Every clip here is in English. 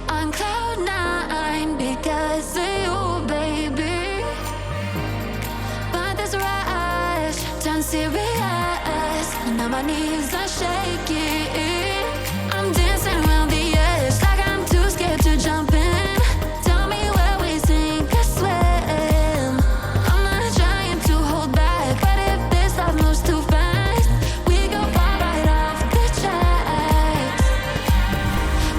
On cloud nine because of you, baby. But this rush turns serious, and now my knees are shaking. I'm dancing around the edge like I'm too scared to jump in. Tell me where we sink or swim. I'm not trying to hold back, but if this love moves too fast, we go far right off the tracks.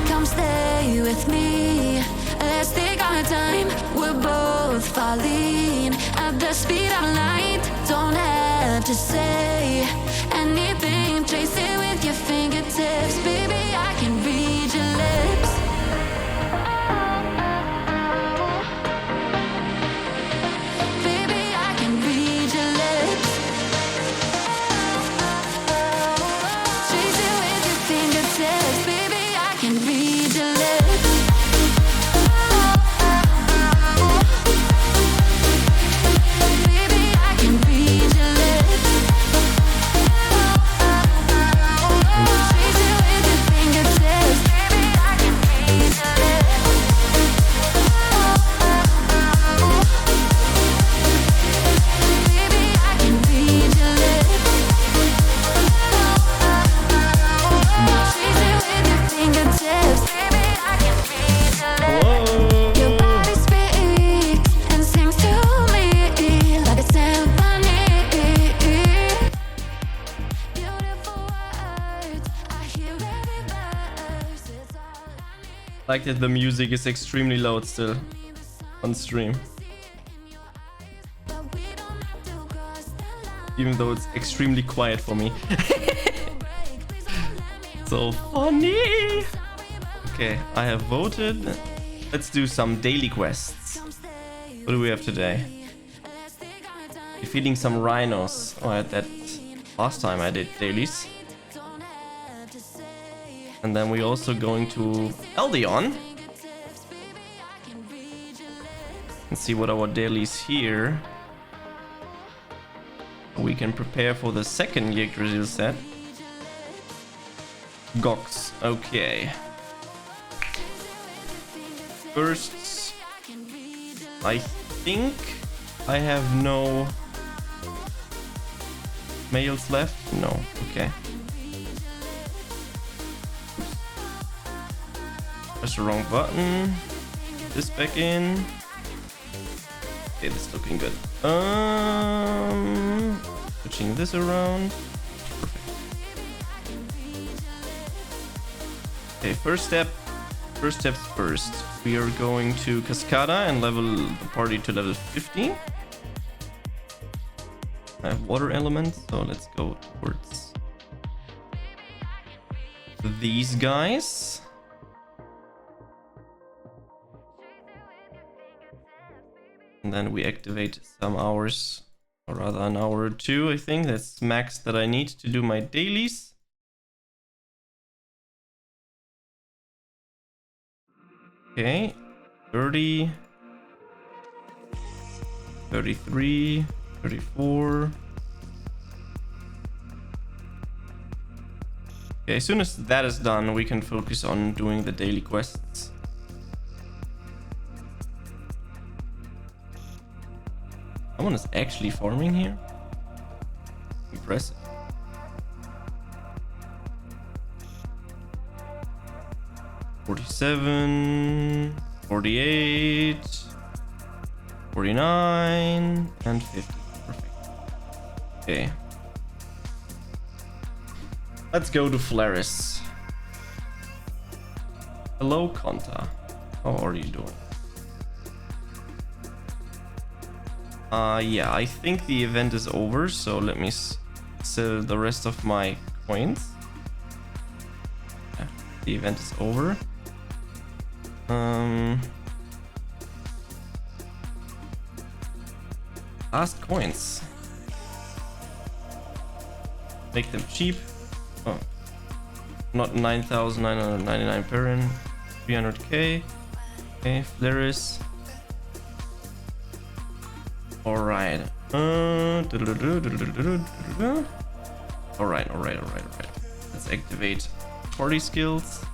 Come stay with me, let's take our time. We're both falling at the speed of light. Don't have to say anything, trace it with your fingertips. Baby, I can read your lips. Baby, I can read your lips. Trace it with your fingertips. Baby, I can read your lips. Baby, I can read your lips. Trace it with your fingertips. Baby, I can read your lips. Baby, I can read your lips. Trace it with your fingertips. Baby, I can read your lips. Your body speaks and sings to me like a symphony. Beautiful words, I hear every verse. It's all I need. Like that the music is extremely loud still on stream, But we don't have to cross the line. even though it's extremely quiet for me. So funny. Okay, I have voted. Let's do some daily quests. What do we have today? Defeating some rhinos. Oh, I had that last time I did dailies. And then we're also going to Eldion and see what our dailies here. We can prepare for the second Yggdrasil set. Gox. Okay. First, I think I have no mails left. No. Okay. Press the wrong button. Put this back in. Okay, this is looking good. Switching this around. Okay, first steps first. We are going to Cascada and level the party to level 15. I have water elements, so let's go towards these guys. And then we activate some hours, or rather an hour or two, I think. That's max that I need to do my dailies. Okay, 30, 33, 34. Okay, as soon as that is done, we can focus on doing the daily quests. Someone is actually farming here? Impressive. 47, 48, 49, and 50. Perfect. Okay. Let's go to Flaris. Hello, Konta. How are you doing? Yeah, I think the event is over, so let me sell the rest of my coins. Yeah, the event is over. Last coins. Make them cheap. Oh, not 9,999 Perrin. 300k. Okay, Flaris. Alright. Alright. Let's activate party skills.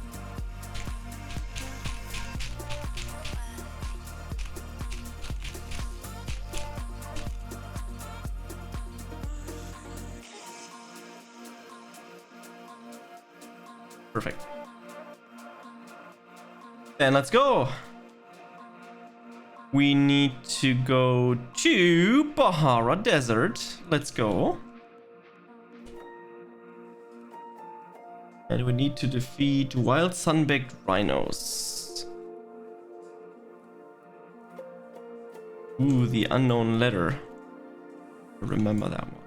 Perfect. Then let's go. We need to go to Bahara Desert. Let's go. And we need to defeat wild sunbaked rhinos. Ooh, the unknown letter. Remember that one.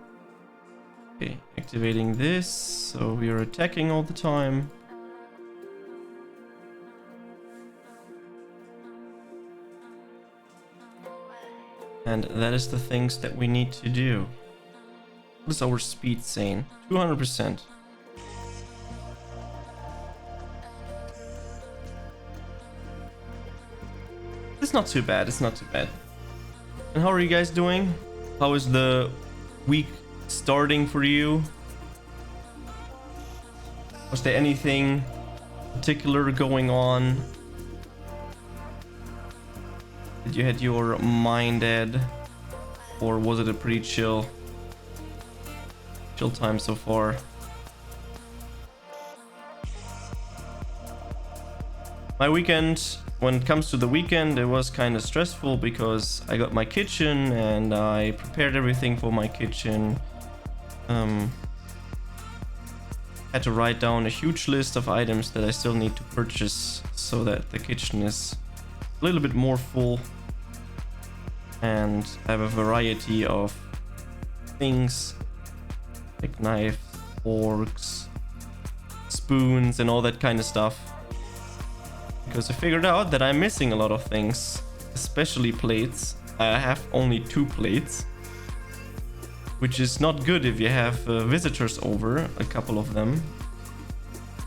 Okay, activating this. So we are attacking all the time. And that is the things that we need to do. What is our speed saying? 200%. It's not too bad, it's not too bad. And how are you guys doing? How is the week starting for you? Was there anything particular going on? Did you had your mind dead, or was it a pretty chill time so far? My weekend, when it comes to the weekend, it was kind of stressful because I got my kitchen and I prepared everything for my kitchen. Had to write down a huge list of items that I still need to purchase so that the kitchen is a little bit more full, and I have a variety of things like knives, forks, spoons, and all that kind of stuff, because I figured out that I'm missing a lot of things, especially plates. I have only 2 plates, which is not good if you have visitors over, a couple of them.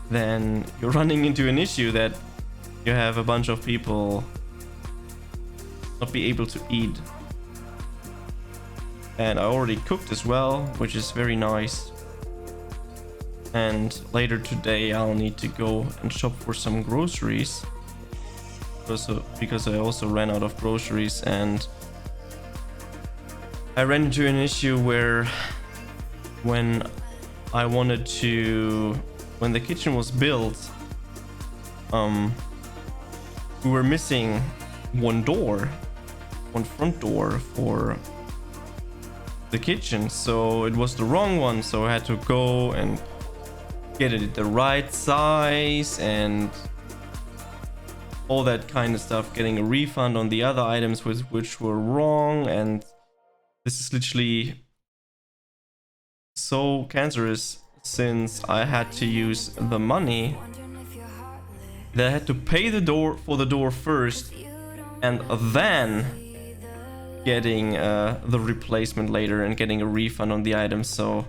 Then you're running into an issue that you have a bunch of people not be able to eat. And I already cooked as well, which is very nice. And later today I'll need to go and shop for some groceries, because I also ran out of groceries, and I ran into an issue where when the kitchen was built, we were missing one front door for the kitchen, so it was the wrong one, so I had to go and get it the right size and all that kind of stuff, getting a refund on the other items which were wrong. And this is literally so cancerous, since I had to use the money that I had to pay for the door first, and then getting the replacement later and getting a refund on the items. So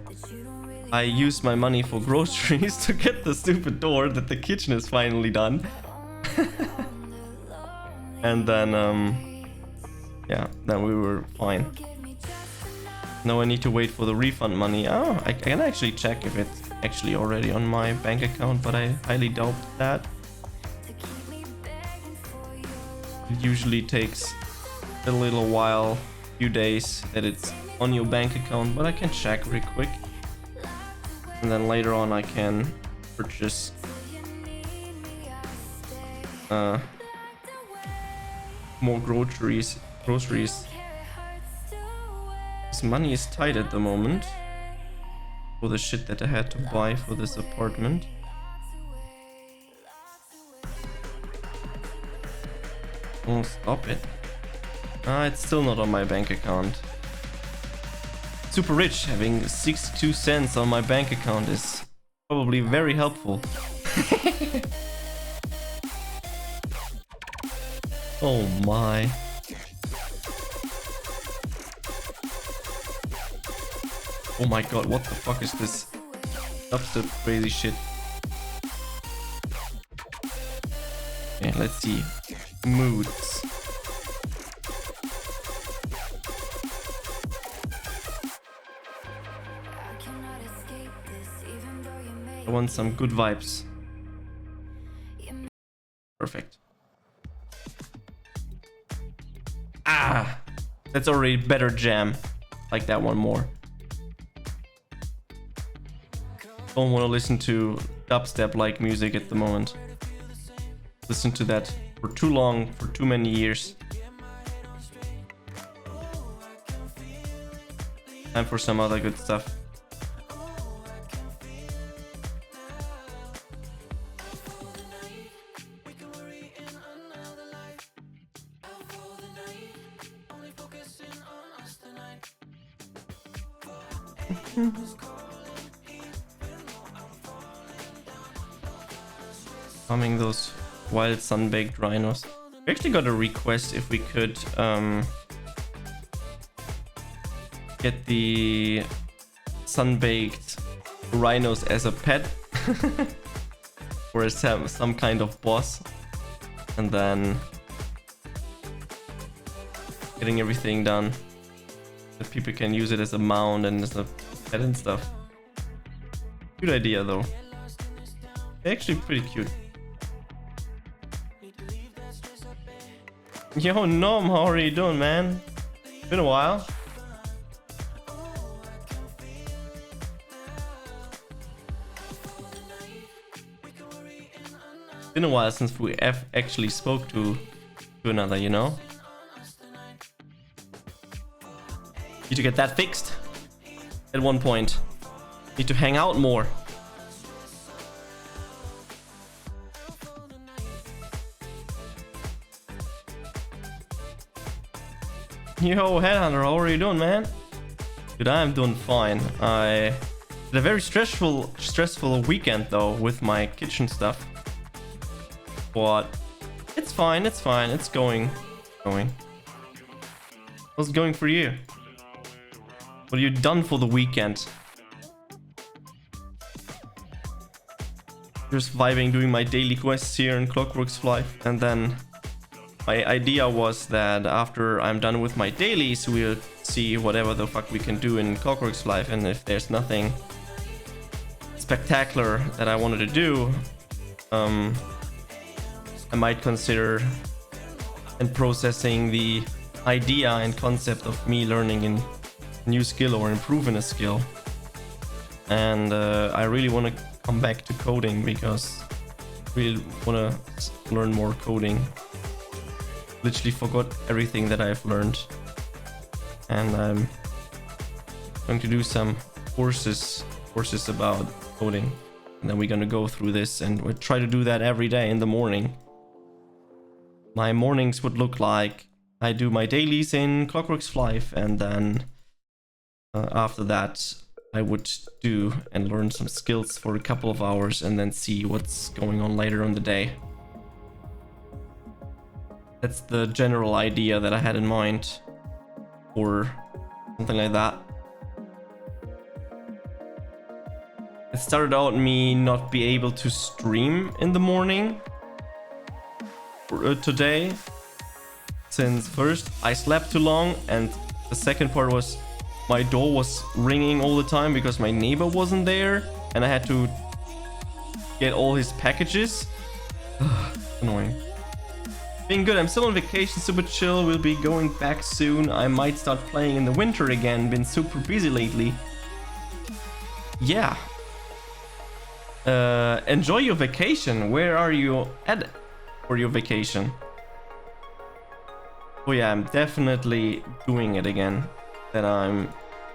I used my money for groceries to get the stupid door that the kitchen is finally done. And then yeah, then we were fine. Now I need to wait for the refund money. Oh, I can actually check if it's actually already on my bank account, but I highly doubt that. It usually takes a little while, few days, that it's on your bank account, but I can check real quick, and then later on I can purchase more groceries. This money is tight at the moment for the shit that I had to buy for this apartment. Oh, stop it. It's still not on my bank account. Super rich, having 62 cents on my bank account is probably very helpful. Oh my. Oh my god, what the fuck is this? Dubstep crazy shit. Okay, let's see. Moods. I want some good vibes. Perfect. Ah! That's already better jam. Like that one more. Don't want to listen to dubstep like music at the moment. Listen to that for too long, for too many years. Time for some other good stuff. Farming those wild sun-baked rhinos. We actually got a request if we could get the sun-baked rhinos as a pet or as some kind of boss, and then getting everything done that people can use it as a mount and as a pet and stuff. Good idea though. Actually pretty cute. Yo, Nom, how are you doing, man? Been a while. Been a while since we actually spoke to another, you know? Need to get that fixed at one point. Need to hang out more. Yo, Headhunter, how are you doing, man? Dude, I'm doing fine. I had a very stressful weekend though with my kitchen stuff. But it's fine, it's going. How's it going for you? What have you done for the weekend? Just vibing, doing my daily quests here in Clockworks Flyff, and then my idea was that after I'm done with my dailies, we'll see whatever the fuck we can do in Clockworks Flyff, and if there's nothing spectacular that I wanted to do, I might consider and processing the idea and concept of me learning a new skill or improving a skill. And I really want to come back to coding because I really want to learn more coding. Literally forgot everything that I've learned, and I'm going to do some courses about coding, and then we're going to go through this, and we'll try to do that every day in the morning. My mornings would look like I do my dailies in Clockworks Flyff, and then after that I would do and learn some skills for a couple of hours, and then see what's going on later in the day. That's the general idea that I had in mind, or something like that. It started out me not be able to stream in the morning today, since first I slept too long, and the second part was my door was ringing all the time because my neighbor wasn't there, and I had to get all his packages. Annoying. Being good, I'm still on vacation, super chill, will be going back soon. I might start playing in the winter again, been super busy lately. Yeah. Enjoy your vacation. Where are you at for your vacation. Oh yeah, I'm definitely doing it again. That I'm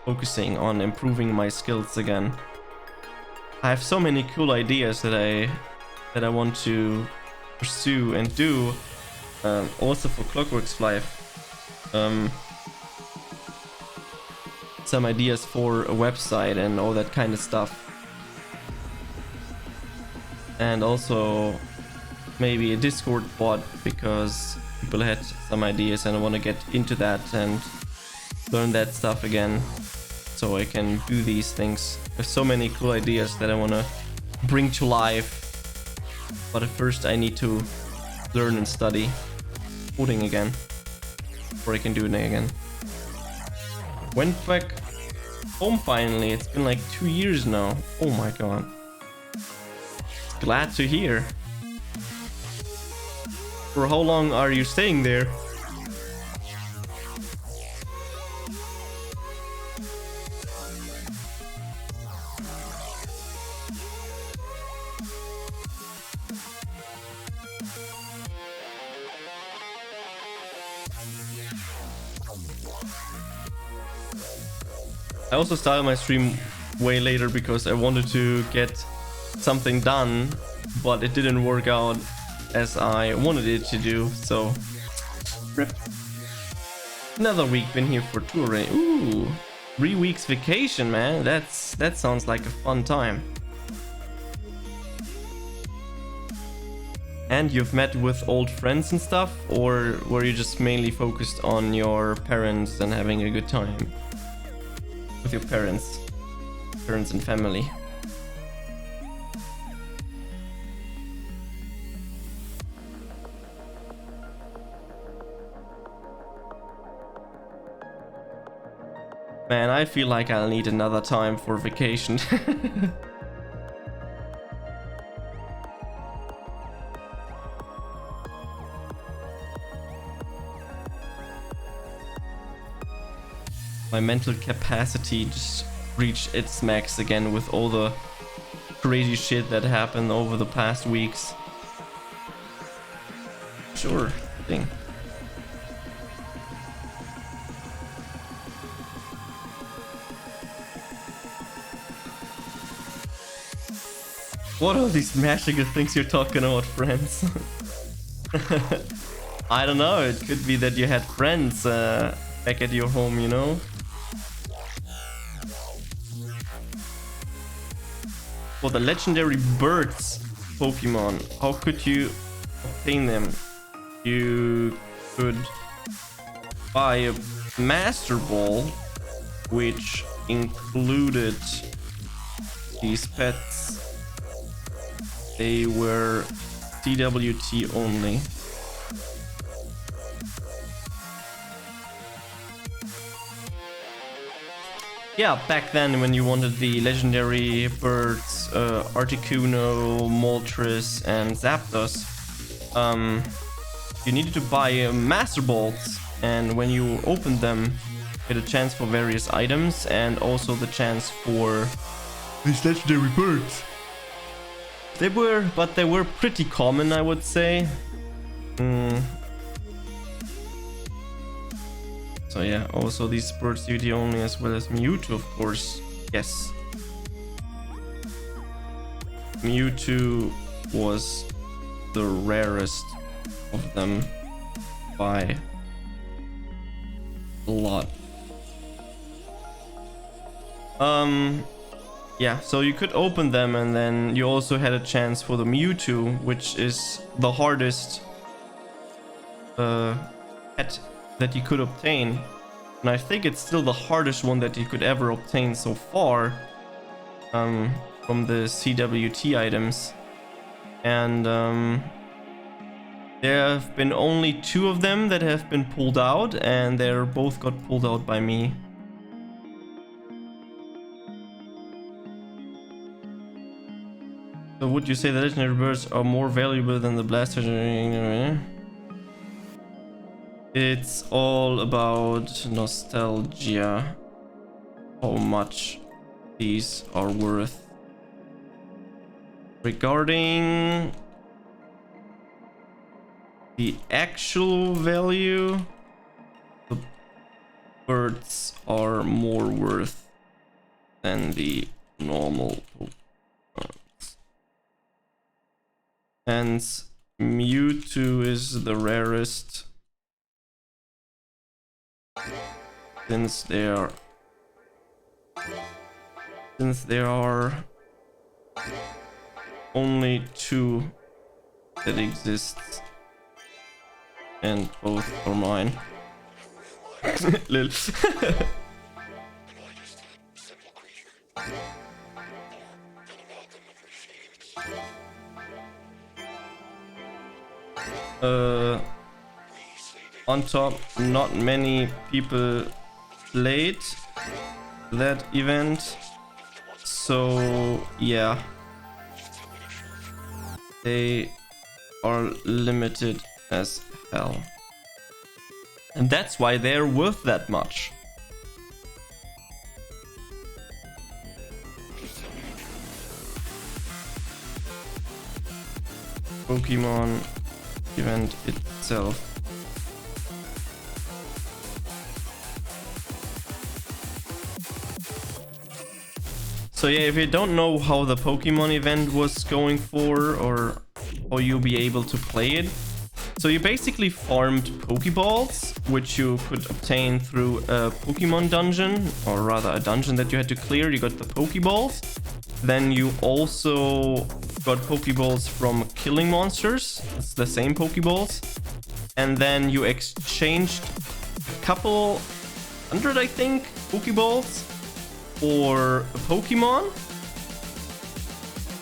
focusing on improving my skills again. I have so many cool ideas that I want to pursue and do. Also for Clockworks Flyff. Some ideas for a website and all that kind of stuff. And also maybe a Discord bot, because people had some ideas and I want to get into that and learn that stuff again so I can do these things. There's so many cool ideas that I want to bring to life, but at first I need to learn and study coding again before I can do it again. Went back home finally. It's been like 2 years now. Oh my god. Glad to hear. For how long are you staying there? I also started my stream way later because I wanted to get something done, but it didn't work out as I wanted it to do, so rip. Another week been here for touring. Ooh, 3 weeks vacation, man. That sounds like a fun time. And you've met with old friends and stuff, or were you just mainly focused on your parents and having a good time with your parents and family? Man, I feel like I'll need another time for vacation. My mental capacity just reached its max again with all the crazy shit that happened over the past weeks. Sure thing. What are these magical things you're talking about, friends? I don't know, it could be that you had friends back at your home, you know? For the legendary birds Pokemon, how could you obtain them? You could buy a Master Ball, which included these pets. They were CWT only. Yeah, back then when you wanted the legendary birds, Articuno, Moltres and Zapdos, you needed to buy Master Balls, and when you opened them, you had a chance for various items and also the chance for these legendary birds. They were pretty common, I would say. So yeah, also these birds duty only, as well as Mewtwo, of course. Yes. Mewtwo was the rarest of them by a lot. Yeah, so you could open them, and then you also had a chance for the Mewtwo, which is the hardest pet that you could obtain. And I think it's still the hardest one that you could ever obtain so far from the CWT items. And there have been only 2 of them that have been pulled out, and they're both got pulled out by me. So would you say the legendary birds are more valuable than the blaster? It's all about nostalgia. How much these are worth. Regarding the actual value, the birds are more worth than the normal Pokemons. Hence, Mewtwo is the rarest, since there are only 2 that exists, and both are mine. Lil. On top, not many people played that event, so yeah, they are limited as hell, and that's why they're worth that much. Pokemon event itself. So yeah, if you don't know how the Pokemon event was going for, or how you'll be able to play it, so you basically farmed Pokeballs, which you could obtain through a Pokemon dungeon, or rather a dungeon that you had to clear. You got the Pokeballs. Then you also got Pokeballs from killing monsters. It's the same Pokeballs. And then you exchanged a couple hundred, I think, Pokeballs for a Pokemon.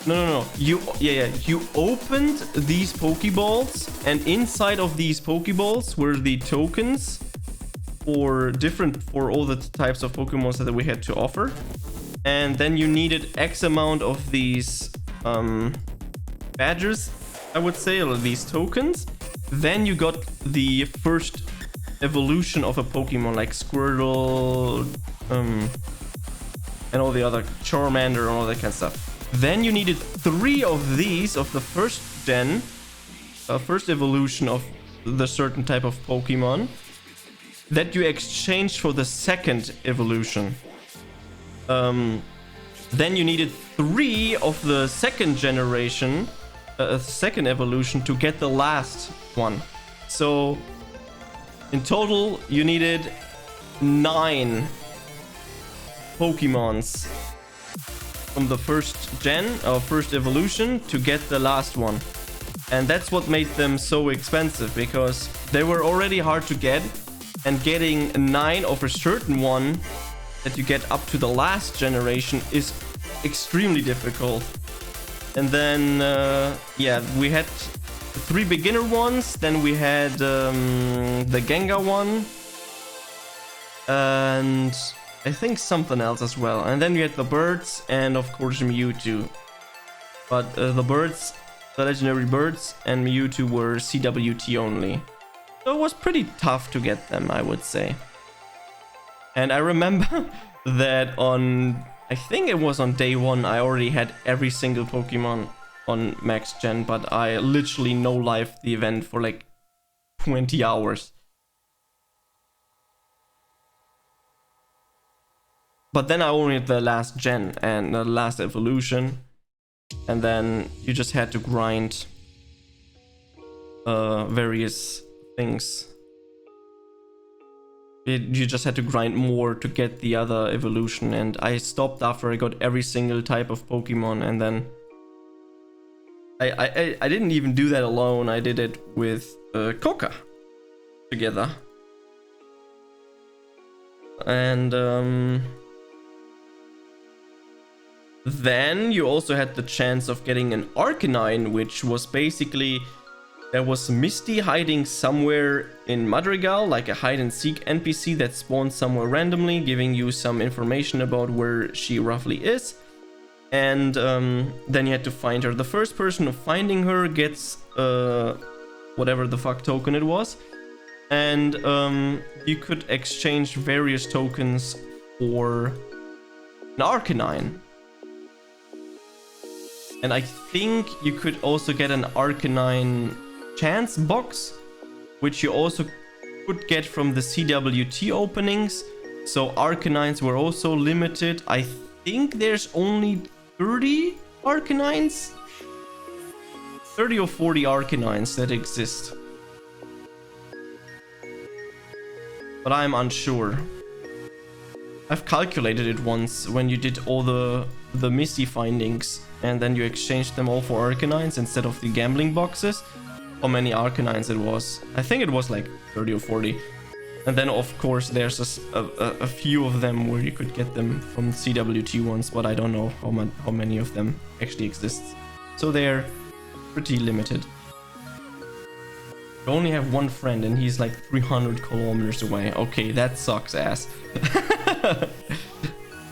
No. You opened these Pokeballs, and inside of these Pokeballs were the tokens for all the types of Pokemon that we had to offer. And then you needed X amount of these badges, I would say, or these tokens. Then you got the first evolution of a Pokemon, like Squirtle, and all the other, Charmander and all that kind of stuff. Then you needed 3 of these of the first gen, first evolution of the certain type of Pokemon, that you exchanged for the second evolution. Then you needed 3 of the second generation, second evolution, to get the last one. So in total you needed 9 Pokemons from the first gen, or first evolution, to get the last one. And that's what made them so expensive, because they were already hard to get, and getting 9 of a certain one that you get up to the last generation is extremely difficult. And then yeah, we had 3 beginner ones, then we had the Gengar one, and I think something else as well. And then we had the birds, and of course Mewtwo. But the birds, the legendary birds, and Mewtwo were CWT only. So it was pretty tough to get them, I would say. And I remember that on, I think it was on day 1, I already had every single Pokemon on Max Gen, but I literally no-lifed the event for like 20 hours. But then I only had the last gen and the last evolution, and then you just had to grind various things. You just had to grind more to get the other evolution, and I stopped after I got every single type of Pokemon. And then I didn't even do that alone. I did it with Coca together. And then you also had the chance of getting an Arcanine, which was basically, there was Misty hiding somewhere in Madrigal, like a hide and seek NPC that spawned somewhere randomly, giving you some information about where she roughly is. And then you had to find her. The first person of finding her gets whatever the fuck token it was. And you could exchange various tokens for an Arcanine. And I think you could also get an Arcanine chance box which you also could get from the CWT openings. So Arcanines were also limited. I think there's only 30 Arcanines? 30 or 40 Arcanines that exist. But I'm unsure. I've calculated it once when you did all the Misty findings and then you exchanged them all for Arcanines instead of the gambling boxes. How many Arcanines it was. I think it was like 30 or 40. And then of course there's a few of them where you could get them from CWT ones, but I don't know how many of them actually exist. So they're pretty limited. You only have one friend and he's like 300 kilometers away. Okay, that sucks ass.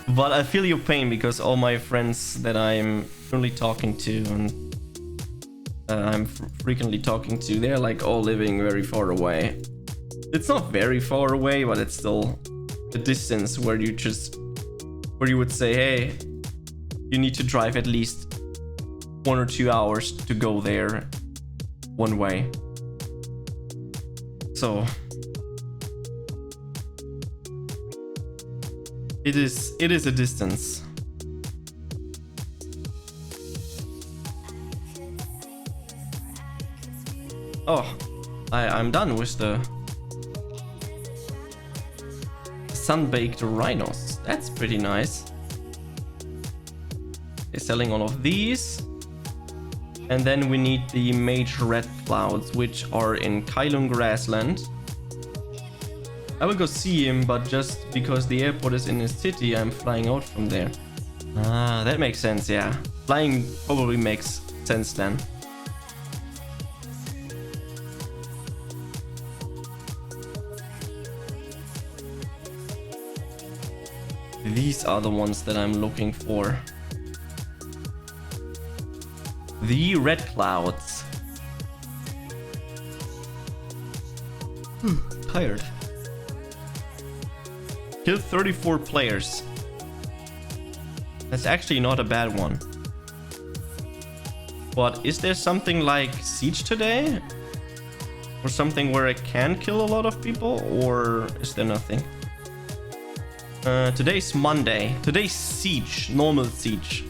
But I feel your pain because all my friends that I'm currently talking to and I'm frequently talking to, they're like all living very far away. It's not very far away, but it's still a distance where you would say, hey, you need to drive at least 1 or 2 hours to go there one way. So it is a distance. Oh, I'm done with the sun-baked rhinos. That's pretty nice. They're selling all of these. And then we need the major red clouds, which are in Kailung Grassland. I will go see him, but just because the airport is in his city, I'm flying out from there. Ah, that makes sense, yeah. Flying probably makes sense then. These are the ones that I'm looking for. The red clouds. Tired. Killed 34 players. That's actually not a bad one. But is there something like Siege today? Or something where I can kill a lot of people? Or is there nothing? Today's Monday. Today's Siege. Normal Siege.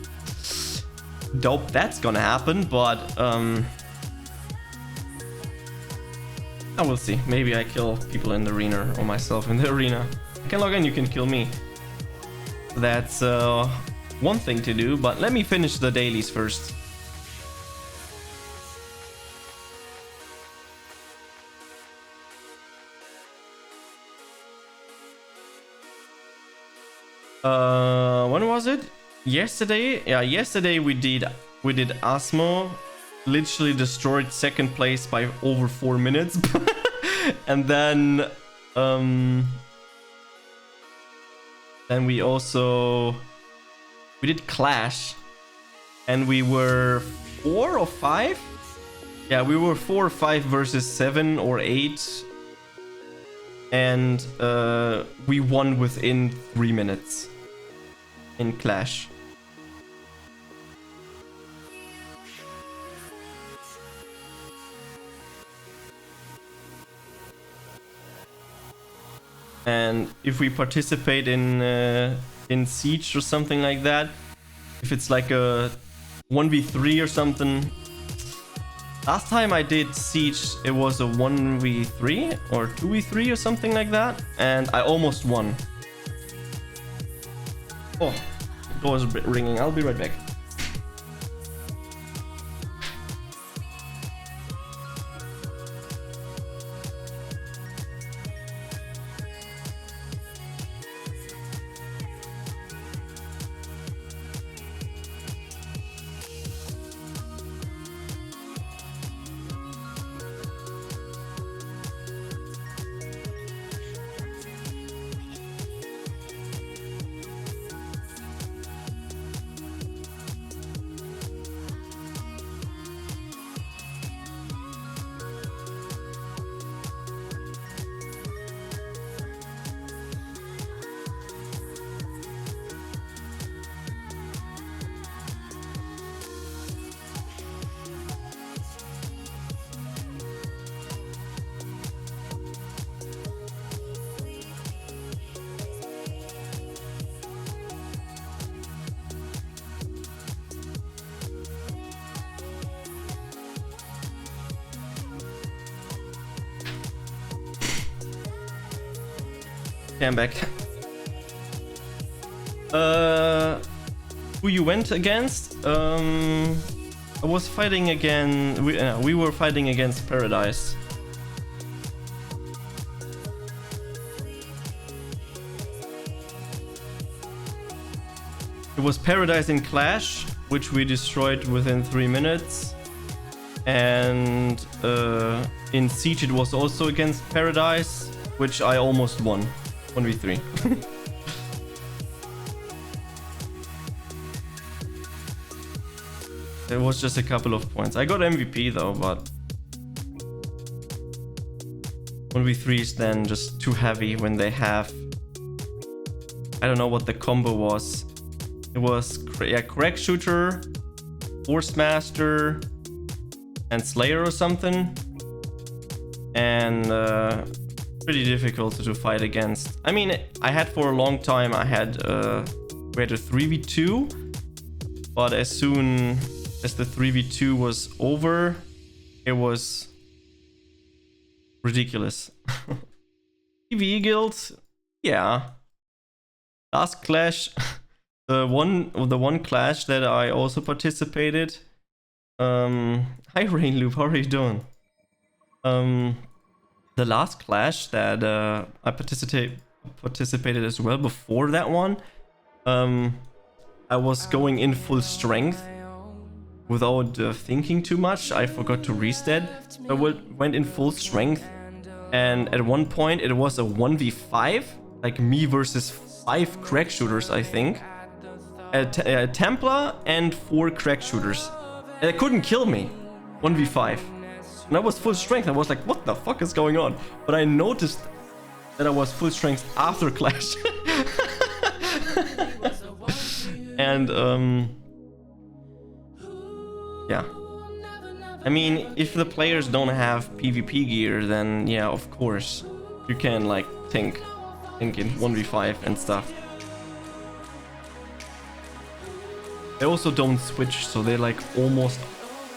Dope that's gonna happen, but I will see. Maybe I kill people in the arena or myself in the arena. I can log in, you can kill me. That's one thing to do, but let me finish the dailies first. When was it? Yesterday? Yeah, yesterday we did Asmo. Literally destroyed second place by over 4 minutes. And then we did Clash. And we were 4 or 5? Yeah, we were 4 or 5 versus 7 or 8. And we won within 3 minutes in Clash. And if we participate in Siege or something like that, if it's like a 1v3 or something. Last time I did Siege, it was a 1v3 or 2v3 or something like that, and I almost won. Oh, the door's ringing. I'll be right back. I'm back. Who you went against? I was fighting again. We were fighting against Paradise. It was Paradise in Clash, which we destroyed within 3 minutes. And in Siege it was also against Paradise, which I almost won. 1v3. It was just a couple of points. I got MVP though, but 1v3 is then just too heavy when they have... I don't know what the combo was. It was Correct Shooter, Force Master, and Slayer or something. And pretty difficult to fight against. I mean, I had for a long time, we had a 3v2. But as soon as the 3v2 was over, it was ridiculous. PvE guild, yeah. Last clash, the one clash that I also participated. Hi Rainloop, how are you doing? The last clash that I participated as well before that one, I was going in full strength without thinking too much. I forgot to reset. I went in full strength, and at one point it was a 1v5, like me versus 5 crack shooters, I think. A Templar and 4 crack shooters. And they couldn't kill me. 1v5. And I was full strength. I was like, what the fuck is going on? But I noticed that I was full strength after clash. And yeah. I mean, if the players don't have PvP gear, then yeah, of course you can like think in 1v5 and stuff. They also don't switch, so they're like almost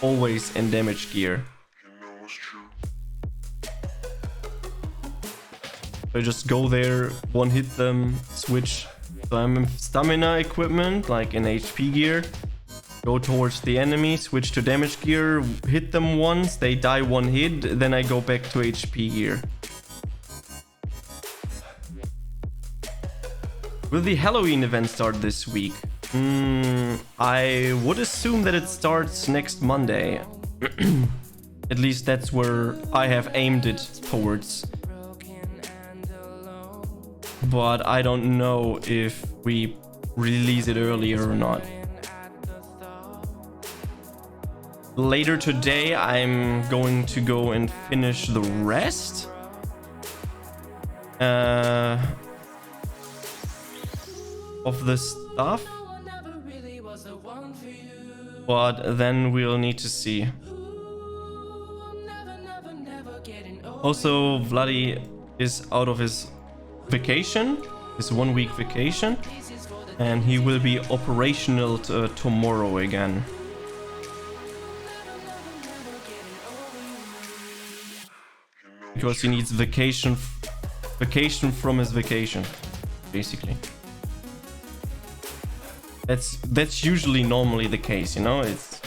always in damage gear. I just go there, one hit them, switch. So I'm in stamina equipment, like in HP gear. Go towards the enemy, switch to damage gear, hit them once, they die one hit, then I go back to HP gear. Will the Halloween event start this week? I would assume that it starts next Monday. At least that's where I have aimed it towards. But I don't know if we release it earlier or not. Later today, I'm going to go and finish the rest. Of the stuff. But then we'll need to see. Also, Vladi is out of his vacation, his 1 week vacation, and he will be operational tomorrow again. Because he needs vacation from his vacation, basically. That's usually normally the case, you know. It's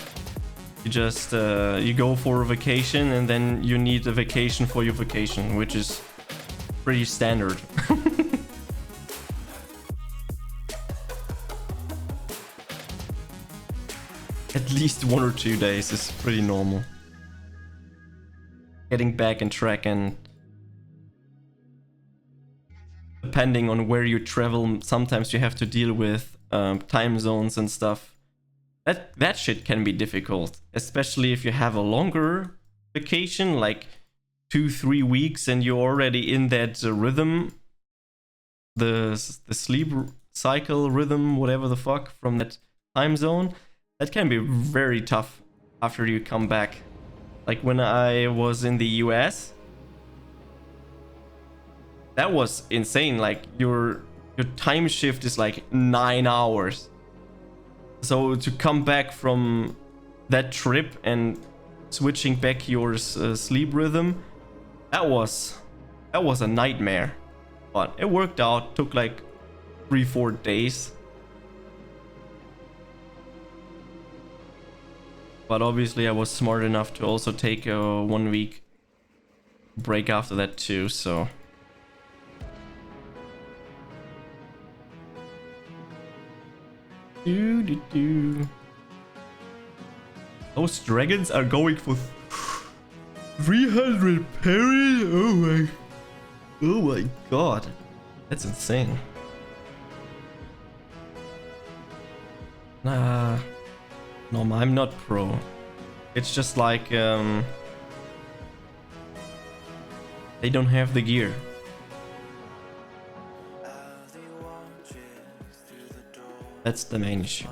you just you go for a vacation and then you need a vacation for your vacation, which is pretty standard. At least 1 or 2 days is pretty normal. Getting back on track, and depending on where you travel, sometimes you have to deal with time zones and stuff. That shit can be difficult, especially if you have a longer vacation, like 2-3 weeks, and you're already in that rhythm, the sleep cycle rhythm, whatever the fuck, from that time zone. That can be very tough after you come back. Like when I was in the US, that was insane. Like your time shift is like 9 hours. So to come back from that trip and switching back your sleep rhythm, that was a nightmare. But it worked out. Took like 3-4 days. But obviously I was smart enough to also take a 1 week break after that too, so... Those dragons are going for 300 parry? Oh my god. That's insane. Nah. No, I'm not pro. It's just like, they don't have the gear. That's the main issue.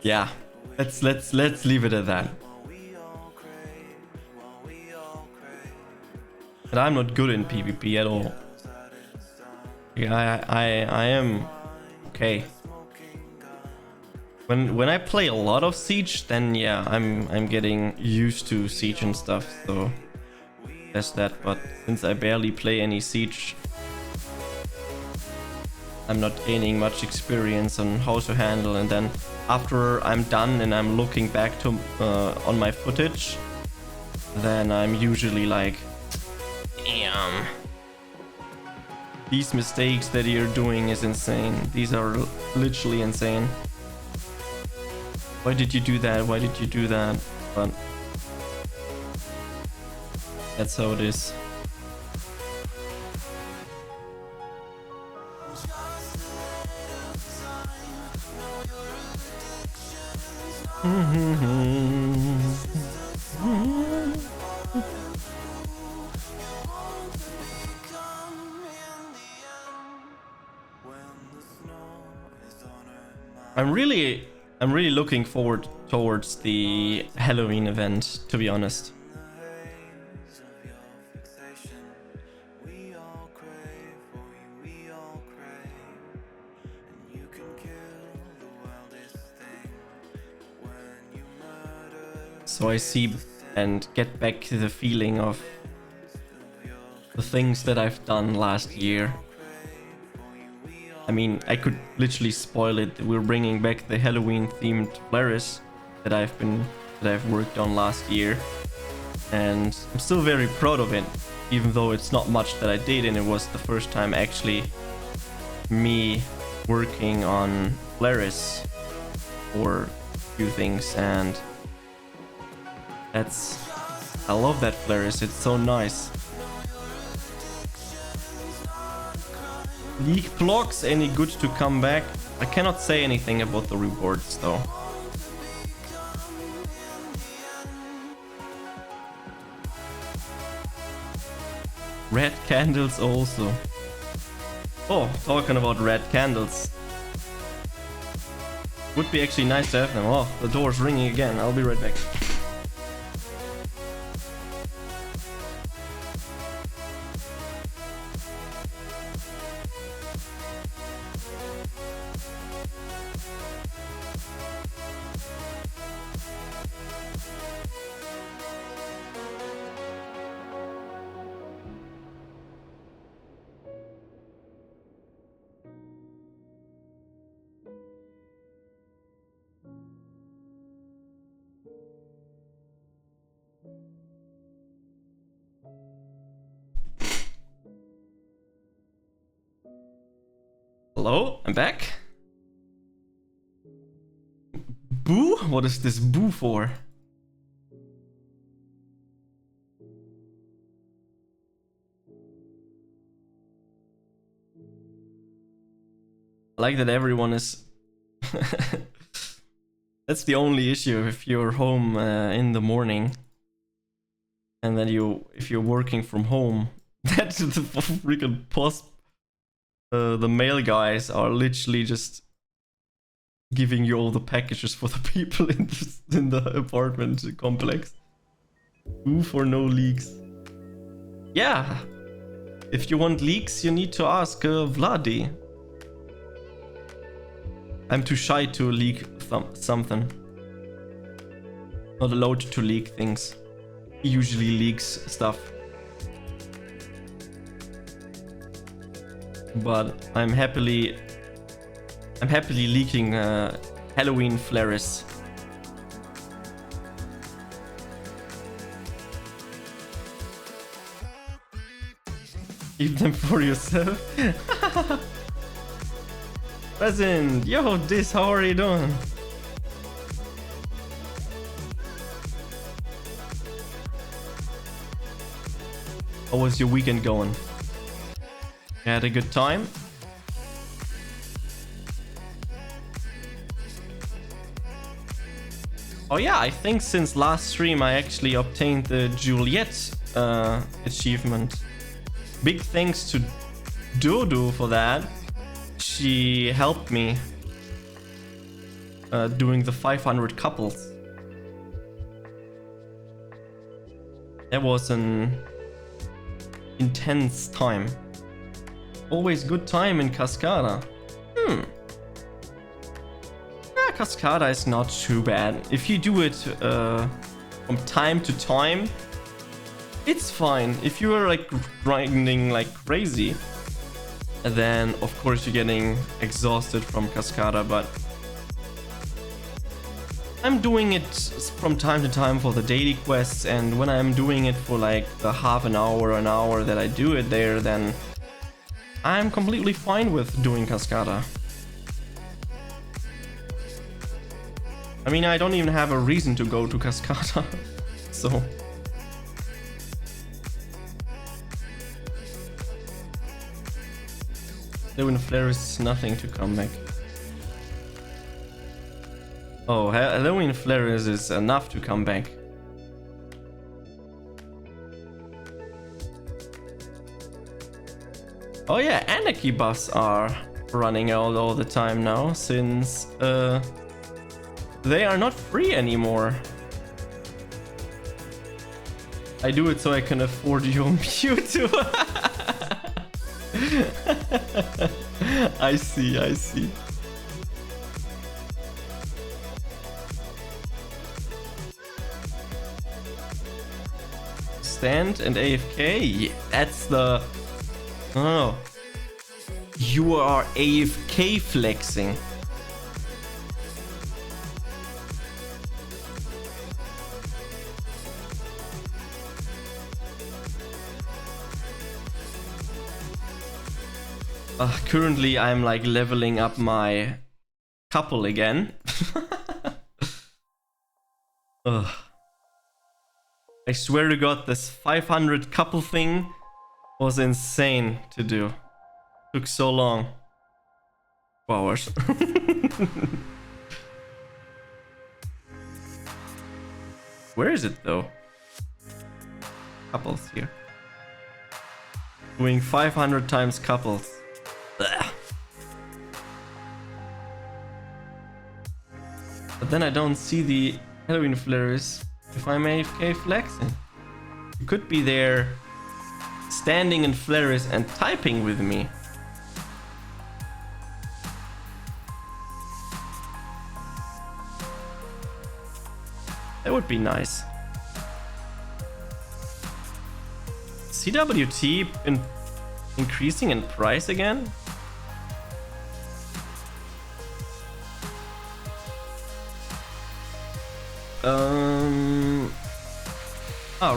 Yeah, let's leave it at that. And I'm not good in PvP at all. Yeah, I am okay. When I play a lot of Siege, then yeah, I'm getting used to Siege and stuff, so that's that. But since I barely play any Siege, I'm not gaining much experience on how to handle. And then after I'm done and I'm looking back to on my footage, then I'm usually like, damn, these mistakes that you're doing is insane. These are literally insane. Why did you do that? Why did you do that? But that's how it is. I'm really looking forward towards the Halloween event, to be honest. So I see and get back to the feeling of the things that I've done last year. I mean, I could literally spoil it. We're bringing back the Halloween themed flares that I've worked on last year, and I'm still very proud of it, even though it's not much that I did, and it was the first time actually me working on flares for a few things, and I love that flares. It's so nice. League blocks any good to come back? I cannot say anything about the rewards though. Red candles also. Oh, talking about red candles. Would be actually nice to have them. Oh, the door's ringing again. I'll be right back. Hello, I'm back. Boo? What is this boo for? I like that everyone is... That's the only issue if you're home in the morning. And then if you're working from home, that's the freaking post. The mail guys are literally just giving you all the packages for the people in the apartment complex. Ooh, for no leaks. Yeah, if you want leaks, you need to ask Vladi. I'm too shy to leak something. Not allowed to leak things. He usually leaks stuff. But I'm happily leaking Halloween flares. Keep them for yourself. Present! Yo, this, how are you doing? How was your weekend going? You had a good time? Oh yeah, I think since last stream I actually obtained the Juliet achievement. Big thanks to Dodo for that. She helped me doing the 500 couples. That was an intense time. Always good time in Cascada. Yeah, Cascada is not too bad. If you do it from time to time, it's fine. If you are like grinding like crazy, then of course you're getting exhausted from Cascada, but I'm doing it from time to time for the daily quests, and when I'm doing it for like the half an hour that I do it there, then I'm completely fine with doing Cascada. I mean, I don't even have a reason to go to Cascada, so... Halloween Flare is nothing to come back. Oh, Halloween Flare is enough to come back. Oh yeah, Anarchy buffs are running out all the time now, since they are not free anymore. I do it so I can afford your Mewtwo. I see. Stand and AFK? Yeah, that's the... Oh. You are AFK flexing. Currently I'm like leveling up my couple again. Ugh. I swear to God, this 500 couple thing was insane to do. Took so long. 2 hours. Where is it though? Couples here. Doing 500 times couples. Ugh. But then I don't see the Halloween flares if I'm AFK flexing. You could be there standing in flares and typing with me. That would be nice. CWT increasing in price again?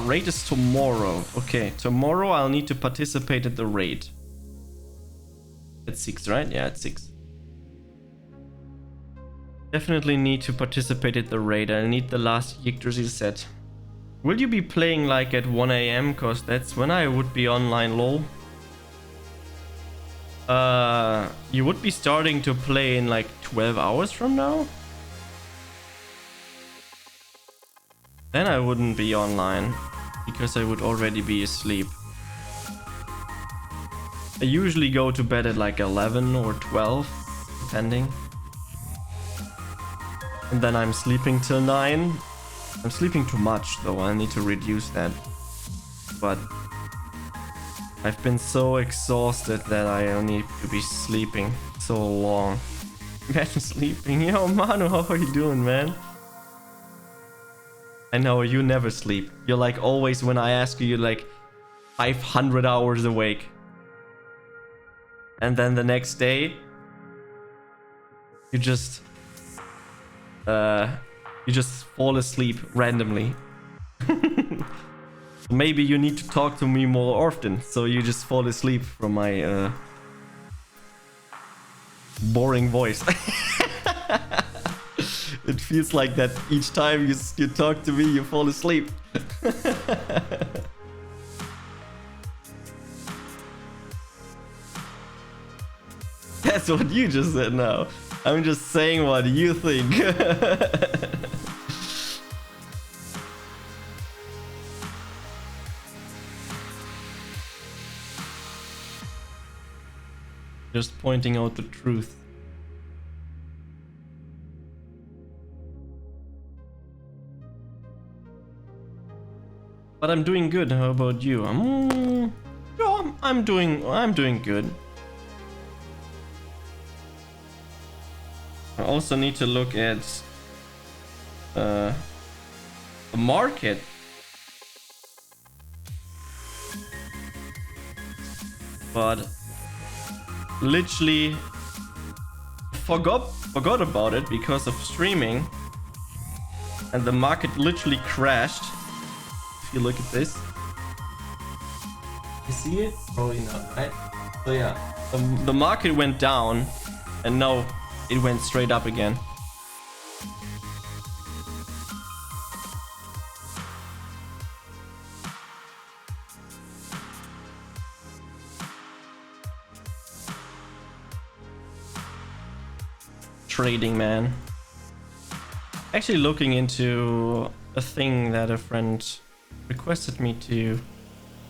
Raid is tomorrow. Okay, tomorrow I'll need to participate at the raid. At 6, right? Yeah, at 6. Definitely need to participate at the raid. I need the last Yggdrasil set. Will you be playing like at 1 AM? Cause that's when I would be online, lol. You would be starting to play in like 12 hours from now? Then I wouldn't be online, because I would already be asleep. I usually go to bed at like 11 or 12, depending. And then I'm sleeping till 9. I'm sleeping too much though, I need to reduce that. But I've been so exhausted that I need to be sleeping so long. Imagine sleeping. Yo, Manu, how are you doing, man? I know, you never sleep. You're like always, when I ask you, you're like 500 hours awake. And then the next day, you just fall asleep randomly. Maybe you need to talk to me more often, so you just fall asleep from my boring voice. It feels like that each time you talk to me, you fall asleep. That's what you just said now. I'm just saying what you think. Just pointing out the truth. But I'm doing good. How about you? Yeah, I'm doing good. I also need to look at the market. But literally forgot about it because of streaming, and the market literally crashed. If you look at this, you see it? Probably not, right? So yeah, the market went down, and now it went straight up again. Trading, man. Actually looking into a thing that a friend requested me to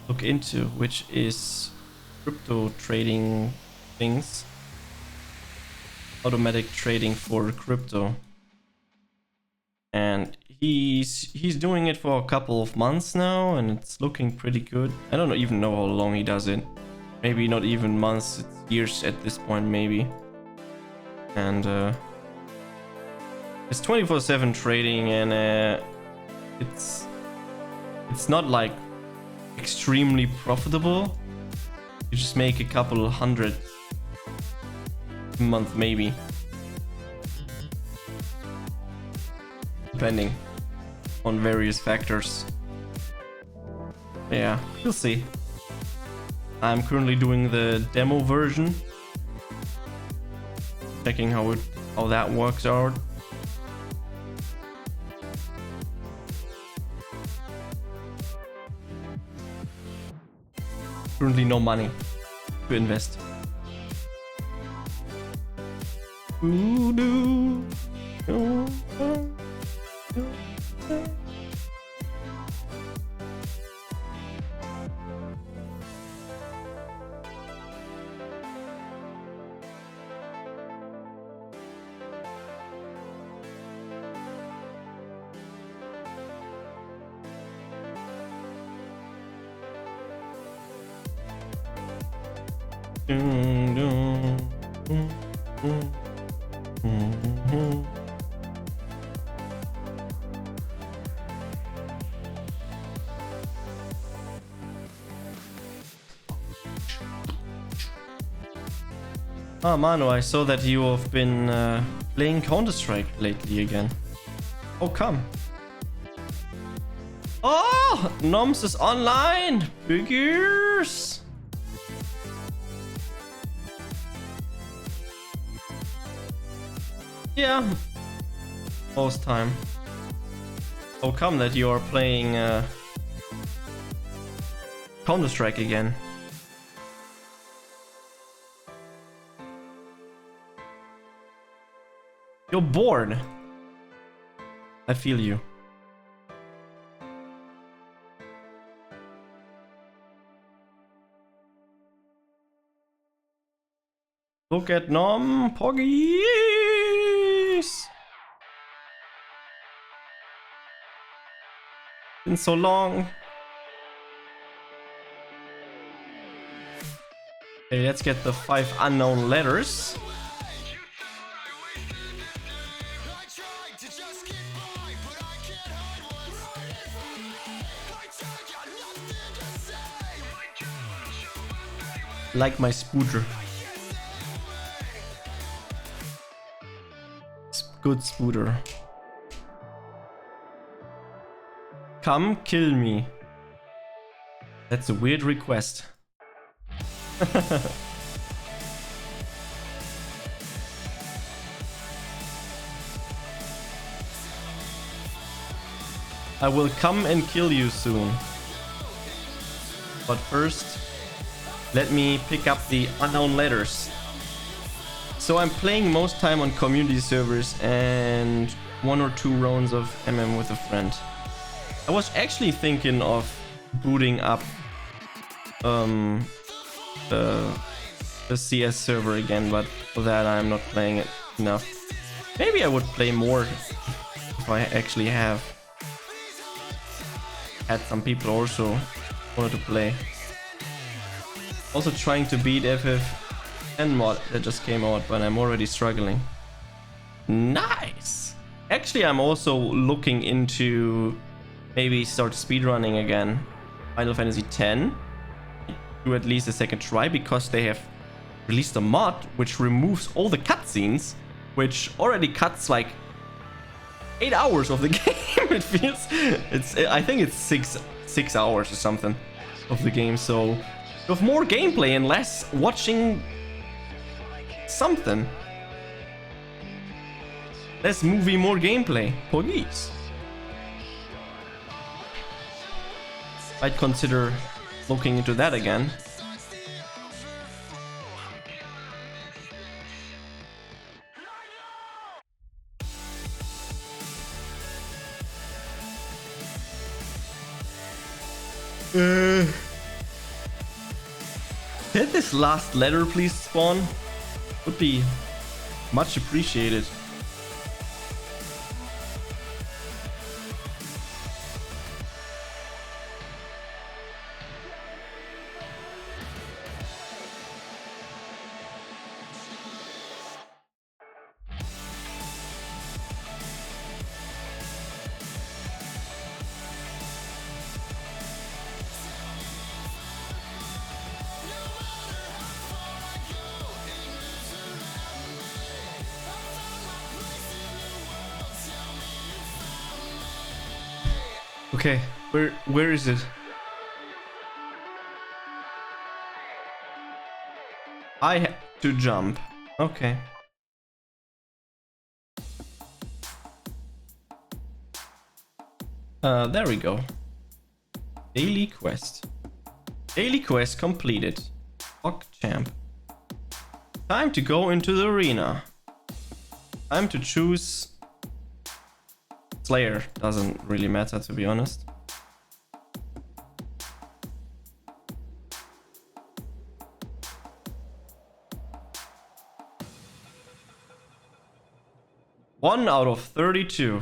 look into, which is crypto trading things. Automatic trading for crypto. And he's doing it for a couple of months now, and it's looking pretty good. I don't even know how long he does it. Maybe not even months, it's years at this point, maybe. And it's 24/7 trading, and it's not like extremely profitable. You just make a couple hundred a month, maybe, depending on various factors. Yeah, we'll see. I'm currently doing the demo version, checking how that works out. Currently no money to invest. Ah, Manu, I saw that you have been playing Counter-Strike lately again. Oh, come. Oh, Noms is online. Big ears. Yeah, most time. Oh, come that you are playing Counter-Strike again. You're bored. I feel you. Look at Nom Poggies. Been so long. Okay, let's get the 5 unknown letters. like my spooter. Good spooter. Come kill me. That's a weird request. I will come and kill you soon. But first, let me pick up the unknown letters. So I'm playing most time on community servers and 1 or 2 rounds of MM with a friend. I was actually thinking of booting up the CS server again, but for that I'm not playing it enough. Maybe I would play more if I actually had some people also wanted to play. Also trying to beat FF10 mod that just came out, but I'm already struggling. Nice! Actually, I'm also looking into maybe start speedrunning again. Final Fantasy X. Do at least a second try because they have released a mod which removes all the cutscenes, which already cuts like 8 hours of the game. It feels I think it's six hours or something of the game, so you have more gameplay and less watching something. Less movie, more gameplay. Please. I'd consider looking into that again. Can this last letter please spawn? Would be much appreciated. Okay, where is it? I have to jump. Okay. There we go. Daily quest. Daily quest completed. PogChamp. Time to go into the arena. Time to choose Slayer. Doesn't really matter, to be honest. One out of 32.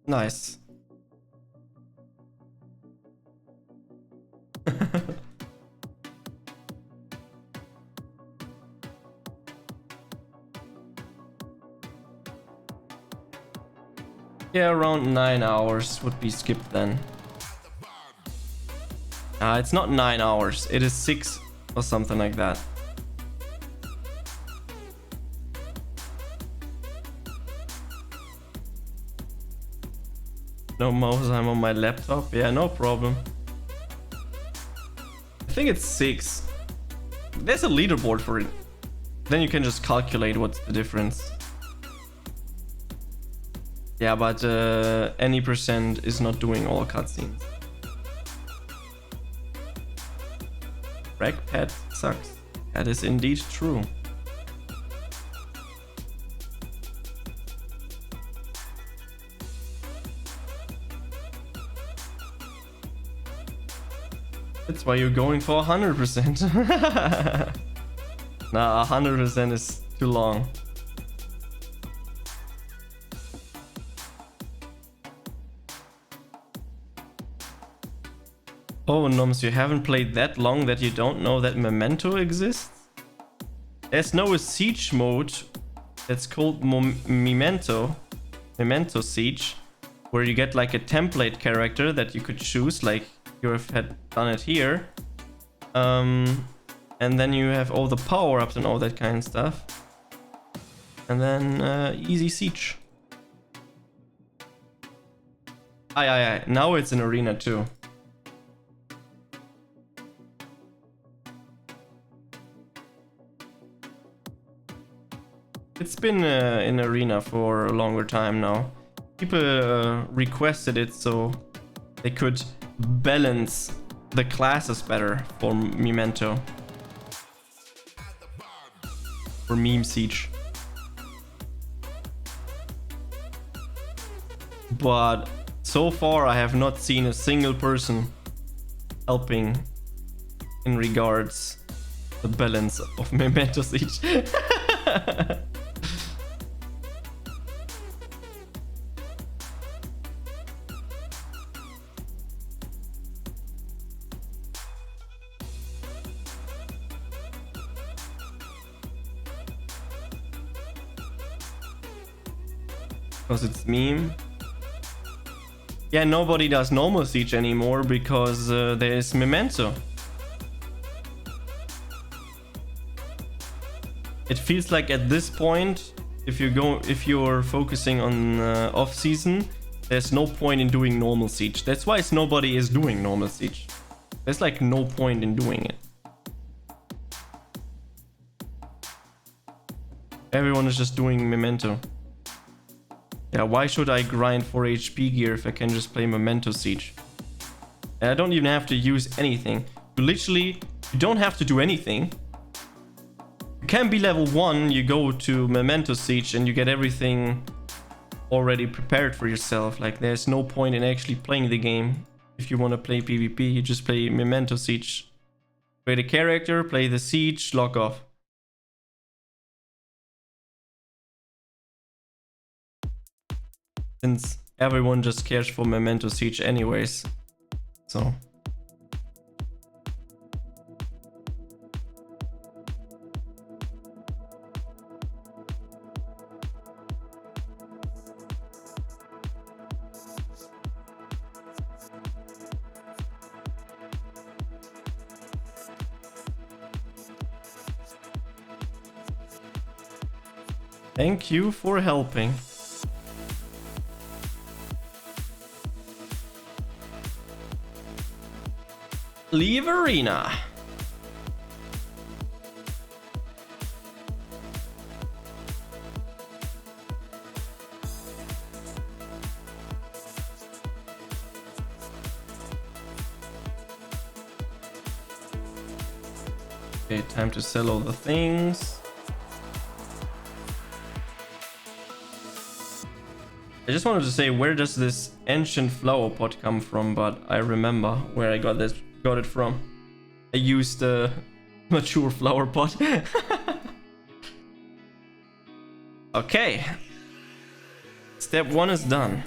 Nice. Yeah, around 9 hours would be skipped then. It's not 9 hours, it is 6 or something like that. No mouse, I'm on my laptop. Yeah, no problem. I think it's 6. There's a leaderboard for it. Then you can just calculate what's the difference. Yeah, but any percent is not doing all cutscenes. Trackpad sucks. That is indeed true. That's why you're going for 100%. Nah, 100% is too long. Oh, Noms, you haven't played that long that you don't know that Memento exists? There's no siege mode that's called Memento Siege, where you get like a template character that you could choose, like you have done it here. And then you have all the power-ups and all that kind of stuff. And then easy siege. Aye. Now it's an arena too. It's been in arena for a longer time now. People requested it so they could balance the classes better for Memento. For Meme Siege. But so far I have not seen a single person helping in regards the balance of Memento Siege. Because it's meme. Yeah, nobody does normal siege anymore because there is Memento. It feels like at this point, if you're focusing on off season, there's no point in doing normal siege. That's why nobody is doing normal siege. There's like no point in doing it. Everyone is just doing Memento. Yeah, why should I grind for HP gear if I can just play Memento Siege? And I don't even have to use anything. You don't have to do anything. You can be level 1, you go to Memento Siege and you get everything already prepared for yourself. Like, there's no point in actually playing the game. If you want to play PvP, you just play Memento Siege. Create a character, play the siege, log off. Since everyone just cares for Memento Siege anyways. So. Thank you for helping. Leave arena. Okay, time to sell all the things. I just wanted to say, where does this ancient flower pot come from? But I remember where I got it from. I used a mature flower pot. Okay. Step 1 is done.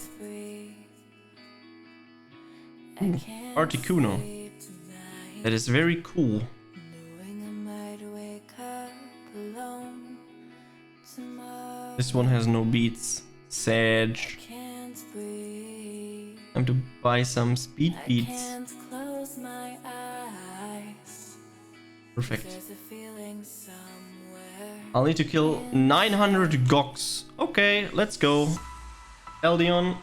Ooh, Articuno. That is very cool. This one has no beats. Sage. Time to buy some speed beats. Perfect. I'll need to kill 900 Goks. Okay, let's go. Eldion.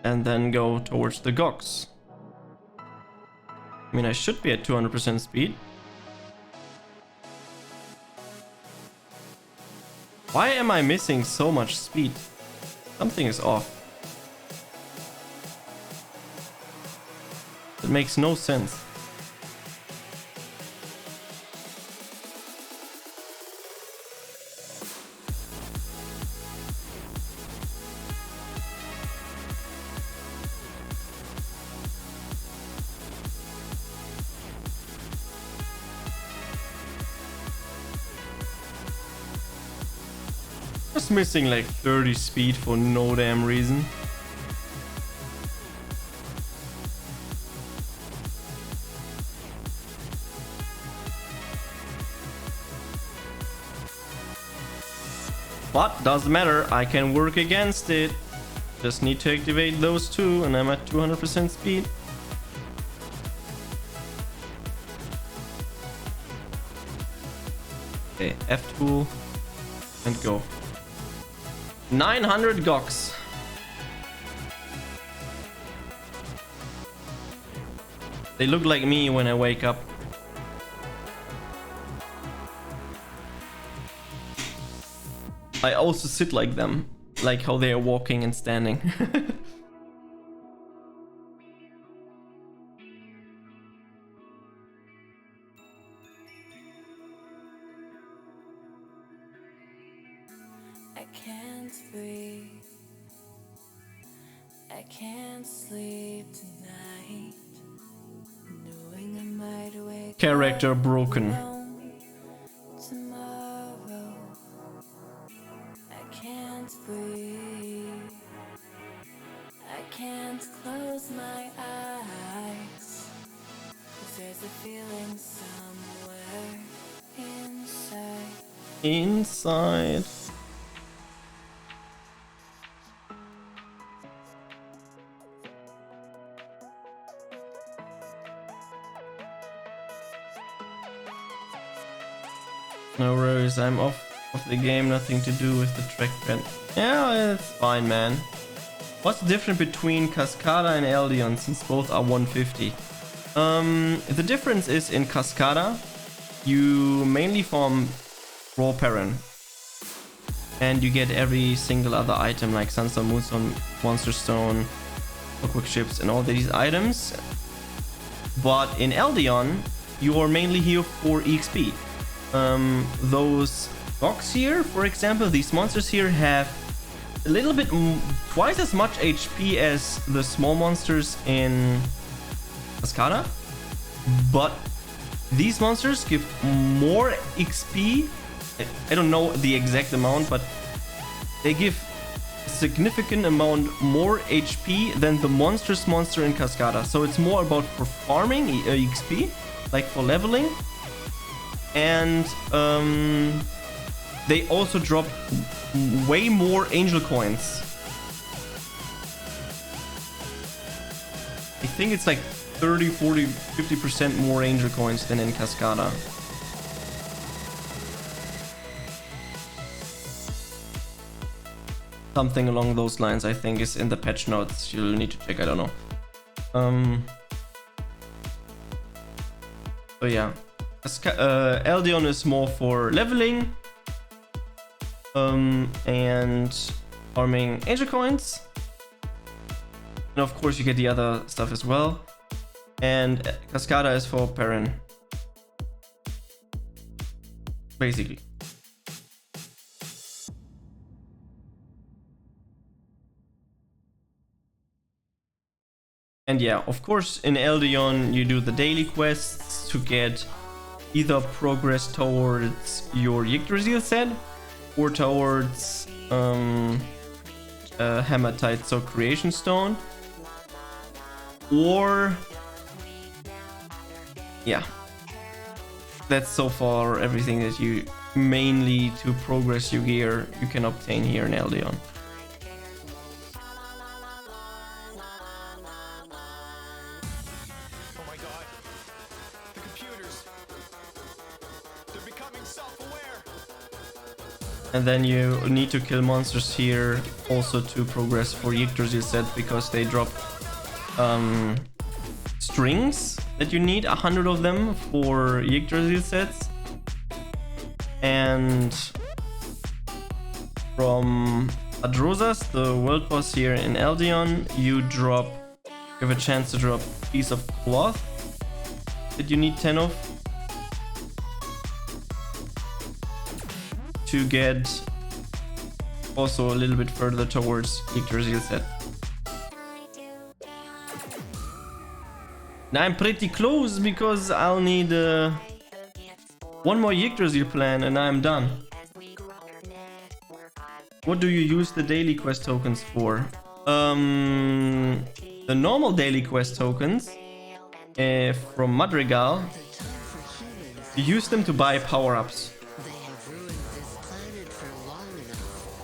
And then go towards the Goks. I mean, I should be at 200% speed. Why am I missing so much speed? Something is off. It makes no sense. Just missing like 30 speed for no damn reason. But doesn't matter, I can work against it. Just need to activate those two, and I'm at 200% speed. Okay, F tool, and go. 900 Gox. They look like me when I wake up. I also sit like them, like how they are walking and standing. I can't breathe. I can't sleep tonight. Knowing I might wake Character broken. tomorrow. I can't breathe. I can't close my eyes. 'Cause there's a feeling somewhere inside. Inside. No worries, I'm off the game, nothing to do with the trackpad. Yeah, it's fine, man. What's the difference between Cascada and Eldion, since both are 150? The difference is in Cascada, you mainly farm raw Perrin. And you get every single other item like Sunstone, Moonstone, Monster Stone, Clockwork Ships, and all these items. But in Eldion, you are mainly here for EXP. Those dogs here, for example, these monsters here have a little bit twice as much HP as the small monsters in Cascada, but these monsters give more XP. I don't know the exact amount, but they give a significant amount more HP than the monster in Cascada. So it's more about for farming XP, like for leveling. And they also drop way more angel coins. I think it's like 30, 40, 50% more angel coins than in Cascada. Something along those lines, I think, is in the patch notes. You'll need to check, I don't know. So yeah. Eldion is more for leveling and farming angel coins, and of course you get the other stuff as well. And Cascada is for Perrin, basically. And yeah, of course in Eldion you do the daily quests to get either progress towards your Yggdrasil set or towards Hematite, so Creation Stone, or yeah, that's so far everything that you mainly to progress your gear you can obtain here in Eldion. And then you need to kill monsters here also to progress for Yggdrasil set, because they drop strings that you need 100 of them for Yggdrasil sets. And from Adrozas, the world boss here in Eldion, you have a chance to drop a piece of cloth that you need 10 of to get also a little bit further towards Yggdrasil set. Now I'm pretty close, because I'll need one more Yggdrasil plan and I'm done. What do you use the daily quest tokens for? The normal daily quest tokens from Madrigal, you use them to buy power-ups.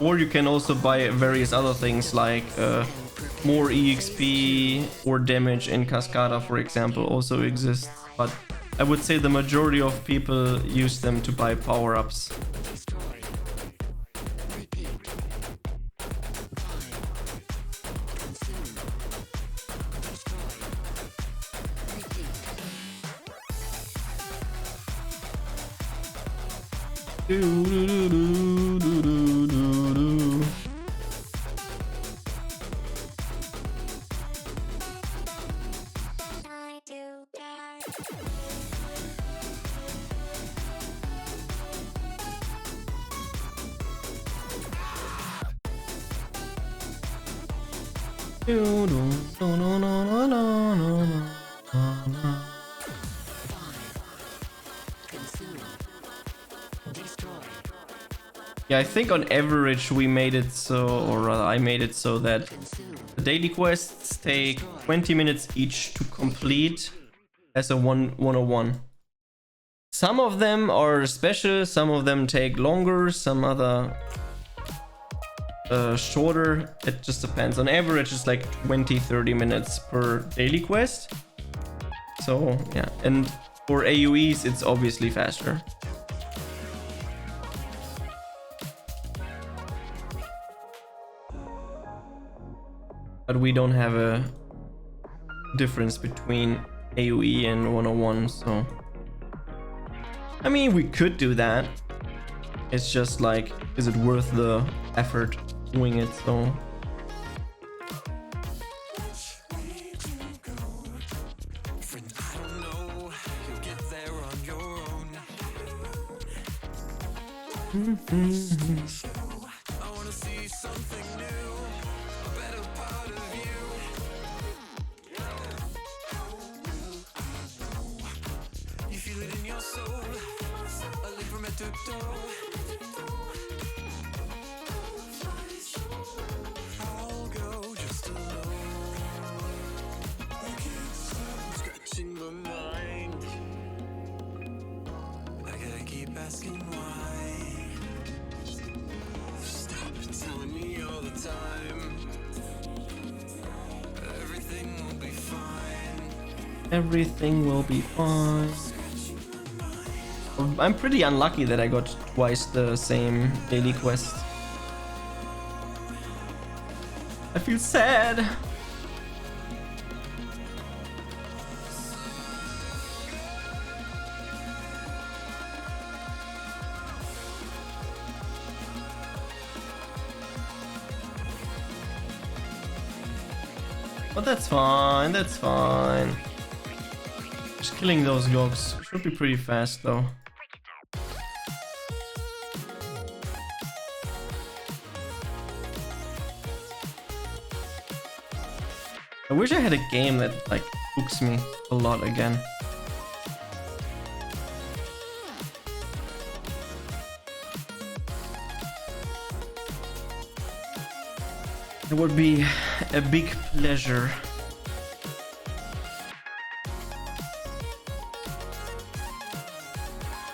Or you can also buy various other things like more EXP or damage in Cascada, for example, also exists. But I would say the majority of people use them to buy power-ups. Yeah, I think on average we made it so, or rather I made it so that the daily quests take 20 minutes each to complete as a 101. Some of them are special, some of them take longer, some other shorter. It just depends. On average it's like 20-30 minutes per daily quest. So yeah, and for AoEs it's obviously faster. But we don't have a difference between AoE and 101, so I mean we could do that. It's just like, is it worth the effort doing it? So asking why. Stop telling me all the time. Everything will be fine. Everything will be fine. I'm pretty unlucky that I got twice the same daily quest. I feel sad. But that's fine, that's fine. Just killing those yogs should be pretty fast though. I wish I had a game that like hooks me a lot again. It would be a big pleasure.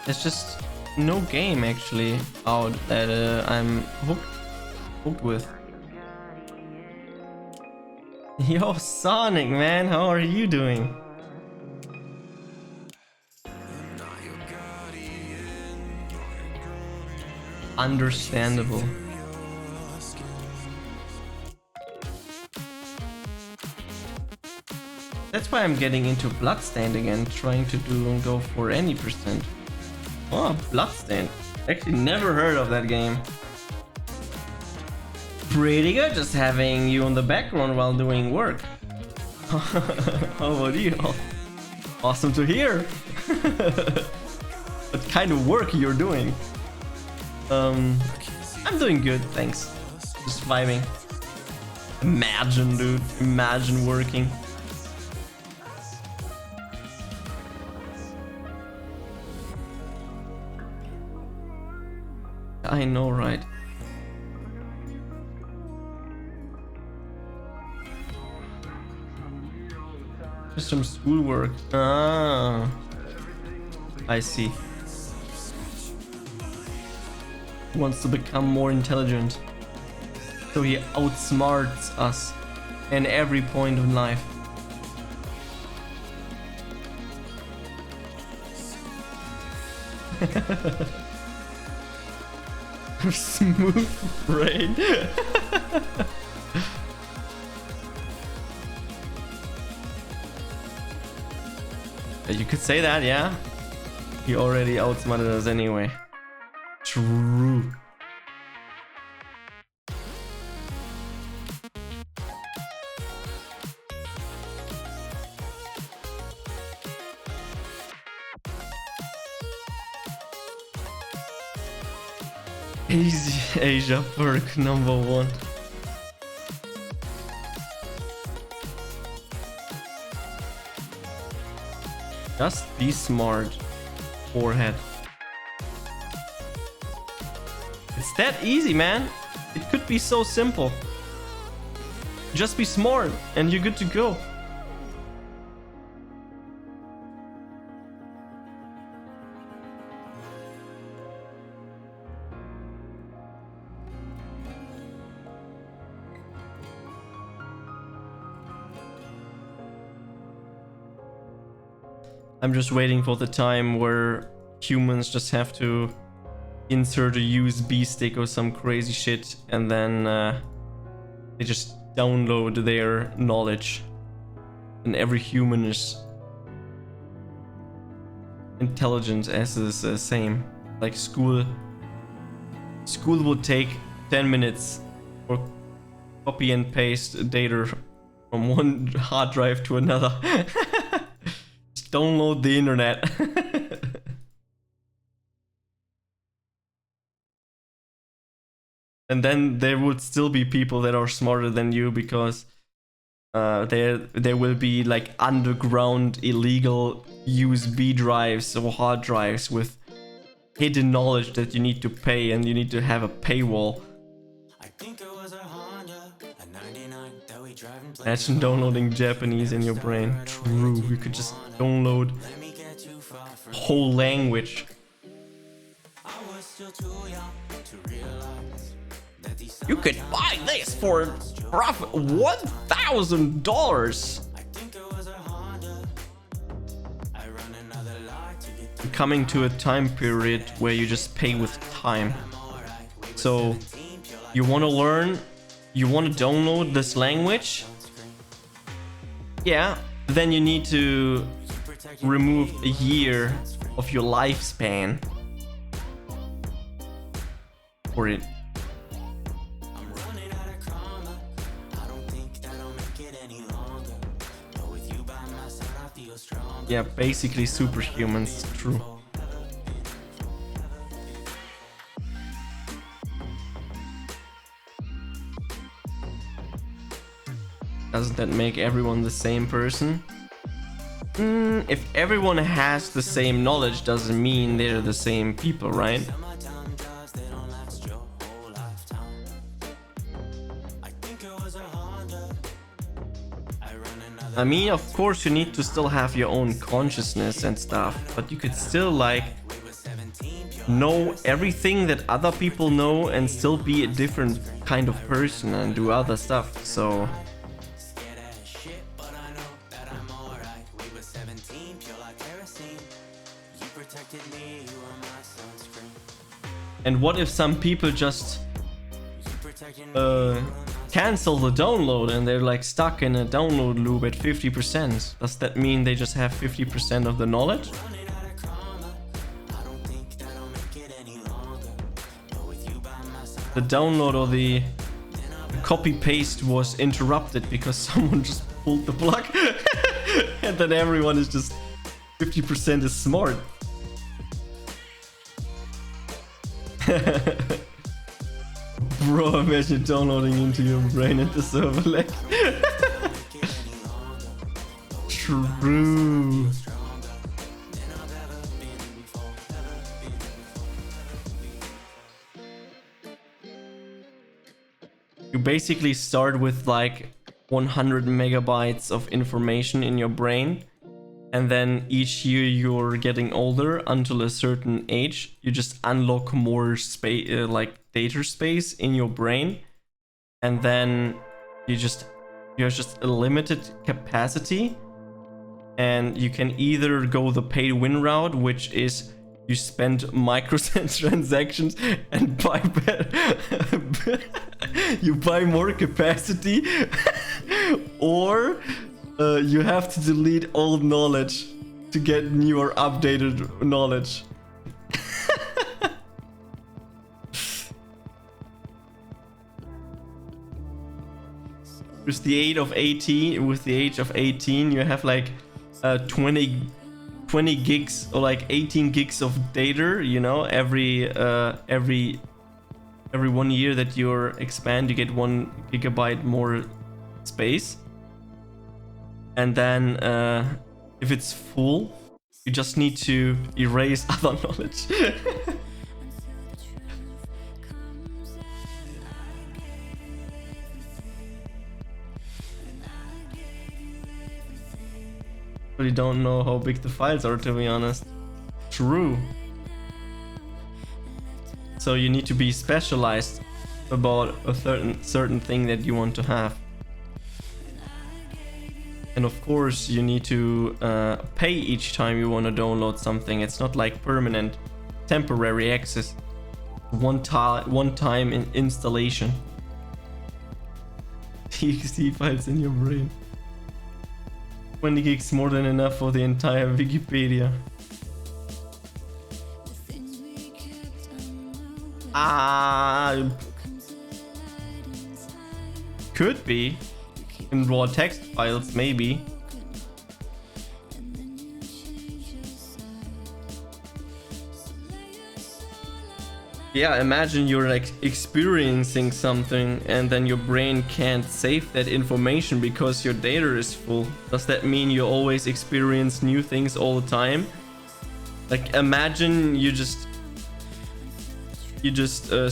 There's just no game actually out that I'm hooked with. Yo, Sonic, man, how are you doing? Understandable. That's why I'm getting into Bloodstained again, trying to go for any percent. Oh, Bloodstained. Actually never heard of that game. Pretty good, just having you on the background while doing work. How about you? Awesome to hear. What kind of work you're doing? I'm doing good, thanks. Just vibing. Imagine, dude. Imagine working. I know, right? Just some schoolwork. Ah, I see. Wants to become more intelligent. So he outsmarts us in every point of life. Smooth brain. You could say that, yeah. He already outsmarted us anyway. True. Easy Asia perk #1. Just be smart, forehead. It's that easy, man. It could be so simple. Just be smart and you're good to go. I'm just waiting for the time where humans just have to insert a USB stick or some crazy shit and then they just download their knowledge. And every human is intelligent as is the same. Like school would take 10 minutes for copy and paste data from one hard drive to another. Download the internet. And then there would still be people that are smarter than you because there will be like underground illegal USB drives or hard drives with hidden knowledge that you need to pay and you need to have a paywall. Imagine downloading Japanese in your brain. True, you could just download a whole language. You could buy this for roughly $1,000. You're coming to a time period where you just pay with time. So you want to learn, you want to download this language. Yeah, then you need to remove a year of your lifespan for it. Yeah, basically superhumans, true. Doesn't that make everyone the same person? If everyone has the same knowledge, doesn't mean they're the same people, right? I mean, of course you need to still have your own consciousness and stuff, but you could still like know everything that other people know and still be a different kind of person and do other stuff, so... And what if some people just cancel the download and they're like stuck in a download loop at 50%? Does that mean they just have 50% of the knowledge? The download or the copy paste was interrupted because someone just pulled the plug and then everyone is just 50% is smart. Bro, imagine downloading into your brain at the server lag. True. You basically start with like 100 megabytes of information in your brain. And then each year you're getting older until a certain age, you just unlock more space, like data space in your brain. and then you just a limited capacity, and you can either go the pay to win route, which is you spend microtransactions and buy better. You buy more capacity, or you have to delete old knowledge to get newer updated knowledge. With the age of 18, you have like 20 gigs or like 18 gigs of data, you know, every 1 year that you expand, you get 1 gigabyte more space. And then if it's full, you just need to erase other knowledge. Really don't know how big the files are, to be honest. True. So you need to be specialized about a certain thing that you want to have. And of course you need to pay each time you want to download something. It's not like permanent, temporary access. One time installation. TXT files in your brain. 20 gigs more than enough for the entire Wikipedia. Could be. In raw text files, maybe. Yeah, imagine you're like experiencing something and then your brain can't save that information because your data is full. Does that mean you always experience new things all the time? Like imagine you just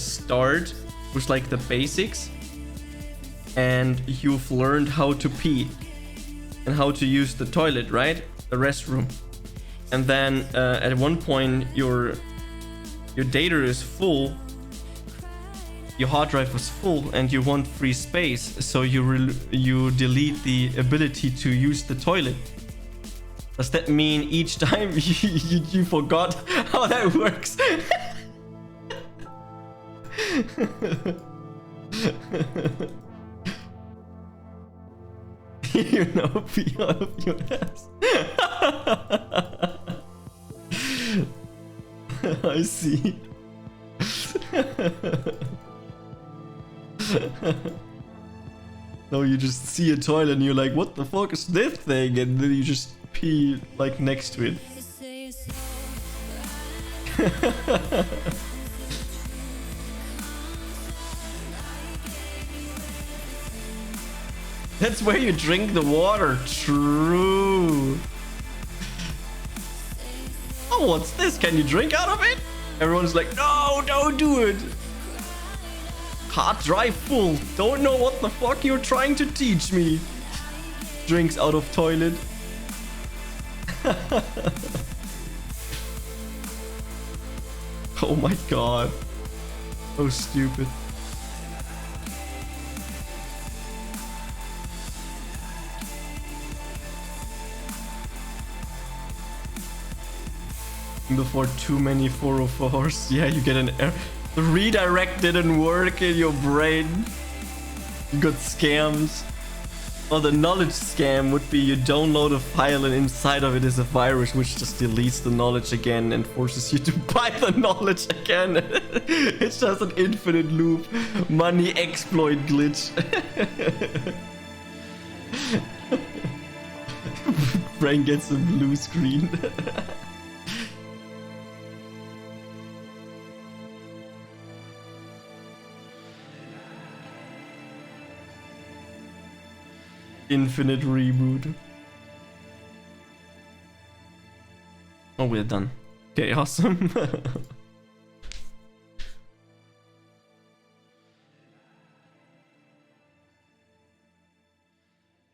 start with like the basics and you've learned how to pee and how to use the toilet, right? The restroom. And then at one point your data is full, your hard drive was full, and you want free space, so you delete the ability to use the toilet. Does that mean each time you forgot how that works? You know, pee out of your ass. I see. No, you just see a toilet and you're like, what the fuck is this thing? And then you just pee like next to it. That's where you drink the water. True. Oh, what's this? Can you drink out of it? Everyone's like, no, don't do it. Hard drive full. Don't know what the fuck you're trying to teach me. Drinks out of toilet. Oh my god. So stupid. Before too many 404s. Yeah, you get an error. The redirect didn't work in your brain. You got scams. Or the knowledge scam would be you download a file and inside of it is a virus which just deletes the knowledge again and forces you to buy the knowledge again. It's just an infinite loop. Money exploit glitch. Brain gets a blue screen. Infinite reboot. Oh, we're done. Okay, awesome.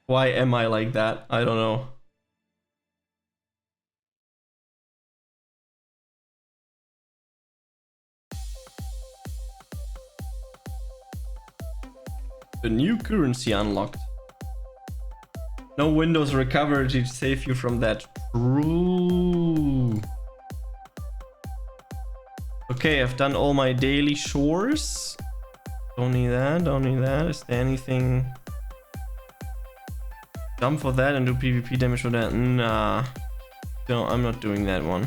Why am I like that? I don't know. A new currency unlocked. No Windows recovery to save you from that. True. Okay, I've done all my daily chores. Don't need that, don't need that. Is there anything? Jump for that and do PvP damage for that? Nah. No, I'm not doing that one.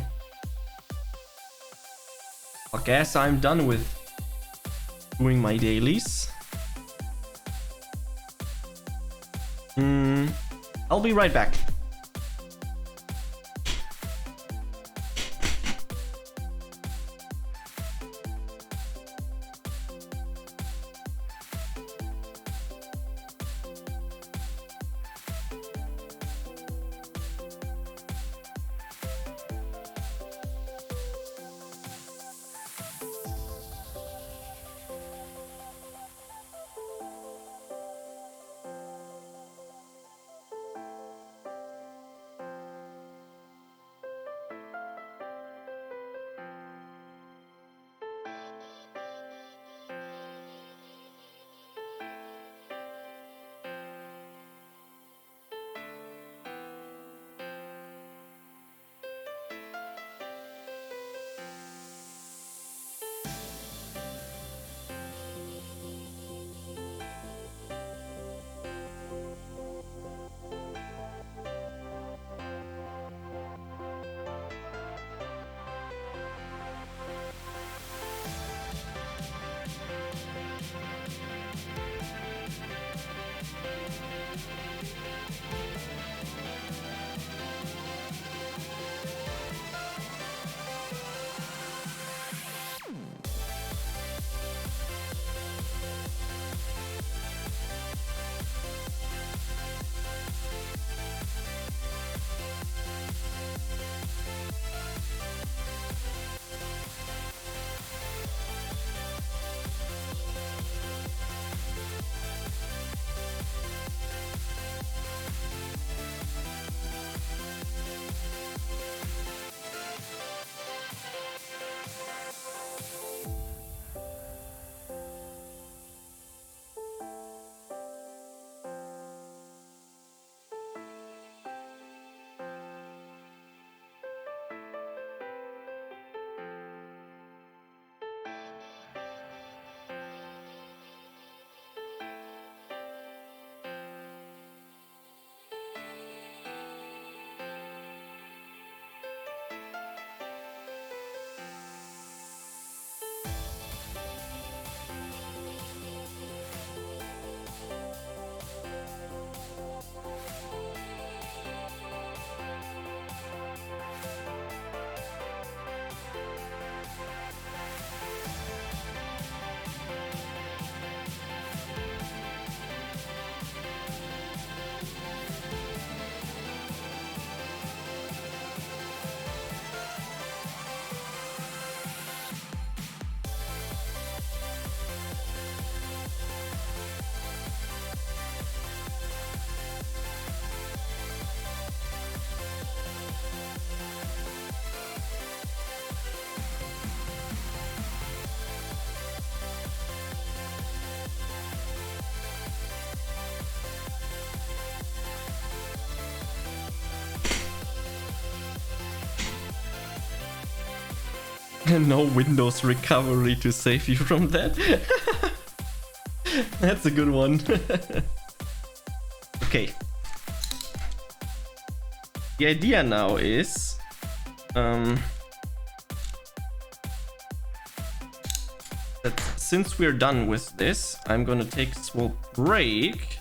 I guess I'm done with doing my dailies. I'll be right back. No Windows recovery to save you from that. That's a good one. Okay. The idea now is that since we're done with this, I'm gonna take a small break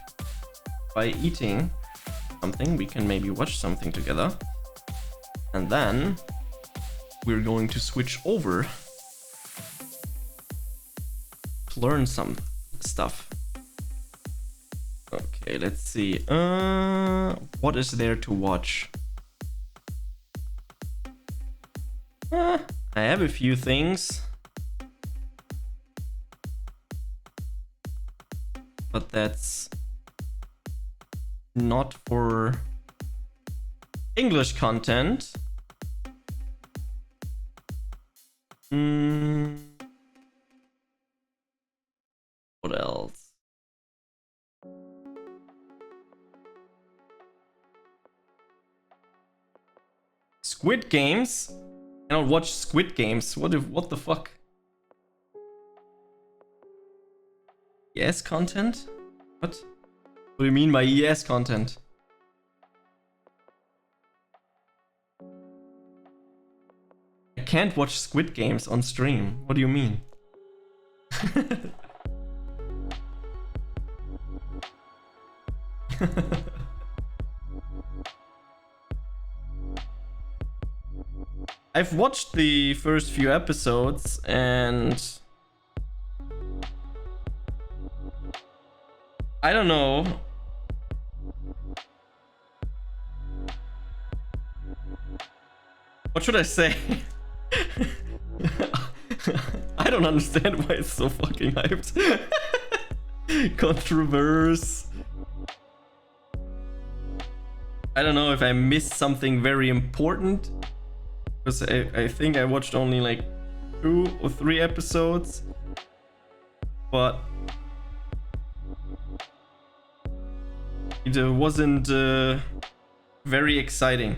by eating something. We can maybe watch something together. And then we're going to switch over to learn some stuff. Okay, let's see. What is there to watch? I have a few things, but that's not for English content. What else? Squid Games. I don't watch Squid Games. What the fuck? ES content? What? What do you mean by ES content? I can't watch Squid Games on stream. What do you mean? I've watched the first few episodes and I don't know. What should I say? I don't understand why it's so fucking hyped. Controverse. I don't know if I missed something very important. Because I think I watched only like 2 or 3 episodes. But it wasn't very exciting.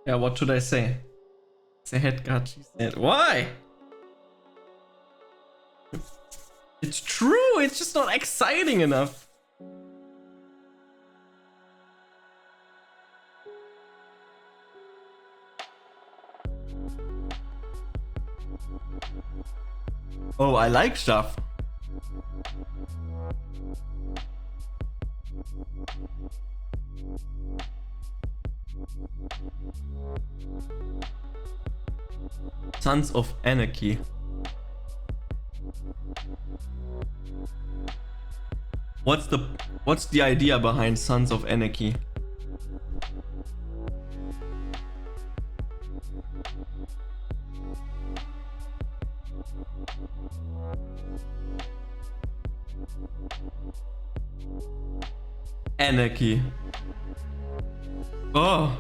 Yeah, what should I say? The head Jugachi said. Why? It's true, it's just not exciting enough. Oh, I like stuff. Sons of Anarchy. What's the idea behind Sons of Anarchy? Anarchy. Oh.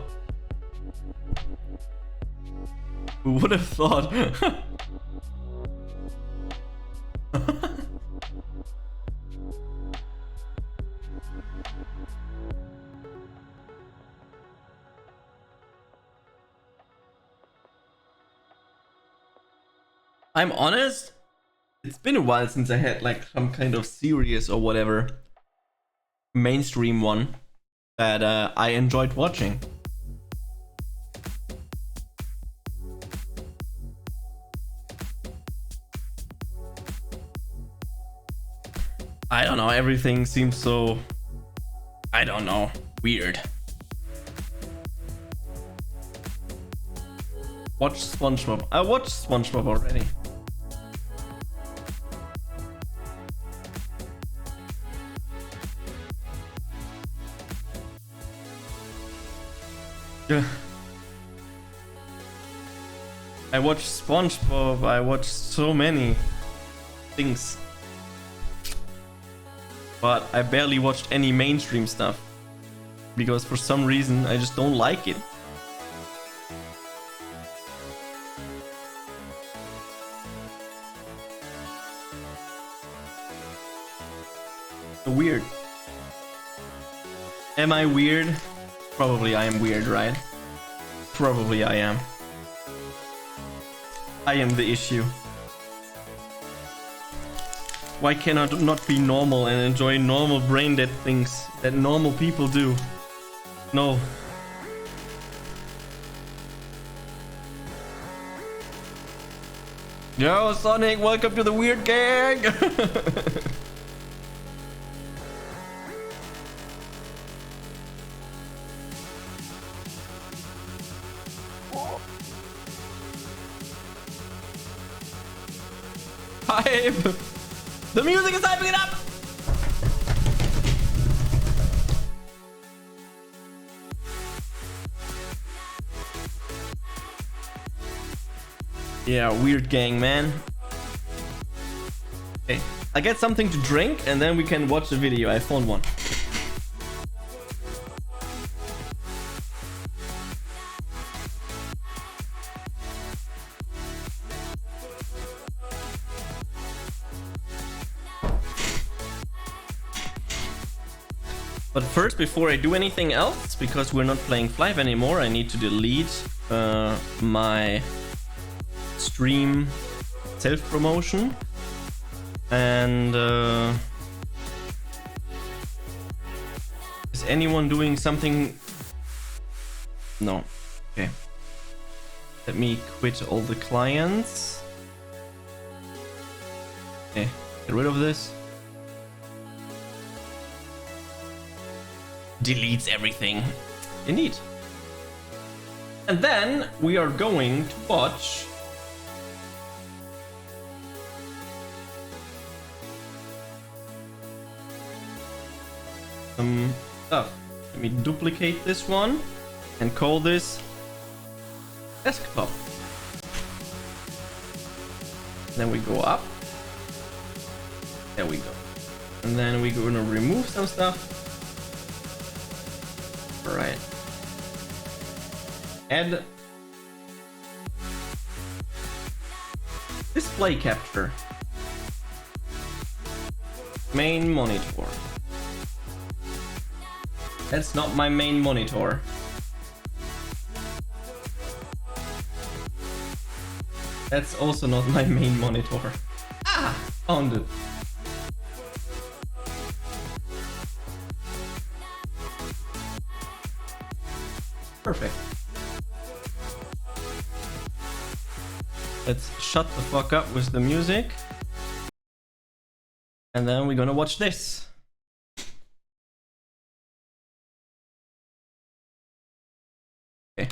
Who would have thought? I'm honest, it's been a while since I had like some kind of series or whatever mainstream one that I enjoyed watching. I don't know, everything seems so, I don't know, weird. Watch SpongeBob. I watched SpongeBob already. Yeah. I watched SpongeBob, I watched so many things. But I barely watched any mainstream stuff. Because for some reason I just don't like it. So weird. Am I weird? Probably I am weird, right? Probably I am. I am the issue. Why can I not be normal and enjoy normal brain dead things that normal people do? No. Yo, Sonic, welcome to the weird gang! Hype! The music is hyping it up! Yeah, weird gang, man. Okay, I'll get something to drink and then we can watch the video. I found one. But first, before I do anything else, because we're not playing Flyff anymore, I need to delete my stream self-promotion. And is anyone doing something? No. Okay. Let me quit all the clients. Okay, get rid of this. Deletes everything. Indeed. And then we are going to watch some stuff. Let me duplicate this one and call this desktop. Then we go up. There we go. And then we're gonna remove some stuff. Alright. Add display capture. Main monitor. That's not my main monitor. That's also not my main monitor. Ah! Found it. Perfect. Let's shut the fuck up with the music. And then we're gonna watch this. Okay.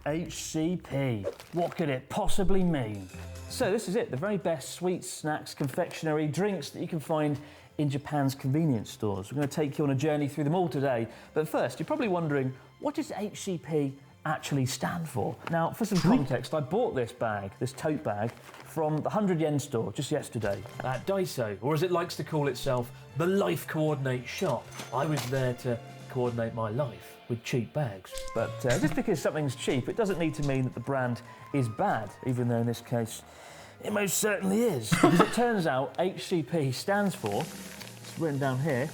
HCP. What could it possibly mean? So this is it, the very best sweets, snacks, confectionery, drinks that you can find in Japan's convenience stores. We're going to take you on a journey through them all today. But first, you're probably wondering, what does HCP actually stand for? Now, for some context, I bought this bag, this tote bag, from the 100 yen store just yesterday at Daiso, or as it likes to call itself, the Life Coordinate shop. I was there to coordinate my life with cheap bags. But just because something's cheap, it doesn't need to mean that the brand is bad, even though in this case, it most certainly is. Because it turns out HCP stands for, it's written down here,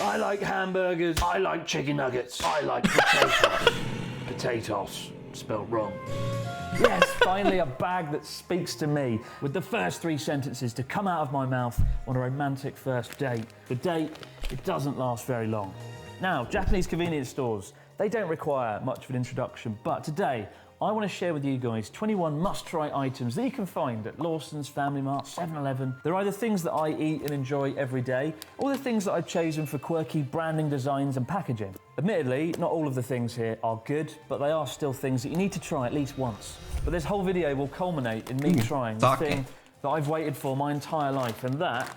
I like hamburgers, I like chicken nuggets, I like potatoes. Potatoes, spelled wrong. Yes, finally a bag that speaks to me with the first 3 sentences to come out of my mouth on a romantic first date. The date, it doesn't last very long. Now, Japanese convenience stores, they don't require much of an introduction, but today I want to share with you guys 21 must-try items that you can find at Lawson's, Family Mart, 7-Eleven. They're either things that I eat and enjoy every day, or the things that I've chosen for quirky branding designs and packaging. Admittedly, not all of the things here are good, but they are still things that you need to try at least once. But this whole video will culminate in me trying the thing that I've waited for my entire life, and that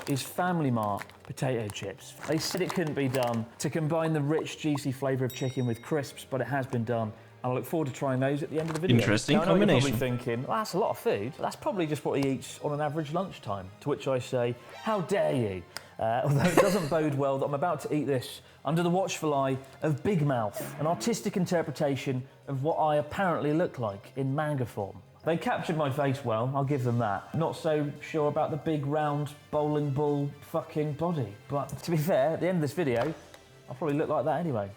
is Family Mart potato chips. They said it couldn't be done to combine the rich, juicy flavour of chicken with crisps, but it has been done. And I look forward to trying those at the end of the video. Interesting now, I know combination. You're probably thinking, well, that's a lot of food. That's probably just what he eats on an average lunchtime. To which I say, how dare you? Although it doesn't bode well that I'm about to eat this under the watchful eye of Big Mouth, an artistic interpretation of what I apparently look like in manga form. They captured my face well, I'll give them that. Not so sure about the big round bowling ball fucking body. But to be fair, at the end of this video, I'll probably look like that anyway.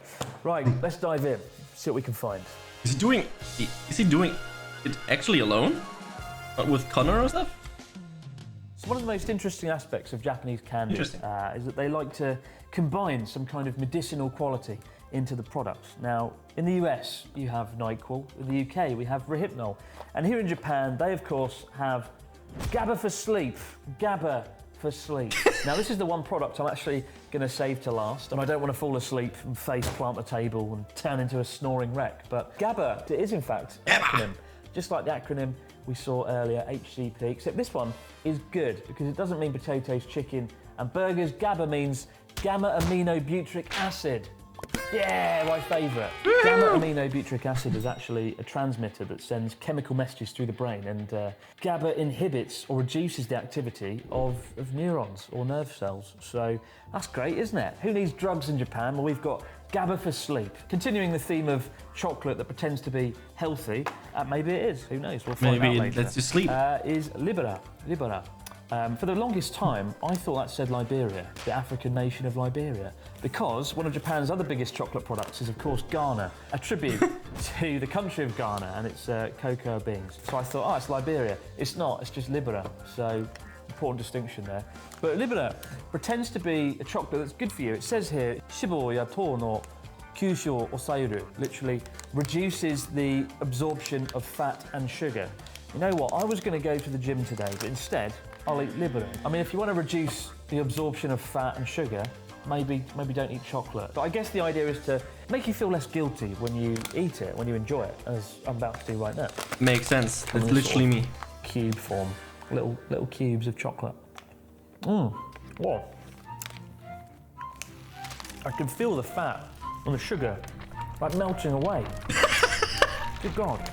Right, let's dive in, see what we can find. Is he doing it actually alone? Not with Connor or stuff? So one of the most interesting aspects of Japanese candy is that they like to combine some kind of medicinal quality into the products. Now, in the US, you have NyQuil. In the UK, we have Rohypnol. And here in Japan, they, of course, have GABA for sleep. GABA for sleep. Now, this is the one product I'm actually going to save to last, and I don't want to fall asleep and face plant the table and turn into a snoring wreck. But GABA, it is, in fact, an acronym. Just like the acronym we saw earlier, HCP, except this one is good because it doesn't mean potatoes, chicken, and burgers. GABA means gamma-aminobutyric acid. Yeah, my favourite. Gamma-aminobutyric acid is actually a transmitter that sends chemical messages through the brain, and GABA inhibits or reduces the activity of neurons or nerve cells. So that's great, isn't it? Who needs drugs in Japan? Well, we've got GABA for sleep. Continuing the theme of chocolate that pretends to be healthy, maybe it is, who knows, we'll find out later. Maybe it lets you sleep. Is Libera. For the longest time, I thought that said Liberia, the African nation of Liberia, because one of Japan's other biggest chocolate products is, of course, Ghana, a tribute to the country of Ghana and its cocoa beans. So I thought, oh, it's Liberia. It's not, it's just Libera. So, important distinction there. But Libera pretends to be a chocolate that's good for you. It says here, shibo ya to no kyusho osairu, literally reduces the absorption of fat and sugar. You know what, I was going to go to the gym today, but instead, I'll eat Libera. I mean, if you want to reduce the absorption of fat and sugar, maybe don't eat chocolate. But I guess the idea is to make you feel less guilty when you eat it, when you enjoy it, as I'm about to do right now. Makes sense. That's literally me. Cube form, little cubes of chocolate. Whoa. I can feel the fat and the sugar like melting away. Good God.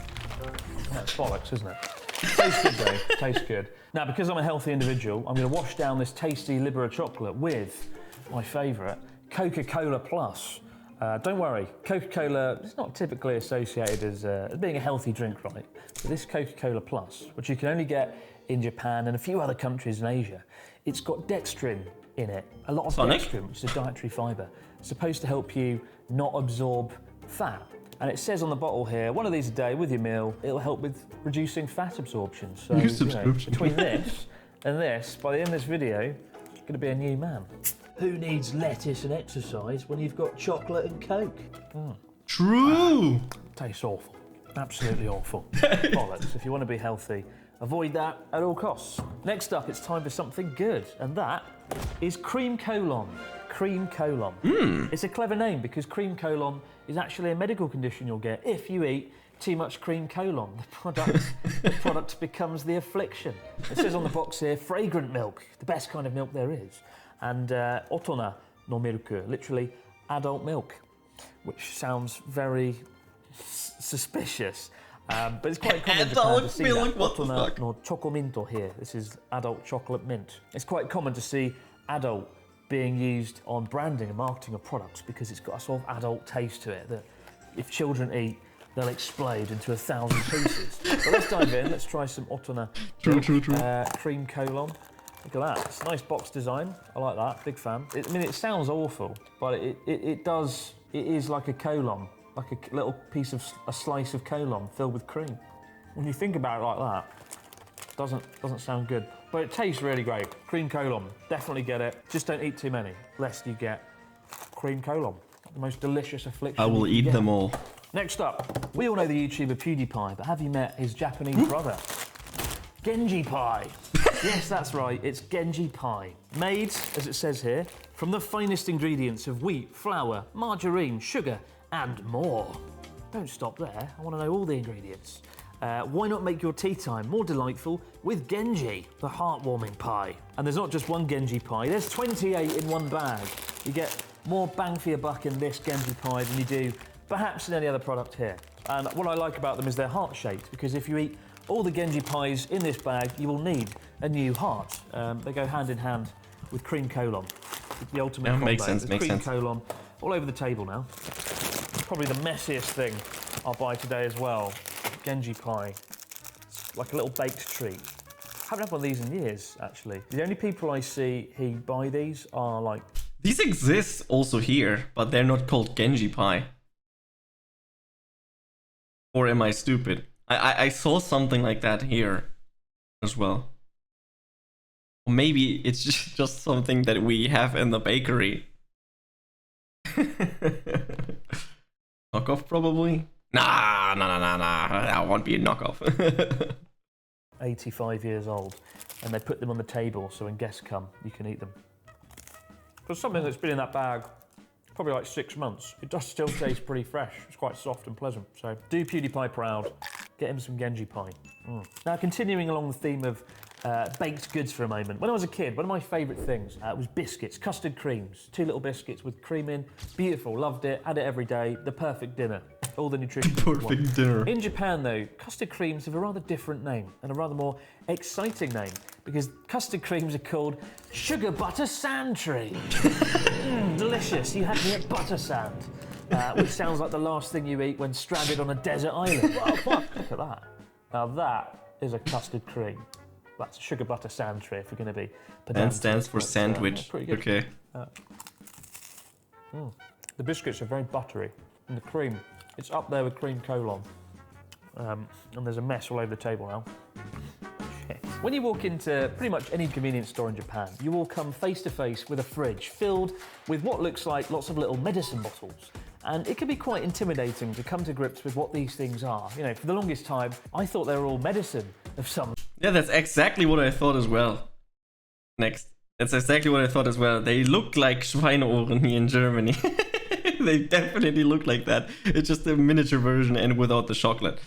That's bollocks, isn't it? Tastes good though, tastes good. Now, because I'm a healthy individual, I'm going to wash down this tasty Libera chocolate with my favourite, Coca-Cola Plus. Don't worry, Coca-Cola is not typically associated as being a healthy drink, right? But this Coca-Cola Plus, which you can only get in Japan and a few other countries in Asia, it's got dextrin in it. A lot of dextrin, which is a dietary fibre. It's supposed to help you not absorb fat. And it says on the bottle here, one of these a day with your meal, it'll help with reducing fat absorption. So, between this and this, by the end of this video, you're going to be a new man. Who needs lettuce and exercise when you've got chocolate and Coke? True! Tastes awful. Absolutely awful. Bollocks. If you want to be healthy, avoid that at all costs. Next up, it's time for something good, and that is cream colon. Cream colon. It's a clever name because cream colon is actually a medical condition you'll get if you eat too much cream colon. The product becomes the affliction. It says on the box here, fragrant milk, the best kind of milk there is. And otona no milku, literally adult milk, which sounds very suspicious. But it's quite common in Japan to see that. Otona no chocominto here. This is adult chocolate mint. It's quite common to see adult being used on branding and marketing of products because it's got a sort of adult taste to it that if children eat, they'll explode into 1,000 pieces. But let's dive in. Let's try some Otona cream colon. Look at that. It's a nice box design. I like that. Big fan. I mean, it sounds awful, but it is like a colon, like a little piece of a slice of colon filled with cream. When you think about it like that, it doesn't sound good. But it tastes really great. Cream colon, definitely get it. Just don't eat too many, lest you get cream colon. The most delicious affliction. I will eat them all. Next up, we all know the YouTuber PewDiePie, but have you met his Japanese brother? Genji Pie. Yes, that's right, it's Genji Pie. Made, as it says here, from the finest ingredients of wheat, flour, margarine, sugar, and more. Don't stop there, I want to know all the ingredients. Why not make your tea time more delightful with Genji, the heartwarming pie? And there's not just one Genji pie, there's 28 in one bag. You get more bang for your buck in this Genji pie than you do perhaps in any other product here. And what I like about them is they're heart-shaped, because if you eat all the Genji pies in this bag, you will need a new heart. They go hand in hand with cream colon. The ultimate combo. Makes sense, There's makes cream sense. colon all over the table now. Probably the messiest thing I'll buy today as well. Genji pie. It's like a little baked treat. I haven't had one of these in years, actually. The only people I see who buy these are like... These exist also here, but they're not called Genji pie. Or am I stupid? I saw something like that here as well. Or maybe it's just something that we have in the bakery. Knockoff, probably? Nah, that won't be a knockoff. 85 years old, and they put them on the table so when guests come, you can eat them. For something that's been in that bag probably like 6 months, it does still taste pretty fresh. It's quite soft and pleasant. So do PewDiePie proud. Get him some Genji pie. Now, continuing along the theme of baked goods for a moment. When I was a kid, one of my favourite things was biscuits, custard creams. 2 little biscuits with cream in. Beautiful, loved it, had it every day. The perfect dinner. All the nutrition. Perfect dinner. In Japan, though, custard creams have a rather different name and a rather more exciting name because custard creams are called sugar butter sand tree. Delicious. You had me at butter sand, which sounds like the last thing you eat when stranded on a desert island. Oh, fuck. Look at that. Now that is a custard cream. That's sugar butter sandwich if we're going to be And pedantic. stands for But, sandwich. pretty good. Okay. The biscuits are very buttery, and the cream, it's up there with cream colon. And there's a mess all over the table now. Shit. When you walk into pretty much any convenience store in Japan, you will come face to face with a fridge filled with what looks like lots of little medicine bottles. And it can be quite intimidating to come to grips with what these things are. You know, for the longest time, I thought they were all medicine of some Yeah, that's exactly what I thought as well. Next. That's exactly what I thought as well. They look like Schweineohren here in Germany. They definitely look like that. It's just a miniature version and without the chocolate.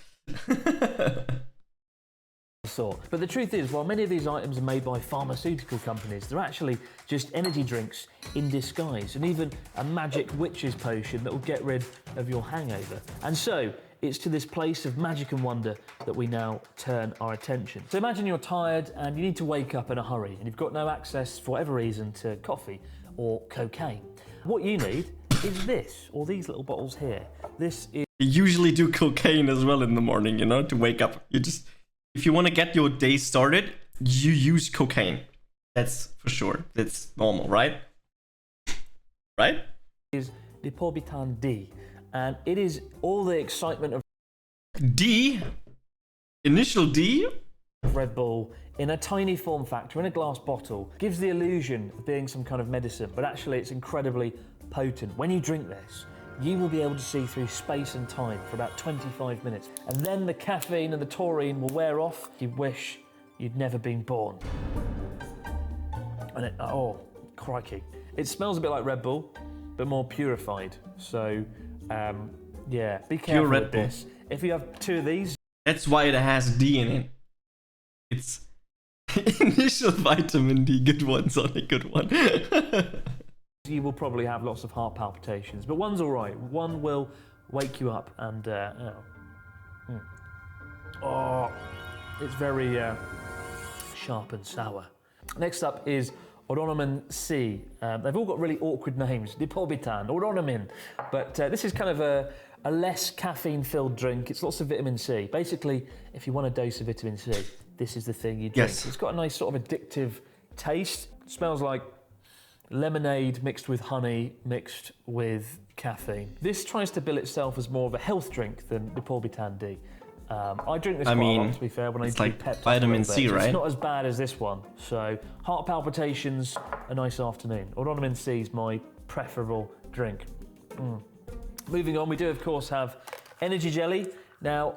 sort. But the truth is, while many of these items are made by pharmaceutical companies, they're actually just energy drinks in disguise, and even a magic witch's potion that will get rid of your hangover. And so, it's to this place of magic and wonder that we now turn our attention. So imagine you're tired and you need to wake up in a hurry, and you've got no access, for whatever reason, to coffee or cocaine. What you need is this, or these little bottles here. This is... You usually do cocaine as well in the morning, you know, to wake up. You just... If you want to get your day started, you use cocaine. That's for sure. That's normal, right? Right? Is Lipobitan D, and it is all the excitement of D? Initial D? Red Bull in a tiny form factor, in a glass bottle, gives the illusion of being some kind of medicine, but actually it's incredibly potent. When you drink this, you will be able to see through space and time for about 25 minutes, and then the caffeine and the taurine will wear off. You wish you'd never been born. And it, oh, crikey. It smells a bit like Red Bull, but more purified. So, yeah, be careful Pure Red with Bull. this. If you have two of these, That's why it has D in it. It's initial vitamin D. Good one, Sonic, good one. you will probably have lots of heart palpitations, but one's all right. One will wake you up, and oh, it's very sharp and sour. Next up is Oronomin C. They've all got really awkward names. Lipobitan, Oronomin. But this is kind of a less caffeine-filled drink. It's lots of vitamin C. Basically, if you want a dose of vitamin C, this is the thing you drink. Yes. It's got a nice sort of addictive taste. It smells like lemonade mixed with honey, mixed with caffeine. This tries to bill itself as more of a health drink than Lipobitan D. I drink this quite a lot, to be fair, when I need it's to be like pepped up vitamin a little C, bit. So right? It's not as bad as this one. So, heart palpitations, a nice afternoon. Oronomin C is my preferable drink. Moving on, we do, of course, have energy jelly. Now,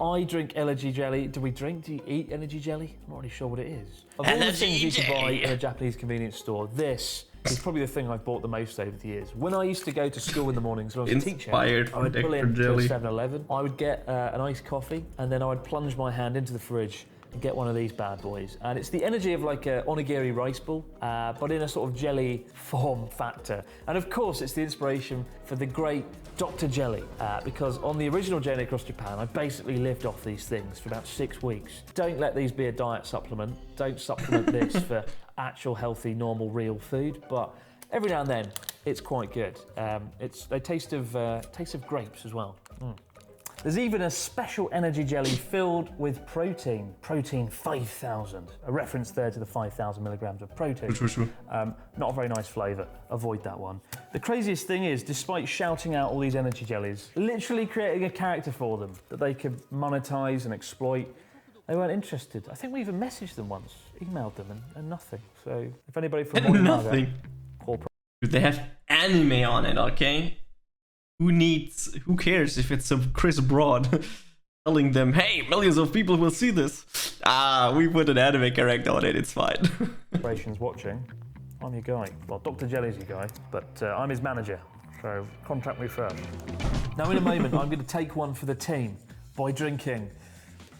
I drink energy jelly. Do you eat energy jelly? I'm not really sure what it is. Of all the things you can buy in a Japanese convenience store, this is probably the thing I've bought the most over the years. When I used to go to school in the mornings when I was a teacher, Inspired I would from pull extra in to a jelly. 7-Eleven. I would get an iced coffee, and then I would plunge my hand into the fridge and get one of these bad boys. And it's the energy of like a onigiri rice ball, but in a sort of jelly form factor. And of course, it's the inspiration for the great Dr. Jelly, because on the original Journey Across Japan, I basically lived off these things for about 6 weeks. Don't let these be a diet supplement. Don't supplement this for actual healthy, normal, real food, but every now and then, it's quite good. They taste of grapes as well. There's even a special energy jelly filled with protein 5,000. A reference there to the 5,000 milligrams of protein. True. Not a very nice flavour. Avoid that one. The craziest thing is, despite shouting out all these energy jellies, literally creating a character for them that they could monetize and exploit, they weren't interested. I think we even messaged them once, emailed them, and nothing. So if anybody from Morinaga, Nothing. or Dude, they have anime on it, okay? Who cares if it's some Chris Broad telling them, hey, millions of people will see this. We put an anime character on it, it's fine. operations watching, I'm your guy. Well, Dr. Jelly's your guy, but I'm his manager, so contact me first. Now, in a moment, I'm going to take one for the team by drinking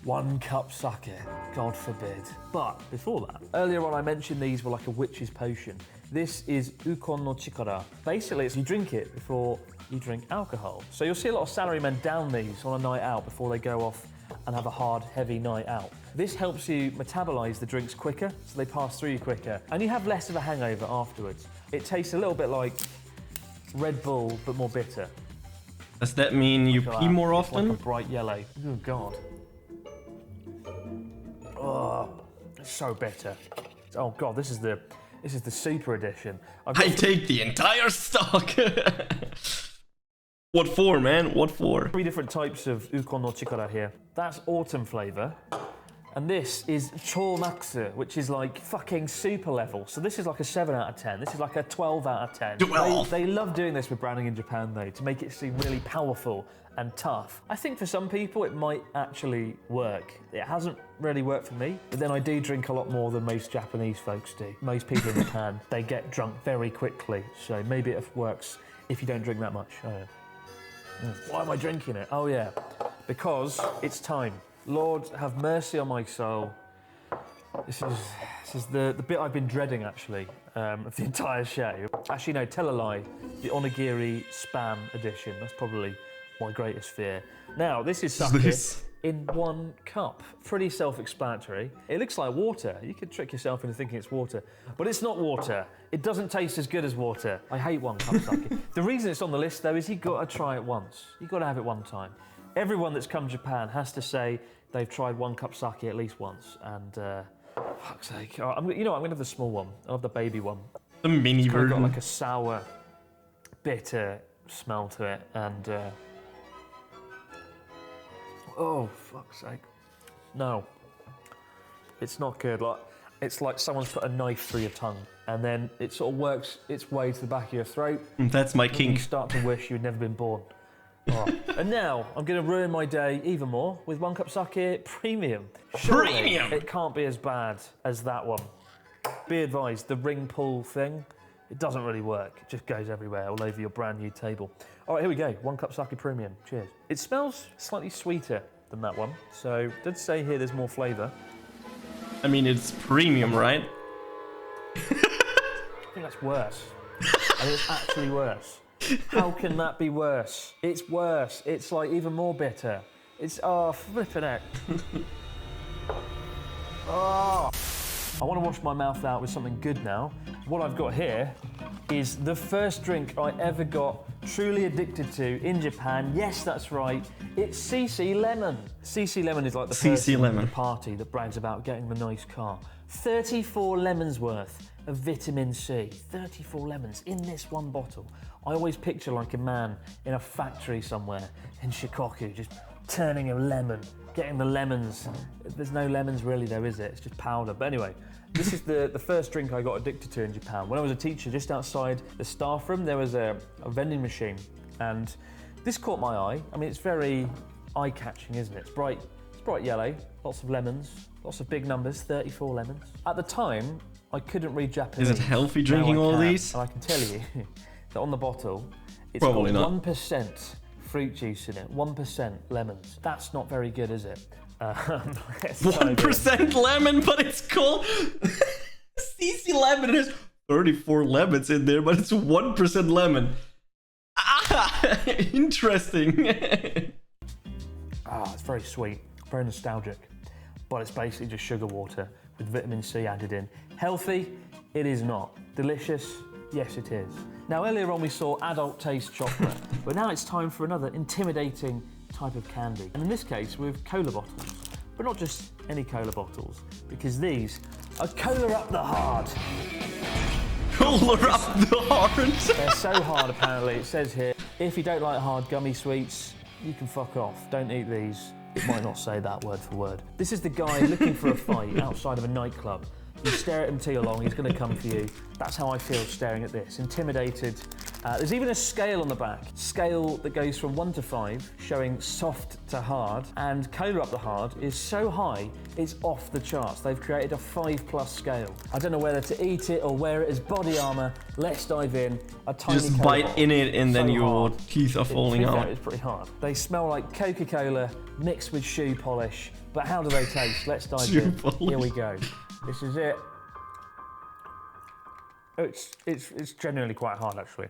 1 cup sake, God forbid. But before that, earlier on I mentioned these were like a witch's potion. This is Ukon no Chikara. Basically, it's you drink it before you drink alcohol. So you'll see a lot of salarymen down these on a night out before they go off and have a hard, heavy night out. This helps you metabolize the drinks quicker, so they pass through you quicker, and you have less of a hangover afterwards. It tastes a little bit like Red Bull, but more bitter. Does that mean you Look at pee that. more It's often? like a bright yellow. Oh, God. Oh, So bitter. Oh God, this is the super edition. I take the entire stock. What for, man? What for? 3 different types of Ukon no Chikara here. That's autumn flavour. And this is Chomaksu, which is like fucking super level. So this is like a 7 out of 10. This is like a 12 out of 10. 12. They love doing this with branding in Japan though, to make it seem really powerful and tough. I think for some people it might actually work. It hasn't really worked for me, but then I do drink a lot more than most Japanese folks do. Most people in Japan, they get drunk very quickly. So maybe it works if you don't drink that much. Oh, yeah. Why am I drinking it? Oh yeah, because it's time. Lord, have mercy on my soul. This is the bit I've been dreading, actually, of the entire show. Actually, no, tell a lie. The Onigiri Spam edition. That's probably my greatest fear. Now, this is sake in 1 cup. Pretty self-explanatory. It looks like water. You could trick yourself into thinking it's water. But it's not water. It doesn't taste as good as water. I hate 1 cup sake. The reason it's on the list, though, is you've got to try it once. You've got to have it one time. Everyone that's come to Japan has to say they've tried 1 cup sake at least once, and fuck's sake. Oh, I'm gonna have the small one. I'll have the baby one. The mini It's version. got like a sour, bitter smell to it, and oh fuck's sake, no, it's not good. Like it's like someone's put a knife through your tongue, and then it sort of works its way to the back of your throat. That's my And you kink. start to wish you'd never been born. Oh. And now I'm going to ruin my day even more with 1 cup sake premium. Surely Premium? It can't be as bad as that one. Be advised, the ring pull thing, it doesn't really work. It just goes everywhere, all over your brand new table. All right, here we go. 1 cup sake premium. Cheers. It smells slightly sweeter than that one. So it did say here there's more flavour. I mean, it's premium, right? I think that's worse. I think it's actually worse. How can that be worse? It's worse. It's like even more bitter. It's, oh, flipping it. Oh. I want to wash my mouth out with something good now. What I've got here is the first drink I ever got truly addicted to in Japan. Yes, that's right. It's CC Lemon. CC Lemon is like the CC person Lemon. at the party that brags about getting the nice car. 34 lemons worth of vitamin C. 34 lemons in this 1 bottle. I always picture like a man in a factory somewhere in Shikoku just turning a lemon, getting the lemons. There's no lemons really though, is it? It's just powder. But anyway, this is the first drink I got addicted to in Japan. When I was a teacher, just outside the staff room, there was a vending machine, and this caught my eye. I mean, it's very eye-catching, isn't it? It's bright yellow, lots of lemons, lots of big numbers, 34 lemons. At the time, I couldn't read Japanese. Is it healthy Now drinking I all can, these? And I can tell you that on the bottle, it's Probably got not. 1% fruit juice in it, 1% lemons. That's not very good, is it? Let's dive in. 1% lemon, but it's called CC Lemon. It has 34 lemons in there, but it's 1% lemon. Ah, interesting. Ah, it's very sweet, very nostalgic, but it's basically just sugar water with vitamin C added in. Healthy? It is not. Delicious? Yes, it is. Now, earlier on we saw adult taste chocolate, but now it's time for another intimidating type of candy. And in this case, with cola bottles. But not just any cola bottles, because these are Cola Up the Hard. Cola up the heart. They're so hard, apparently. It says here, if you don't like hard gummy sweets, you can fuck off. Don't eat these. It might not say that word for word. This is the guy looking for a fight outside of a nightclub. You stare at him too long, he's going to come for you. That's how I feel staring at this. Intimidated. There's even a scale on the back. Scale that goes from 1 to 5, showing soft to hard. And Cola Up the Hard is so high, it's off the charts. They've created a 5+ scale. I don't know whether to eat it or wear it as body armour. Let's dive in. A tiny Just Cola bite bottle. in it and then So your hard. teeth are falling To be fair, out. It's pretty hard. They smell like Coca-Cola mixed with shoe polish. But how do they taste? Let's dive Shoe in. polish. Here we go. This is it. It's genuinely quite hard, actually.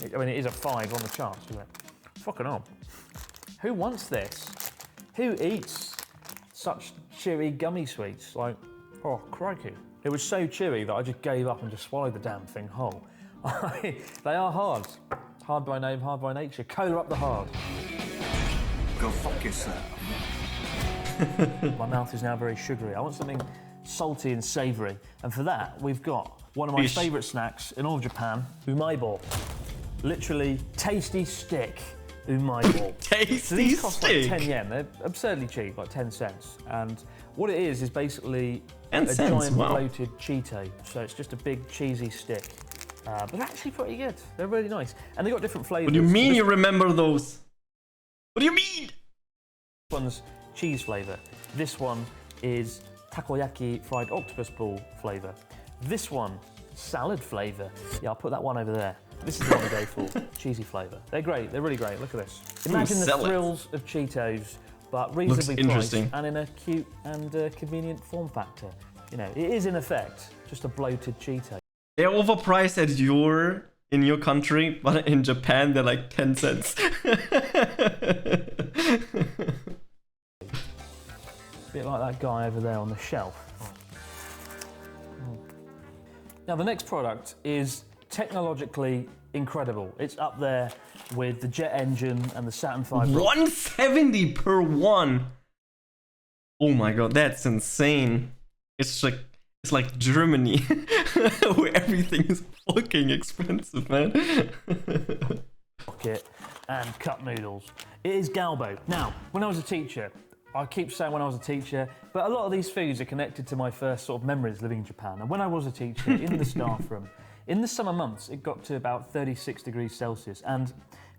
I mean, it is a 5 on the charts, isn't it? Fucking hell. Who wants this? Who eats such chewy gummy sweets? Like, oh, crikey. It was so chewy that I just gave up and just swallowed the damn thing whole. They are hard. Hard by name, hard by nature. Cola Up the Hard. Go fuck yourself. My mouth is now very sugary. I want something salty and savoury. And for that, we've got one of my Fish. favourite snacks in all of Japan, umaibo. Literally, tasty stick umaibo. So Tasty these cost like stick. 10 yen. They're absurdly cheap, like 10 cents. And what it is basically 10 a cents, giant wow. bloated Cheeto. So it's just a big cheesy stick. But they're actually pretty good. They're really nice. And they've got different flavours. What do you mean This you remember those? What do you mean? one's cheese flavour. This one is takoyaki fried octopus ball flavour. This one, salad flavour. Yeah, I'll put that one over there. This is the one I go for, cheesy flavour. They're great, they're really great, look at this. Imagine the salad. thrills of Cheetos, but reasonably priced interesting. and in a cute and convenient form factor. You know, it is in effect just a bloated Cheeto. They're overpriced in your country, but in Japan they're like 10 cents. Bit like that guy over there on the shelf. Now the next product is technologically incredible. It's up there with the jet engine and the Saturn V. 170 per one. Oh my god, that's insane. It's like Germany, where everything is fucking expensive, man. Rocket and cup noodles. It is Galbo. Now, when I was a teacher, I keep saying when I was a teacher, but a lot of these foods are connected to my first sort of memories living in Japan. And when I was a teacher, in the staff room, in the summer months, it got to about 36 degrees Celsius. And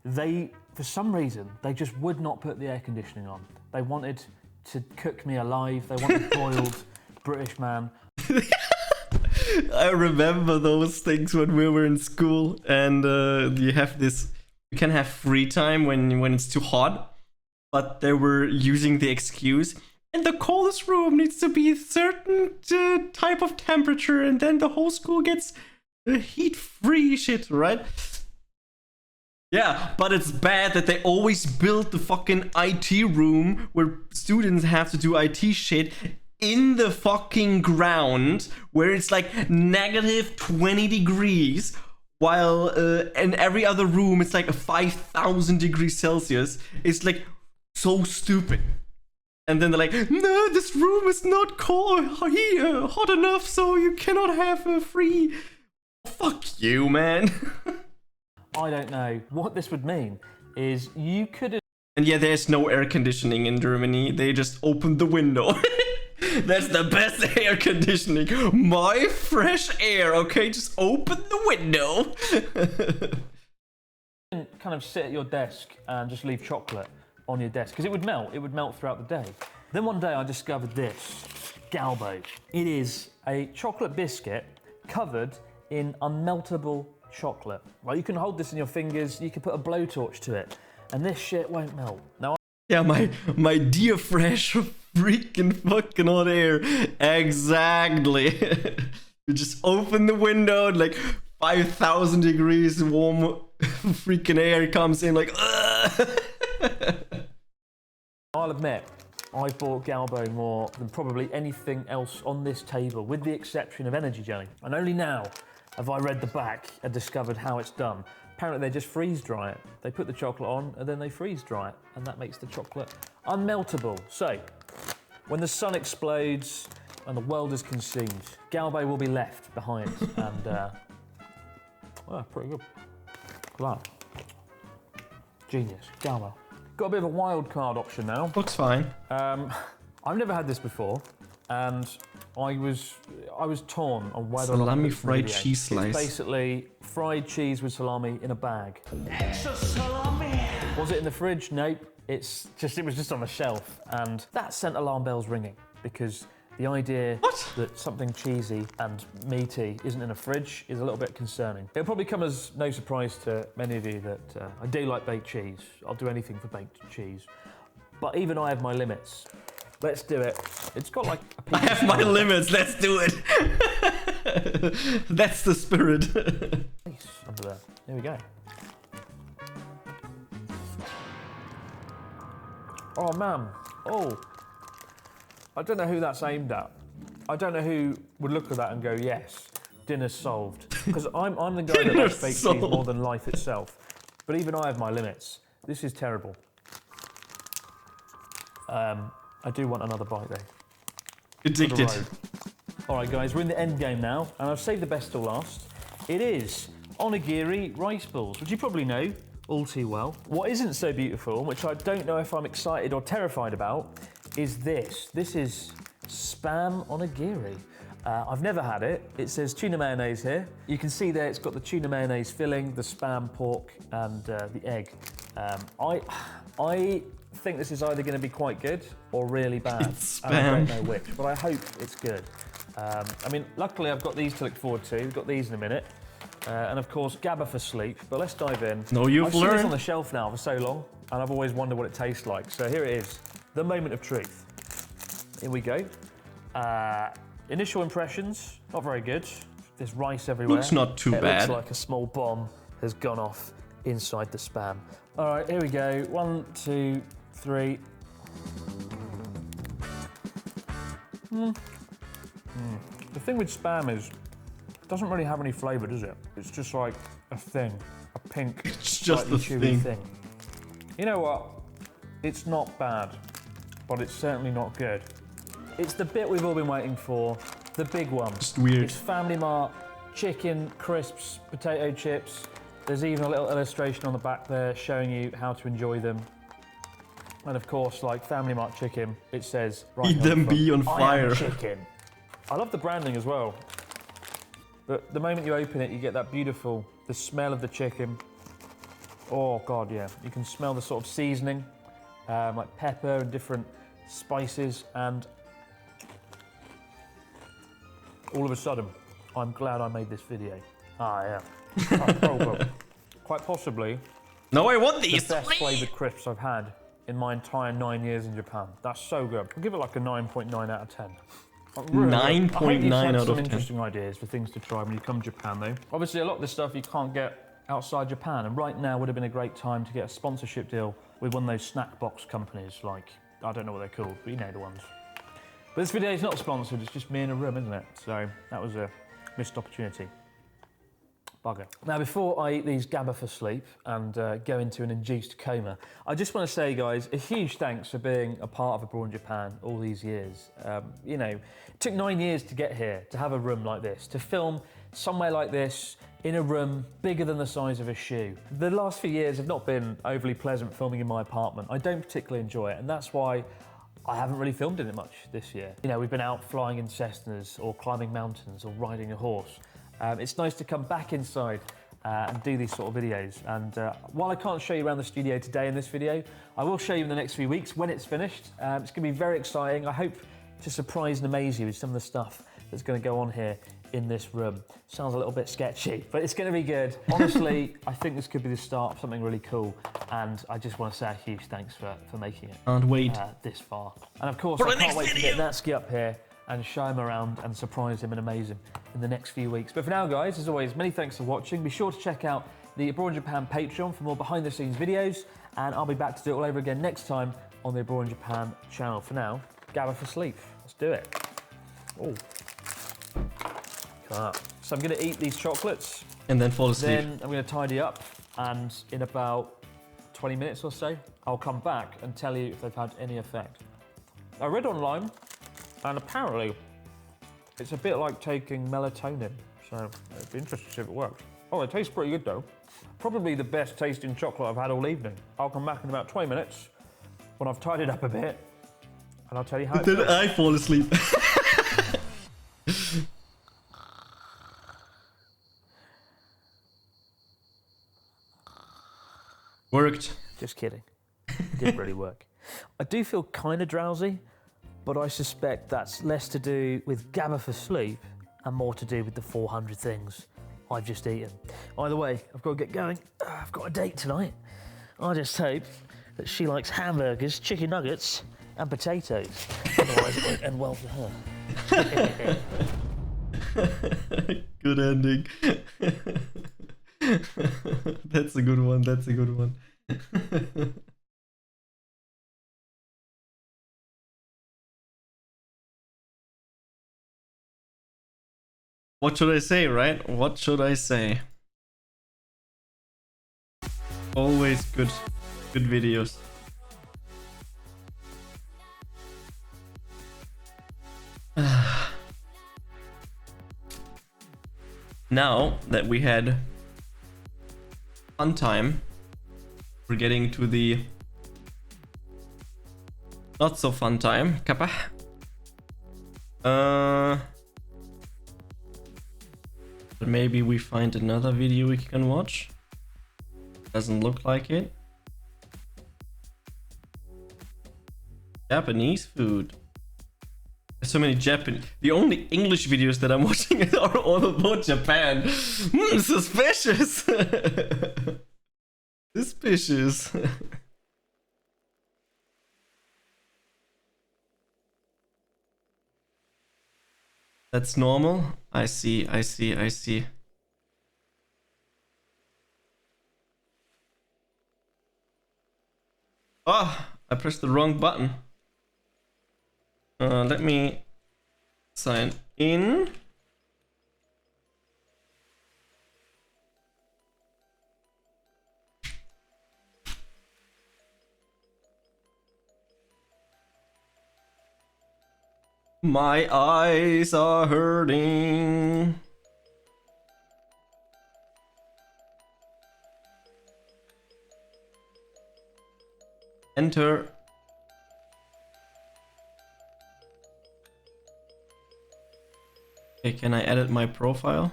they, for some reason, they just would not put the air conditioning on. They wanted to cook me alive. They wanted boiled British man. I remember those things when we were in school, and you can have free time when it's too hot. But they were using the excuse, and the coldest room needs to be a certain type of temperature, and then the whole school gets heat-free shit, right? Yeah, but it's bad that they always build the fucking IT room where students have to do IT shit in the fucking ground, where it's like negative 20 degrees, while in every other room it's like 5,000 degrees Celsius. It's like so stupid. And then they're like, no, this room is not hot enough, so you cannot have a free. Fuck you, man. I don't know. What this would mean is you could. And yeah, there's no air conditioning in Germany. They just opened the window. That's the best air conditioning. My fresh air, okay? Just open the window. Kind of sit at your desk and just leave chocolate on your desk, because it would melt throughout the day. Then one day I discovered this, Galbo. It is a chocolate biscuit covered in unmeltable chocolate. Well, you can hold this in your fingers, you can put a blowtorch to it, and this shit won't melt. Now, Yeah, my dear fresh freaking fucking hot air. Exactly. You just open the window and like 5,000 degrees warm freaking air comes in like I'll admit, I've bought Galbo more than probably anything else on this table, with the exception of energy jelly. And only now have I read the back and discovered how it's done. Apparently they just freeze dry it. They put the chocolate on and then they freeze dry it, and that makes the chocolate unmeltable. So, when the sun explodes and the world is consumed, Galbo will be left behind. And, well, pretty good. Wow. Genius. Galbo. Got a bit of a wild card option now. looks fine. I've never had this before, and I was torn on whether or not Salami it's a fried video. cheese slice. It's basically fried cheese with salami in a bag. Extra salami. Was it in the fridge? Nope. It was just on the shelf, and that sent alarm bells ringing, because the idea that something cheesy and meaty isn't in a fridge is a little bit concerning. It'll probably come as no surprise to many of you that I do like baked cheese. I'll do anything for baked cheese. But even I have my limits. Let's do it. It's got like a piece I have my limits, let's do it. That's the spirit. under there. Here we go. Oh man. Oh. I don't know who that's aimed at. I don't know who would look at that and go, yes, dinner's solved. Because I'm the guy that likes baked cheese more than life itself. But even I have my limits. This is terrible. I do want another bite though. Addicted. For the road. All right, guys, we're in the end game now, and I've saved the best till last. It is onigiri rice balls, which you probably know all too well. What isn't so beautiful, which I don't know if I'm excited or terrified about, is this. This is Spam onigiri. I've never had it. It says tuna mayonnaise here. You can see there it's got the tuna mayonnaise filling, the Spam pork, and the egg. I think this is either going to be quite good or really bad. It's and I don't Spam. know which, but I hope it's good. I mean, luckily I've got these to look forward to. We've got these in a minute. And of course, GABA for sleep. But let's dive in. No, you've I've seen this learned. on the shelf now for so long, and I've always wondered what it tastes like. So here it is, the moment of truth. Here we go. Initial impressions, not very good. There's rice everywhere. Looks not too It bad. looks like a small bomb has gone off inside the Spam. All right, here we go. 1, 2, 3. The thing with Spam is, it doesn't really have any flavour, does it? It's just like a thing, a pink, It's just slightly the chewy thing. You know what? It's not bad, but it's certainly not good. It's the bit we've all been waiting for, the big one. Just weird. It's Family Mart, chicken, crisps, potato chips. There's even a little illustration on the back there showing you how to enjoy them. And of course, like Family Mart chicken, it says right Eat on the them, front, be on "I am fire." chicken. I love the branding as well. But the moment you open it, you get that beautiful, the smell of the chicken. Oh God, yeah. You can smell the sort of seasoning, like pepper and different spices, and all of a sudden, I'm glad I made this video. Ah, yeah. Quite possibly No, I want the these. best flavoured crisps I've had in my entire 9 years in Japan. That's so good. I'll give it like a 9.9 out of 10. Really, 9.9 I hope you've had out of some 10. interesting ideas for things to try when you come to Japan, though. Obviously, a lot of this stuff you can't get outside Japan, and right now would have been a great time to get a sponsorship deal with one of those snack box companies, like, I don't know what they're called, but you know the ones. But this video is not sponsored, it's just me in a room, isn't it? So that was a missed opportunity. Bugger. Now, before I eat these GABA for sleep and go into an induced coma, I just want to say, guys, a huge thanks for being a part of Abroad in Japan all these years. You know, it took 9 years to get here, to have a room like this, to film somewhere like this in a room bigger than the size of a shoe. The last few years have not been overly pleasant filming in my apartment. I don't particularly enjoy it, and that's why I haven't really filmed in it much this year. You know, we've been out flying in Cessnas or climbing mountains or riding a horse. It's nice to come back inside and do these sort of videos. And while I can't show you around the studio today in this video, I will show you in the next few weeks when it's finished. It's going to be very exciting. I hope to surprise and amaze you with some of the stuff that's going to go on here in this room. Sounds a little bit sketchy, but it's going to be good. Honestly, I think this could be the start of something really cool, and I just want to say a huge thanks for making it Can't wait. this far. And of course, I can't wait to get Natsuki up here and show him around and surprise him and amaze him in the next few weeks. But for now, guys, as always, many thanks for watching. Be sure to check out the Abroad in Japan Patreon for more behind-the-scenes videos, and I'll be back to do it all over again next time on the Abroad in Japan channel. For now, GABA for sleep. Let's do it. Oh. So I'm going to eat these chocolates, And then fall asleep. then I'm going to tidy up, and in about 20 minutes or so, I'll come back and tell you if they've had any effect. I read online, and apparently it's a bit like taking melatonin, so it'd be interesting to see if it works. Oh, it tastes pretty good though. Probably the best tasting chocolate I've had all evening. I'll come back in about 20 minutes when I've tidied up a bit, and I'll tell you how it Then goes. I fall asleep. Worked. Just kidding. It didn't really work. I do feel kind of drowsy, but I suspect that's less to do with GABA for sleep and more to do with the 400 things I've just eaten. Either way, I've got to get going. I've got a date tonight. I just hope that she likes hamburgers, chicken nuggets, and potatoes. Otherwise, it won't end well for her. Good ending. That's a good one. That's a good one. What should I say, right? What should I say? Always good videos. Now that we had fun time, we're getting to the not so fun time. Kappa. But maybe we find another video we can watch. Doesn't look like it. Japanese food. There's so many Japanese. The only English videos that I'm watching are all about Japan. Suspicious. Suspicious. That's normal. I see. Oh, I pressed the wrong button. Let me sign in. My eyes are hurting. Enter. Okay, can I edit my profile?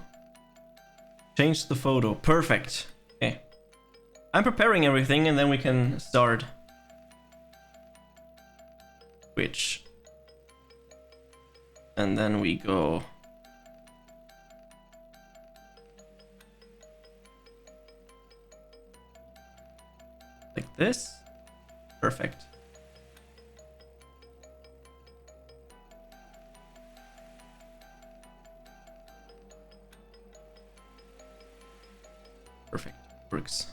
Change the photo. Perfect. Okay. I'm preparing everything and then we can start. Switch. And then we go. Like this. Perfect. Perfect. Works.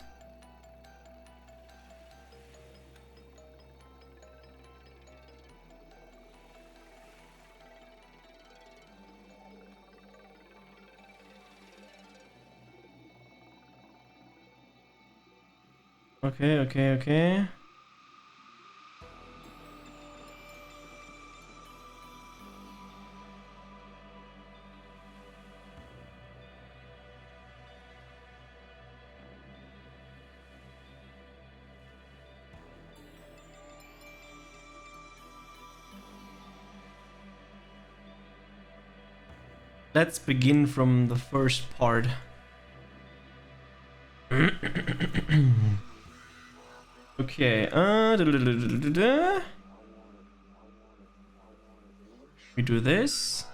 Okay. Let's begin from the first part. Okay, we do this.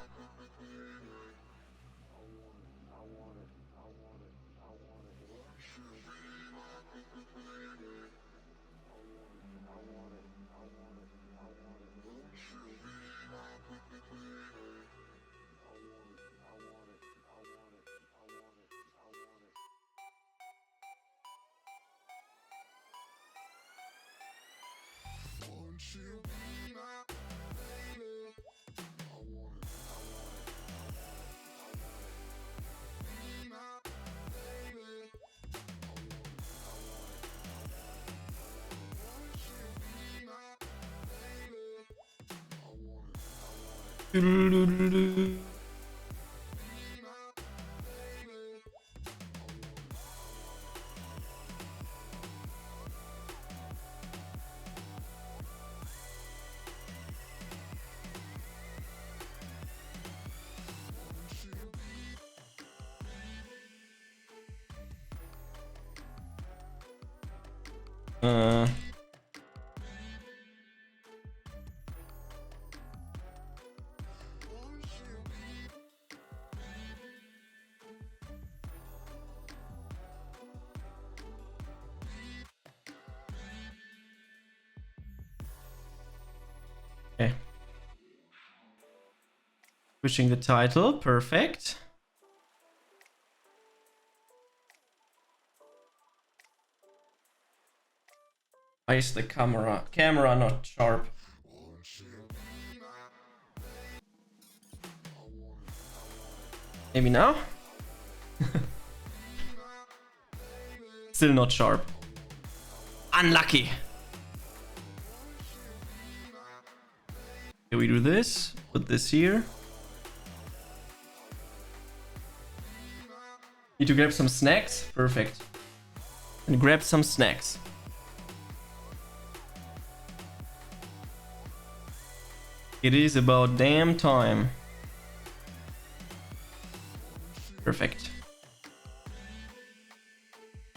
Okay. Switching the title, perfect. Why is the camera not sharp? Maybe now? Still not sharp. Unlucky. Okay, we do this. Put this here. Need to grab some snacks? Perfect. And grab some snacks. It is about damn time. Perfect.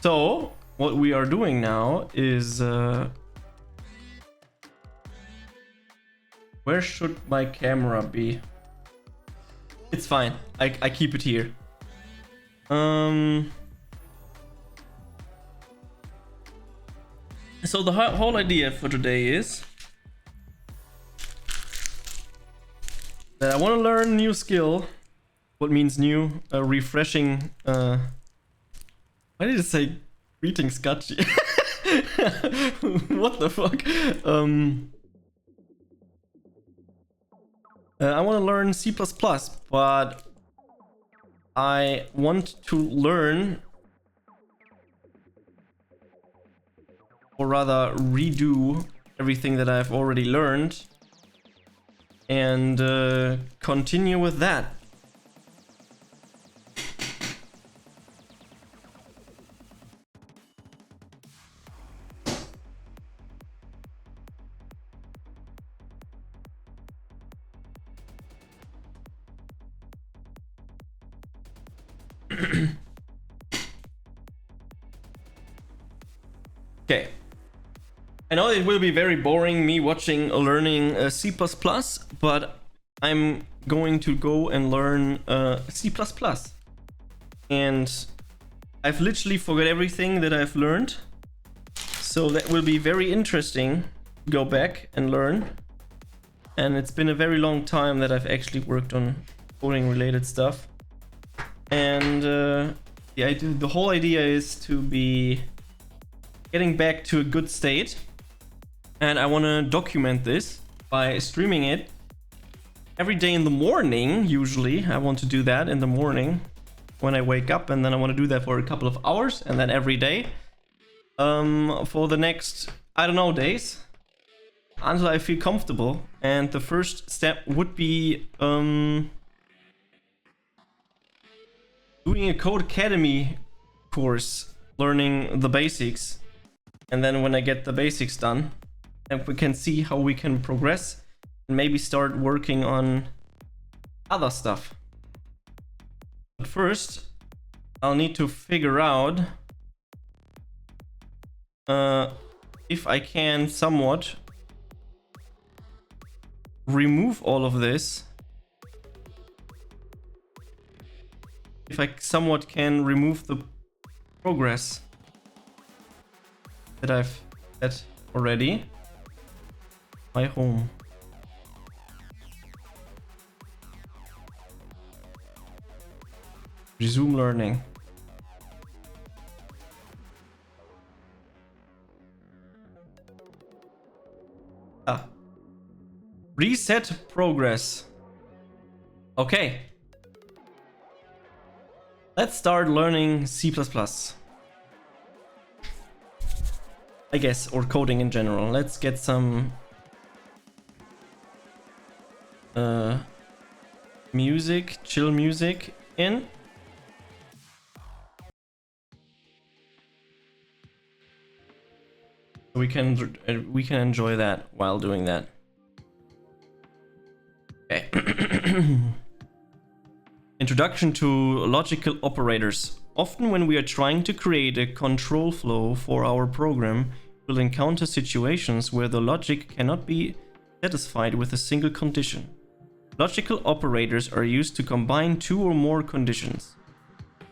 So, what we are doing now is... where should my camera be? It's fine. I keep it here. So the whole idea for today is that I want to learn a new skill. What means new? Refreshing. Why did it say greetings, Jugachi? What the fuck? I want to learn C++, but I want to learn, or rather redo everything that I've already learned and continue with that. Okay. I know it will be very boring me watching learning C++, but I'm going to go and learn C++. And I've literally forgot everything that I've learned. So that will be very interesting to go back and learn. And it's been a very long time that I've actually worked on coding related stuff. And the whole idea is to be getting back to a good state, and I want to document this by streaming it every day in the morning. Usually I want to do that in the morning when I wake up, and then I want to do that for a couple of hours, and then every day for the next, I don't know, days until I feel comfortable. And the first step would be doing a Code Academy course, learning the basics. And then when I get the basics done, and we can see how we can progress and maybe start working on other stuff. But first, I'll need to figure out if I can somewhat remove all of this. If I somewhat can remove the progress that I've set already. My home. Resume learning. Reset progress. Okay. Let's start learning C++. I guess, or coding in general. Let's get some music, chill music in. We can enjoy that while doing that. Okay. Introduction to logical operators. Often when we are trying to create a control flow for our program, we'll encounter situations where the logic cannot be satisfied with a single condition. Logical operators are used to combine two or more conditions.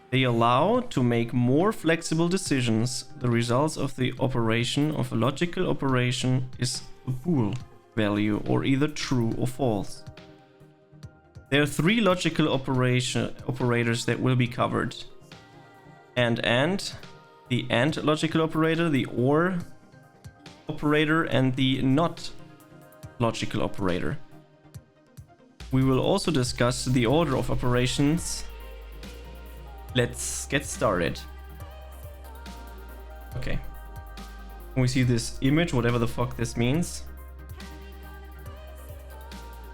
They allow to make more flexible decisions. The results of the operation of a logical operation is a bool value, or either true or false. There are three logical operators that will be covered. And, the AND logical operator, the OR operator, and the NOT logical operator. We will also discuss the order of operations. Let's get started. Okay. We see this image, whatever the fuck this means.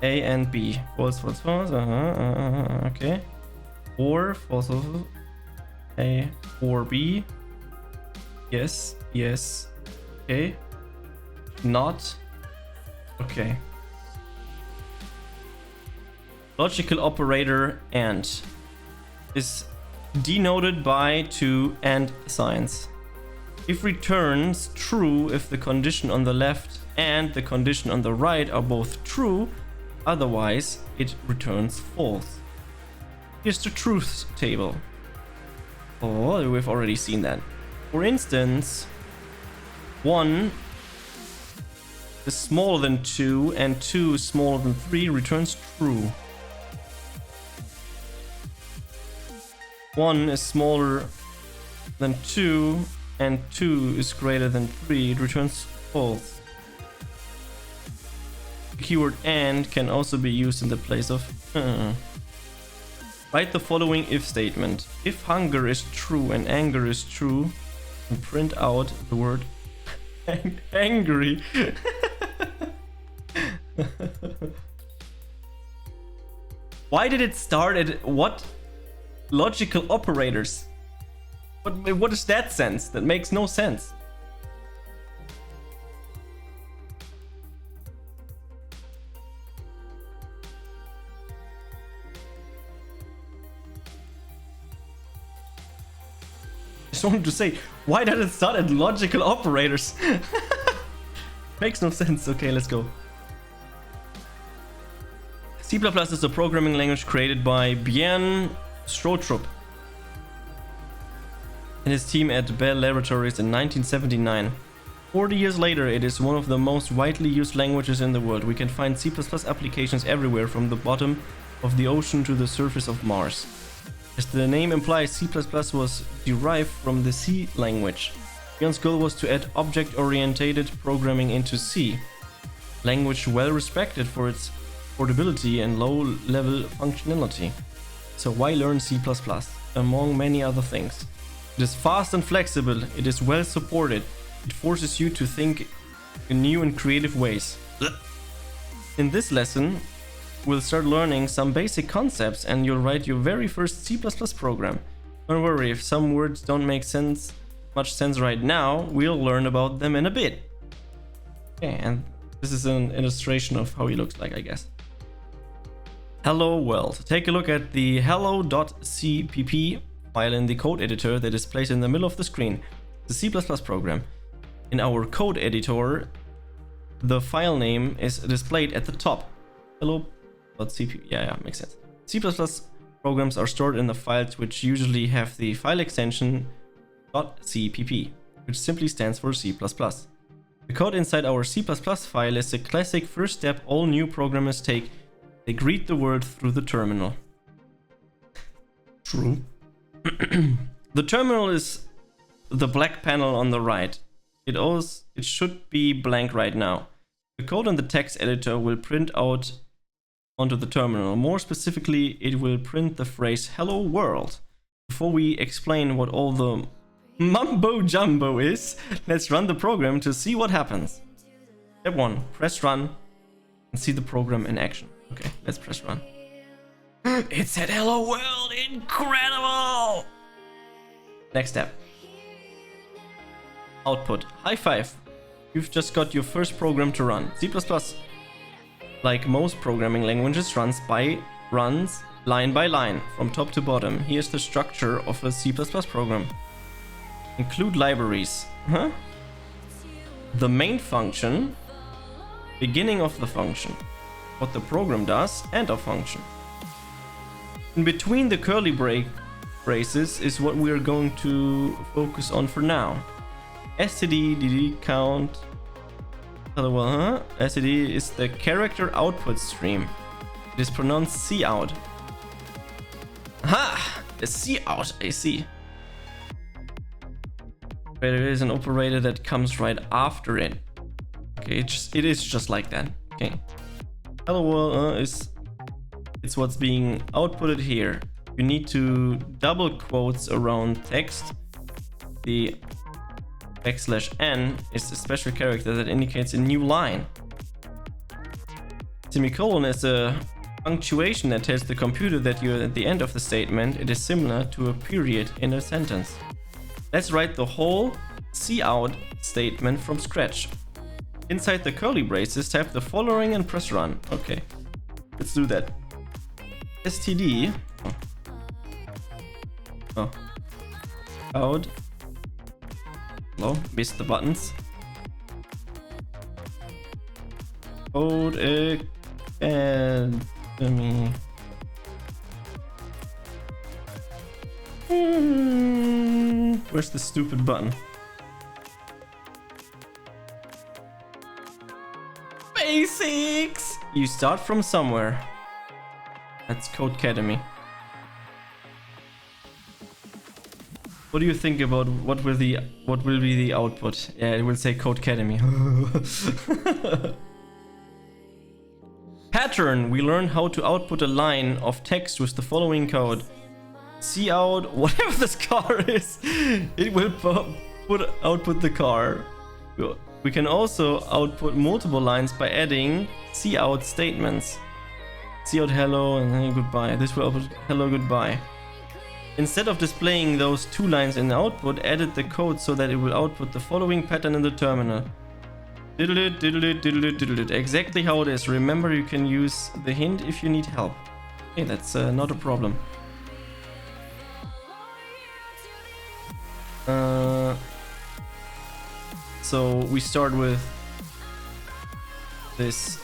A and B. False, false, false. Okay. Or false, false. A, 4B. Yes, yes. Okay. Not. Okay. Logical operator AND is denoted by two AND signs. If returns true if the condition on the left and the condition on the right are both true, otherwise it returns false. Here's the truth table. Oh, we've already seen that. For instance, 1 is smaller than 2 and 2 is smaller than 3 returns true. 1 is smaller than 2 and 2 is greater than 3, it returns false. The keyword AND can also be used in the place of Write the following if statement. If hunger is true and anger is true, and print out the word angry. Why did it start at what? Logical operators. What is that sense? That makes no sense. I just wanted to say, why did it start at logical operators? Makes no sense. Okay, let's go. C++ is a programming language created by Björn Strootrup and his team at Bell Laboratories in 1979. 40 years later, it is one of the most widely used languages in the world. We can find C++ applications everywhere from the bottom of the ocean to the surface of Mars. As the name implies, C++ was derived from the C language. Björn's goal was to add object-oriented programming into C, language well respected for its portability and low-level functionality. So why learn C++? Among many other things. It is fast and flexible, it is well supported, it forces you to think in new and creative ways. In this lesson, we'll start learning some basic concepts and you'll write your very first C++ program. Don't worry, if some words don't make much sense right now, we'll learn about them in a bit. Okay, and this is an illustration of how he looks like, I guess. Hello world. Take a look at the hello.cpp file in the code editor that is placed in the middle of the screen. The C++ program. In our code editor, the file name is displayed at the top. Hello.cpp. Yeah, makes sense. C++ programs are stored in the files which usually have the file extension .cpp, which simply stands for C++. The code inside our C++ file is the classic first step all new programmers take. They greet the world through the terminal. True. The terminal is the black panel on the right. It should be blank right now. The code in the text editor will print out onto the terminal. More specifically, it will print the phrase "Hello World." Before we explain what all the mumbo jumbo is, let's run the program to see what happens. Step 1. Press run and see the program in action. Okay, let's press run. It said "Hello World." Incredible! Next step. Output. High five. You've just got your first program to run. C++, like most programming languages, runs line by line, from top to bottom. Here's the structure of a C++ program. Include libraries. The main function, beginning of the function, what the program does, end of function. In between the curly braces is what we are going to focus on for now. std, dd, count. std is the character output stream. It is pronounced cout. Aha! The cout, I see. But it is an operator that comes right after it. Okay, it is just like that. Okay. Hello world it's what's being outputted here. You need to double quotes around text. The \n is a special character that indicates a new line. Semicolon is a punctuation that tells the computer that you're at the end of the statement. It is similar to a period in a sentence. Let's write the whole cout statement from scratch. Inside the curly braces, type the following and press run. Okay, let's do that. std. Oh. Out. Hello, missed the buttons. Code Academy. Where's the stupid button? Basics! You start from somewhere. That's Code Academy. What do you think about what will be the output? Yeah, it will say Code Academy. Pattern. We learn how to output a line of text with the following code. Cout, whatever this car is, it will output the car. We can also output multiple lines by adding cout statements. Cout hello and then goodbye. This will output hello goodbye. Instead of displaying those two lines in the output, edit the code so that it will output the following pattern in the terminal. Diddle it, diddle it, diddle it, diddle it. Exactly how it is. Remember, you can use the hint if you need help. Okay, that's not a problem. So we start with this.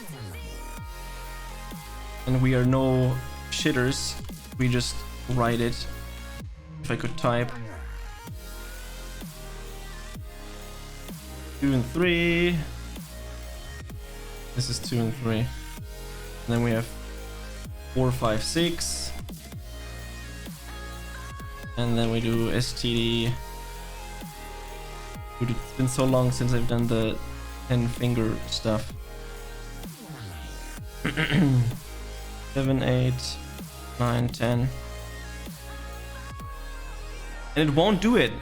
And we are no shitters. We just write it. If I could type 2 and 3. This is 2 and 3. And then we have 4, 5, 6. And then we do std. Dude, it's been so long since I've done the 10 finger stuff. 7, 8, 9, 10. And it won't do it.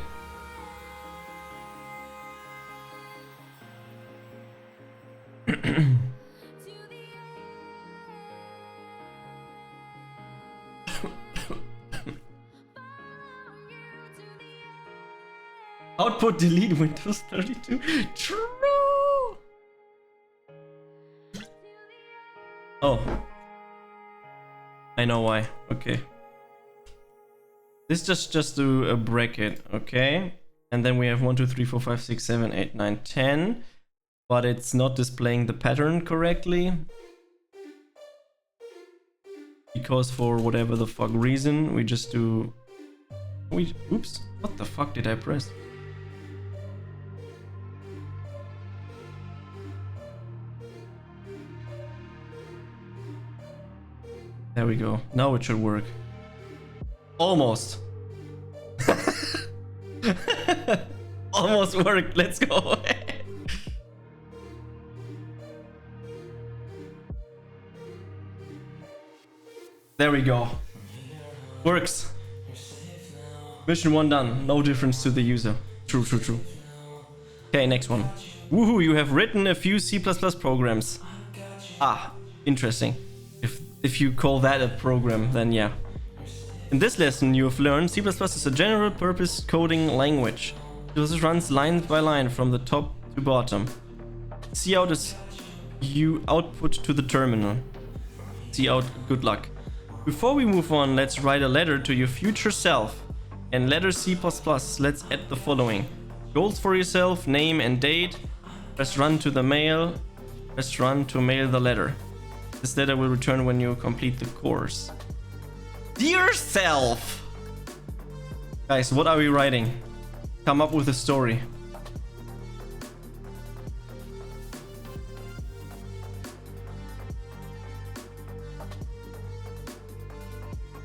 Output delete Windows 32. True. Oh. I know why. Okay. This just do a bracket, okay? And then we have 1, 2, 3, 4, 5, 6, 7, 8, 9, 10. But it's not displaying the pattern correctly. Because for whatever the fuck reason, we just do... Oops, what the fuck did I press? There we go. Now it should work. Almost. Almost worked. Let's go. There we go. Works. Mission 1 done. No difference to the user. True, true, true. Okay, next one. Woohoo, you have written a few C++ programs. Ah, interesting. If you call that a program, then yeah. In this lesson, you have learned C++ is a general-purpose coding language. It just runs line by line from the top to bottom. Cout is you output to the terminal. Cout, good luck. Before we move on, let's write a letter to your future self. And letter C++, let's add the following. Goals for yourself, name and date. Press run to the mail. Press run to mail the letter. This letter will return when you complete the course. Dear self! Guys, what are we writing? Come up with a story.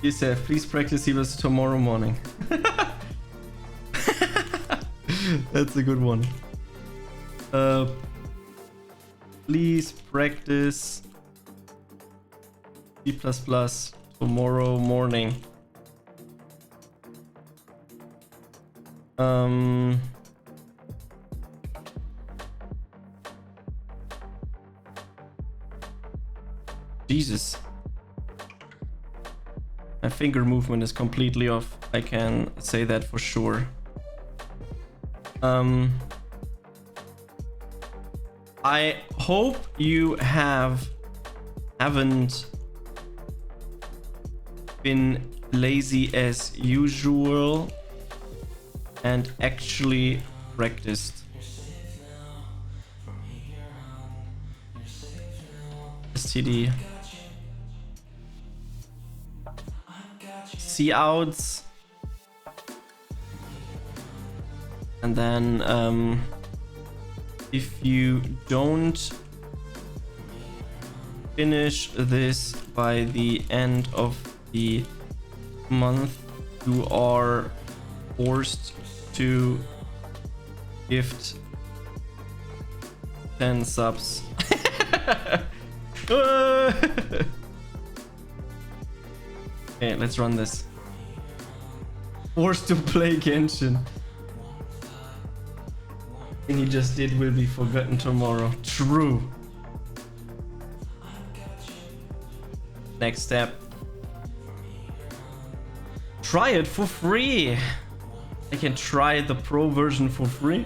Dear self, please practice C++ tomorrow morning. That's a good one. Please practice C++ tomorrow morning. Jesus. My finger movement is completely off. I can say that for sure. I hope you haven't been lazy as usual and actually practiced. STD. See outs. And then if you don't finish this by the end of the month, you are forced to gift 10 subs. Okay, let's run this. Forced to play Genshin. Everything he just did will be forgotten tomorrow. True. Next step. Try it for free. I can try the pro version for free.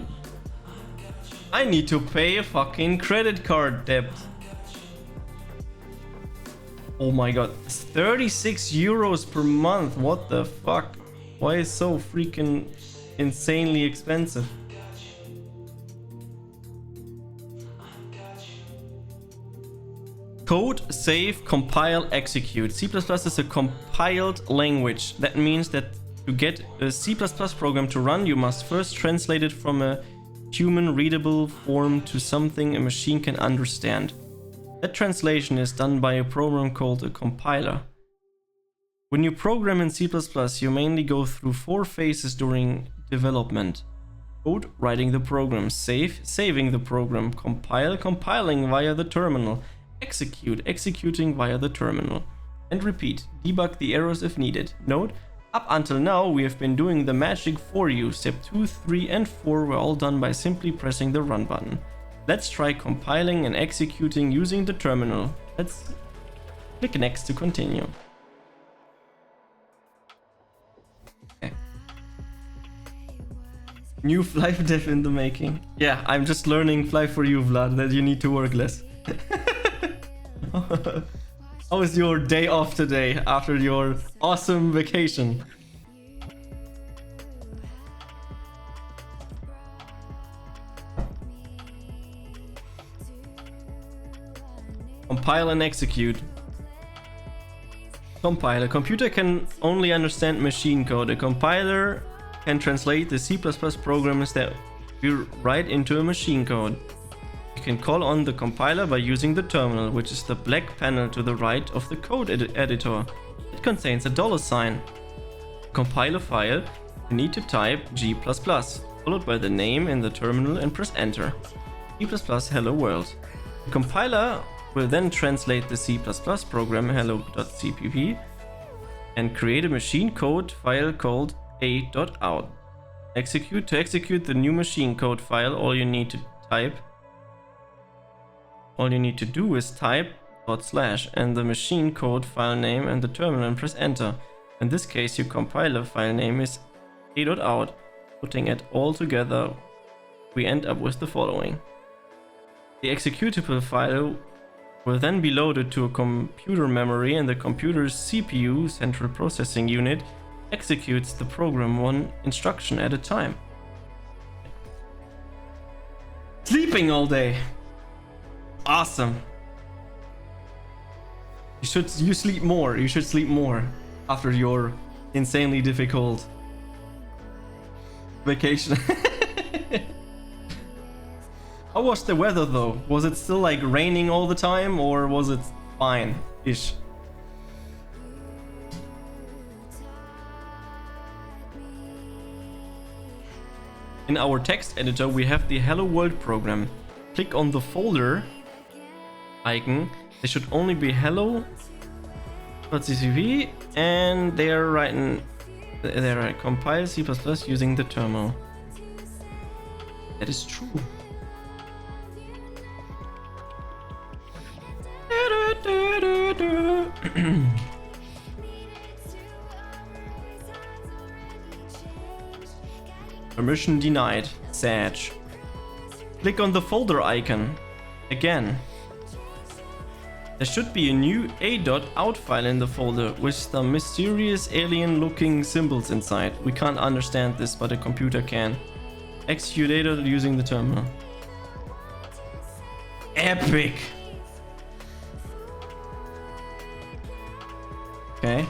I need to pay a fucking credit card debt. Oh my god, it's 36 euros per month. What the fuck? Why is it so freaking insanely expensive? Code, save, compile, execute. C++ is a compiled language. That means that to get a C++ program to run, you must first translate it from a human readable form to something a machine can understand. That translation is done by a program called a compiler. When you program in C++, you mainly go through 4 phases during development. Code, writing the program. Save, saving the program. Compile, compiling via the terminal. Execute, executing via the terminal. And repeat, debug the errors if needed. Note, up until now we have been doing the magic for you. Step 2, 3 and 4 were all done by simply pressing the run button. Let's try compiling and executing using the terminal. Let's click next to continue. Okay. New Flyff dev in the making. Yeah, I'm just learning Flyff for you, Vlad, that you need to work less. How was your day off today after your awesome vacation? Compile and execute. Compile. A computer can only understand machine code. A compiler can translate the C++ programs that we write into a machine code. You can call on the compiler by using the terminal, which is the black panel to the right of the code editor. It contains a $sign. To compile a file, you need to type G++, followed by the name in the terminal and press enter. G++ hello world. The compiler will then translate the C++ program hello.cpp and create a machine code file called a.out. Execute. To execute the new machine code file, all you need to do is type // and the machine code file name and the terminal and press enter. In this case, your compiler file name is a.out. Putting it all together, we end up with the following. The executable file will then be loaded to a computer memory, and the computer's CPU, central processing unit, executes the program one instruction at a time. Sleeping all day. Awesome. You sleep more. You should sleep more after your insanely difficult vacation. How was the weather though? Was it still like raining all the time, or was it fine-ish? In our text editor, we have the Hello World program. Click on the folder icon. They should only be hello.ccp, and they are writing. They are compile C++ using the terminal. That is true. Permission denied. Sag. Click on the folder icon. Again. There should be a new a.out file in the folder with some mysterious alien looking symbols inside. We can't understand this, but a computer can. Execute a.dot using the terminal. Epic! Okay.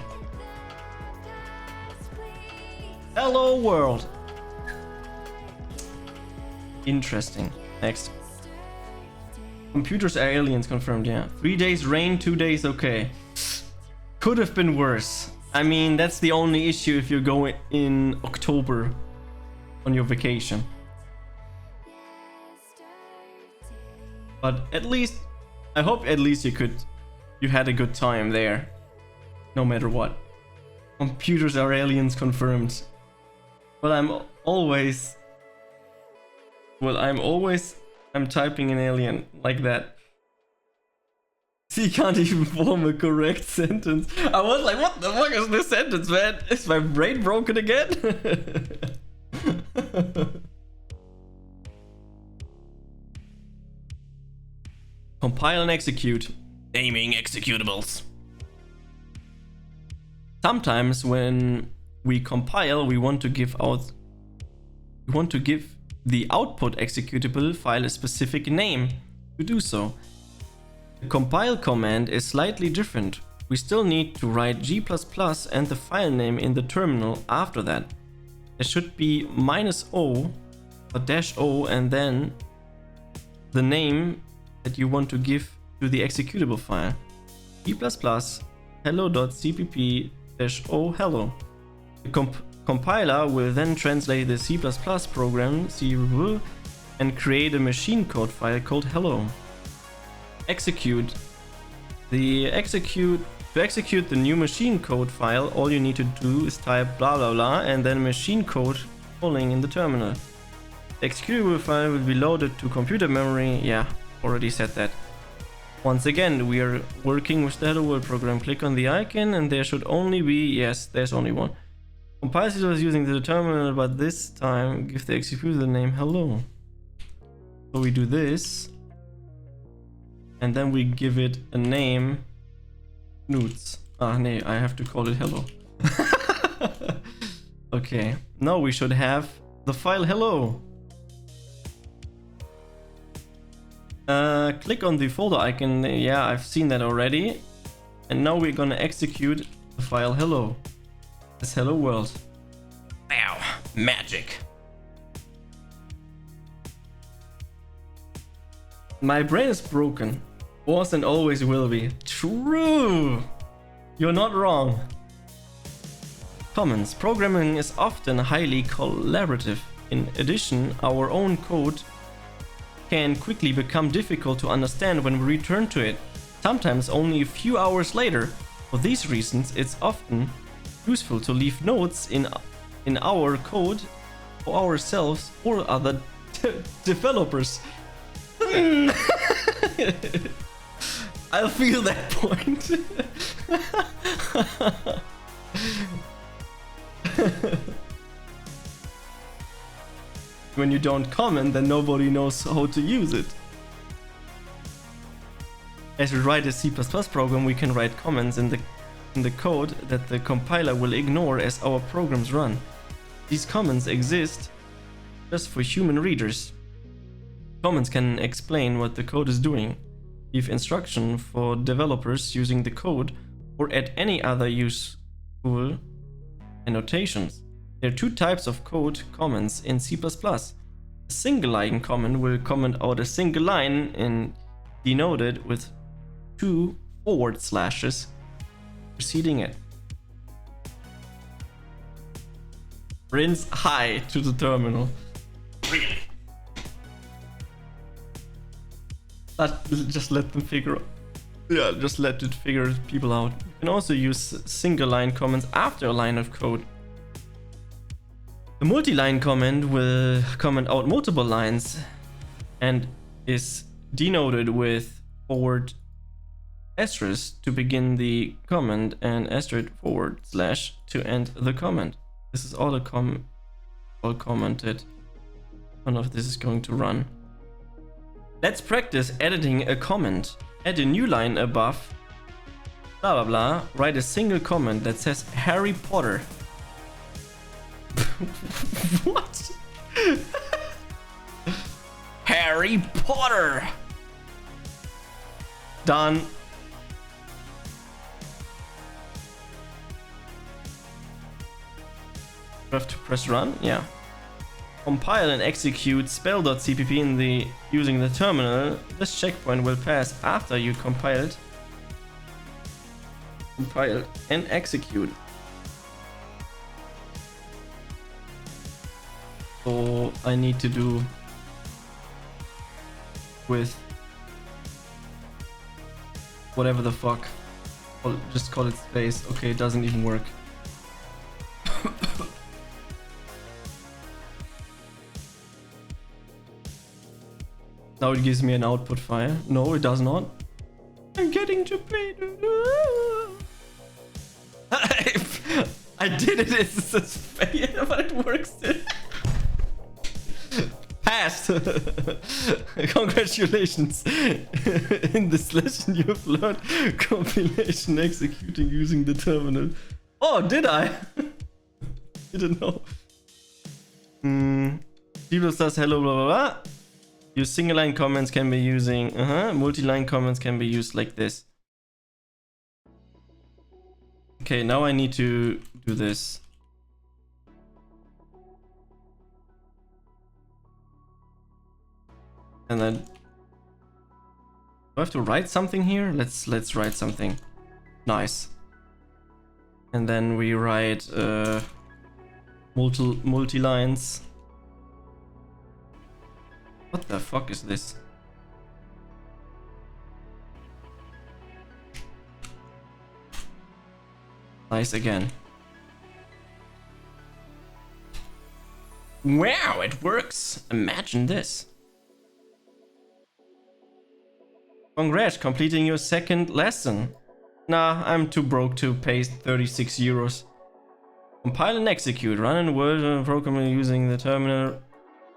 Hello world! Interesting. Next. Computers are aliens confirmed, yeah. 3 days rain, 2 days okay. Could have been worse. I mean, that's the only issue if you're going in October on your vacation. But at least, I hope at least you had a good time there. No matter what. Computers are aliens confirmed. Well, I'm typing an alien like that. He can't even form a correct sentence. I was like, what the fuck is this sentence, man? Is my brain broken again? Compile and execute. Naming executables. Sometimes when we compile, we want to give the output executable file a specific name. To do so, the compile command is slightly different. We still need to write G++ and the file name in the terminal after that. There should be -o or -o and then the name that you want to give to the executable file. G++ hello.cpp-o hello. The compiler will then translate the C++ program and create a machine code file called hello. To execute the new machine code file, all you need to do is type blah blah blah and then machine code calling in the terminal. The executable file will be loaded to computer memory. Yeah, already said that. Once again, we are working with the hello world program. Click on the icon and there should only be, yes, there's only one. Compiler was using the terminal, but this time give the executor the name hello. So we do this, and then we give it a name. Newts. Ah, nee, I have to call it hello. Okay, now we should have the file hello. Click on the folder icon. Yeah, I've seen that already. And now we're gonna execute the file hello. This hello world. Wow, magic. My brain is broken. Was and always will be. True! You're not wrong. Commons. Programming is often highly collaborative. In addition, our own code can quickly become difficult to understand when we return to it, sometimes only a few hours later. For these reasons, it's often useful to leave notes in our code for ourselves or other developers. I'll feel that point. When you don't comment, then nobody knows how to use it. As we write a C++ program, we can write comments in the code that the compiler will ignore as our programs run. These comments exist just for human readers. Comments can explain what the code is doing, give instruction for developers using the code, or add any other useful annotations. There are two types of code comments in C++. A single line comment will comment out a single line and denoted with 2 forward slashes preceding it. Rinse hi to the terminal. Just let them figure out. Yeah, just let it figure people out. You can also use single line comments after a line of code. The multi-line comment will comment out multiple lines and is denoted with forward asterisk to begin the comment and asterisk forward slash to end the comment. This is all a all commented. None of this is going to run. Let's practice editing a comment. Add a new line above. Blah blah blah. Write a single comment that says Harry Potter. What? Harry Potter. Done. Do I have to press run? Yeah. Compile and execute spell.cpp using the terminal. This checkpoint will pass after you compile and execute. So I need to do with whatever the fuck. I'll just call it space. Okay, it doesn't even work. Now it gives me an output file. No, it does not. I'm getting to pay. I did it. It's just fail, but it works. Passed. Congratulations. In this lesson, you have learned compilation executing using the terminal. Oh, did I? Didn't know. People says hello, blah blah blah. Use single line comments can be using multi-line comments can be used like this. Okay, now I need to do this. And then do I have to write something here? Let's write something. Nice. And then we write multi-lines. What the fuck is this? Nice again. Wow, it works! Imagine this. Congrats, completing your second lesson. Nah, I'm too broke to pay 36 euros. Compile and execute. Run in Word program using the terminal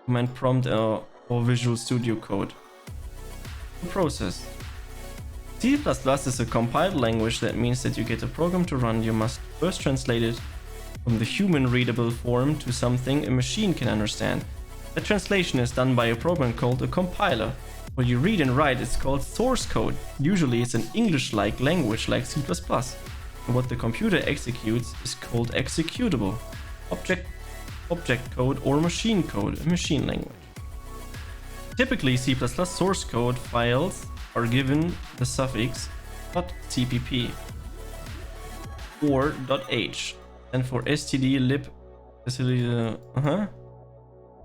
command prompt or Visual Studio Code. The process. C++ is a compiled language. That means that you get a program to run, you must first translate it from the human readable form to something a machine can understand. The translation is done by a program called a compiler. What you read and write is called source code. Usually it's an English-like language like C++. And what the computer executes is called executable. Object code or machine code, a machine language. Typically, C++ source code files are given the suffix .cpp or .h, and for std lib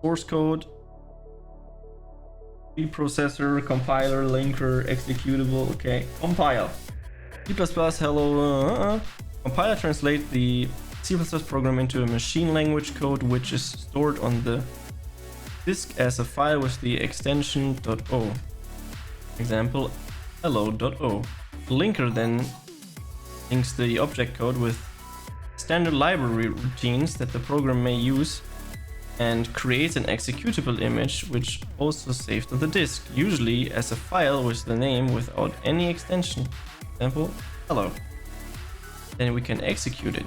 source code, preprocessor, compiler, linker, executable. Okay, compile. C++ hello. Compiler translate the C++ program into a machine language code which is stored on the disk as a file with the extension .o. Example, hello.o. The linker then links the object code with standard library routines that the program may use and creates an executable image which also saved on the disk, usually as a file with the name without any extension. Example, hello. Then we can execute it.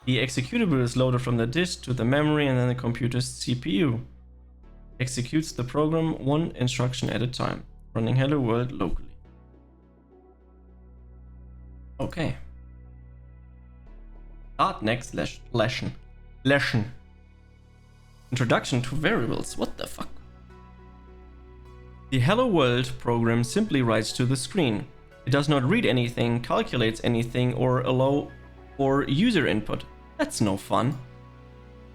The executable is loaded from the disk to the memory and then the computer's CPU. Executes the program one instruction at a time, running Hello World locally. Okay. Start next lesson. Introduction to variables. What the fuck? The Hello World program simply writes to the screen. It does not read anything, calculates anything, or allow for user input. That's no fun.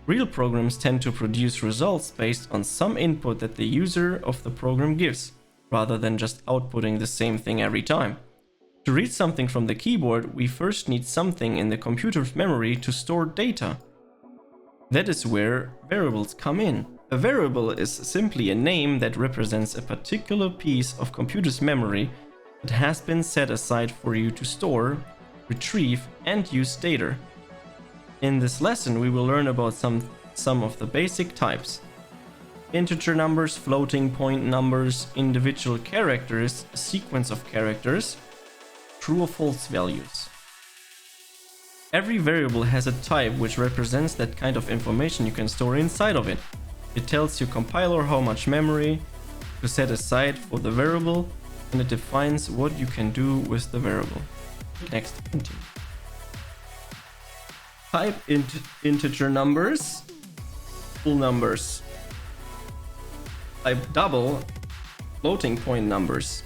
Real programs tend to produce results based on some input that the user of the program gives, rather than just outputting the same thing every time. To read something from the keyboard, we first need something in the computer's memory to store data. That is where variables come in. A variable is simply a name that represents a particular piece of computer's memory that has been set aside for you to store, retrieve, and use data. In this lesson, we will learn about some some of the basic types: integer numbers, floating point numbers, individual characters, a sequence of characters, true or false values. Every variable has a type which represents that kind of information you can store inside of it. It tells your compiler how much memory to set aside for the variable, and it defines what you can do with the variable. Next, continue. Type integer numbers, full numbers. Type double, floating point numbers.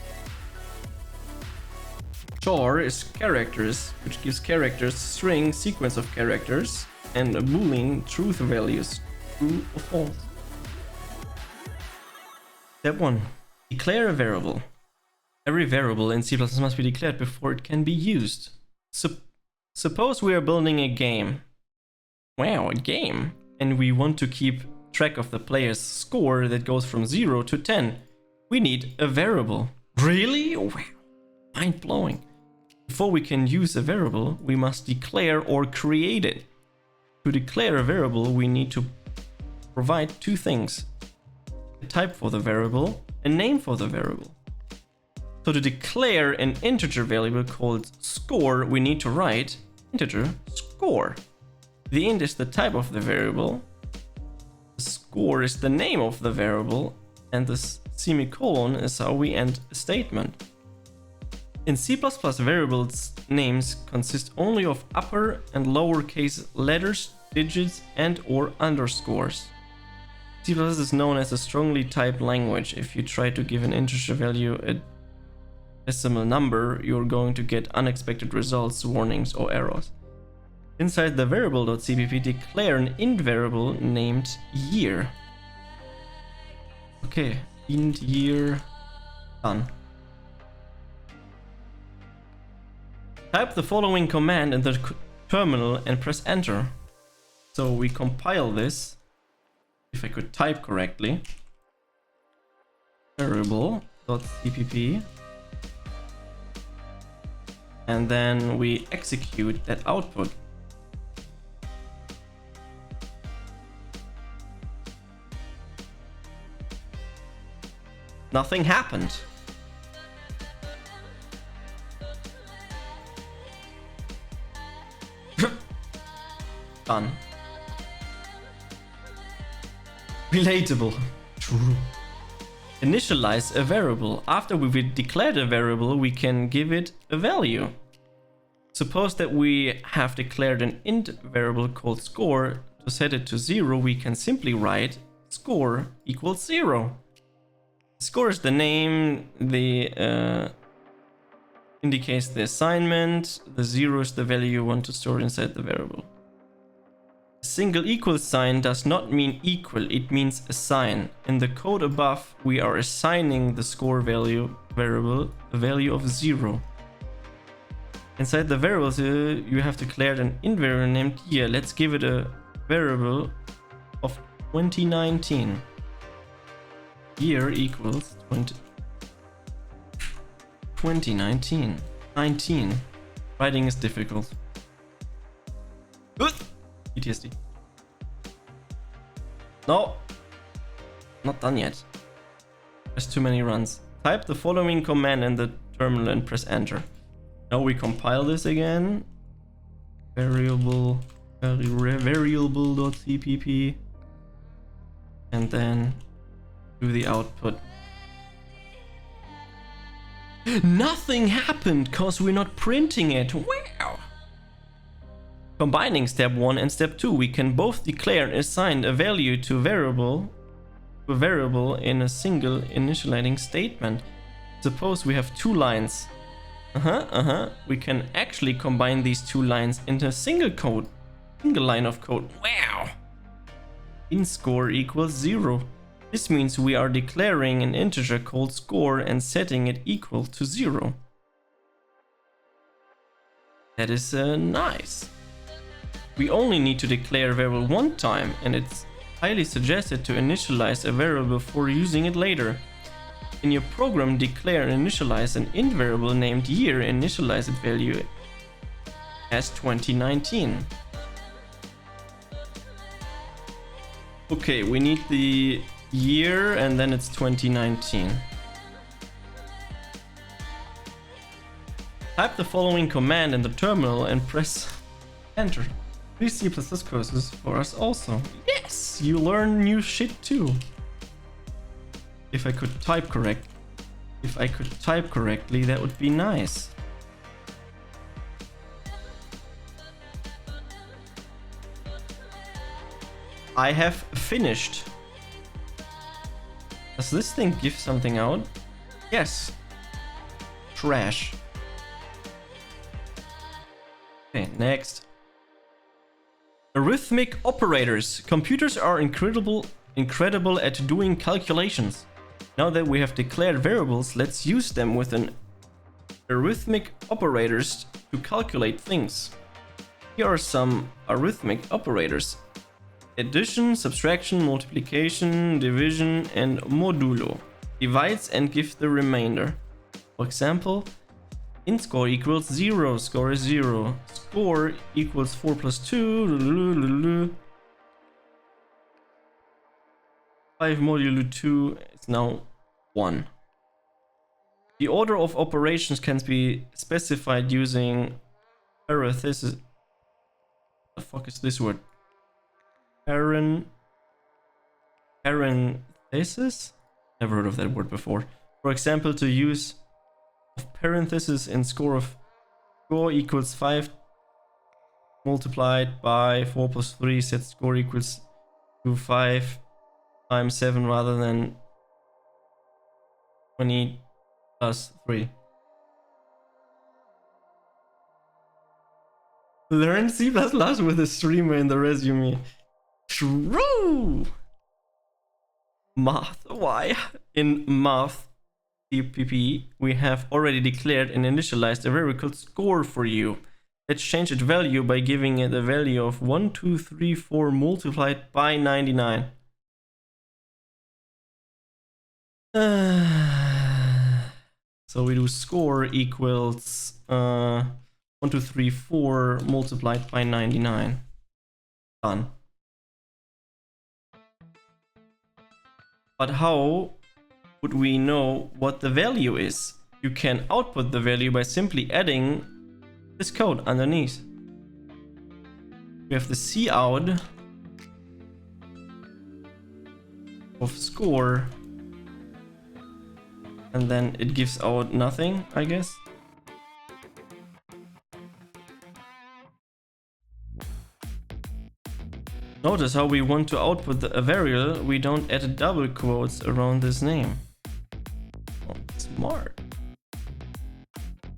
Char is characters, which gives characters string sequence of characters, and a boolean truth values, true or false. Step 1. Declare a variable. Every variable in C++ must be declared before it can be used. Suppose we are building a game. Wow, a game. And we want to keep track of the player's score that goes from 0 to 10. We need a variable. Really? Wow. Mind blowing. Before we can use a variable, we must declare or create it. To declare a variable, we need to provide two things: a type for the variable, a name for the variable. So to declare an integer variable called score, we need to write integer score. The int is the type of the variable, the score is the name of the variable, and the semicolon is how we end a statement. In C++, variables names consist only of upper and lowercase letters, digits, and or underscores. C++ is known as a strongly typed language. If you try to give an integer value a decimal number, you're going to get unexpected results, warnings, or errors. Inside the variable.cpp, declare an int variable named year. Okay, int year, done. Type the following command in the terminal and press enter. So we compile this, if I could type correctly. Variable.cpp. And then we execute that output. Nothing happened. Done. Relatable. True. Initialize a variable. After we've declared a variable, we can give it a value. Suppose that we have declared an int variable called score. To set it to 0, we can simply write score equals 0. Score is the name, the indicates the assignment, the 0 is the value you want to store inside the variable. A single equal sign does not mean equal, it means assign. In the code above, we are assigning the score variable a value of 0. Inside the variables, you have declared an int variable named year. Let's give it a variable of 2019. Year equals 2019. 19. Writing is difficult. PTSD. No. Not done yet. There's too many runs. Type the following command in the terminal and press enter. Now we compile this again. Variable.cpp. And then do the output. Nothing happened because we're not printing it. Wow. Combining step 1 and step 2, we can both declare and assign a value to a variable in a single initializing statement. Suppose we have two lines. We can actually combine these two lines into a single line of code. Wow. Int score equals 0. This means we are declaring an integer called score and setting it equal to 0. That is nice. We only need to declare a variable one time, and it's highly suggested to initialize a variable before using it later. In your program, declare and initialize an int variable named year, initialize its value as 2019. Okay, we need the year and then it's 2019. Type the following command in the terminal and press enter. Please C++ courses for us also. Yes, you learn new shit too. If I could type correctly, that would be nice. I have finished. Does this thing give something out? Yes. Trash. Okay, next. Arithmetic operators. Computers are incredible at doing calculations. Now that we have declared variables, let's use them with an arithmetic operators to calculate things. Here are some arithmetic operators: addition, subtraction, multiplication, division, and modulo. Divides and gives the remainder. For example, int score equals 0, score is 0. Score equals 4 plus 2. 5 modulo 2 is now 1. The order of operations can be specified using parentheses. What the fuck is this word? Parenthesis? Never heard of that word before. For example, to use of parentheses in score equals 5 multiplied by 4 plus 3, set score equals to 5 times 7 rather than 20 plus 3. Learn C++ with a streamer in the resume. True! Math. Why? In math CPP, we have already declared and initialized a variable called score for you. Let's change its value by giving it a value of 1234 multiplied by 99. So we do score equals 1234 multiplied by 99. Done. But how would we know what the value is? You can output the value by simply adding this code underneath. We have the cout of score, and then it gives out nothing, I guess. Notice how we want to output a variable, we don't add double quotes around this name. Oh, smart.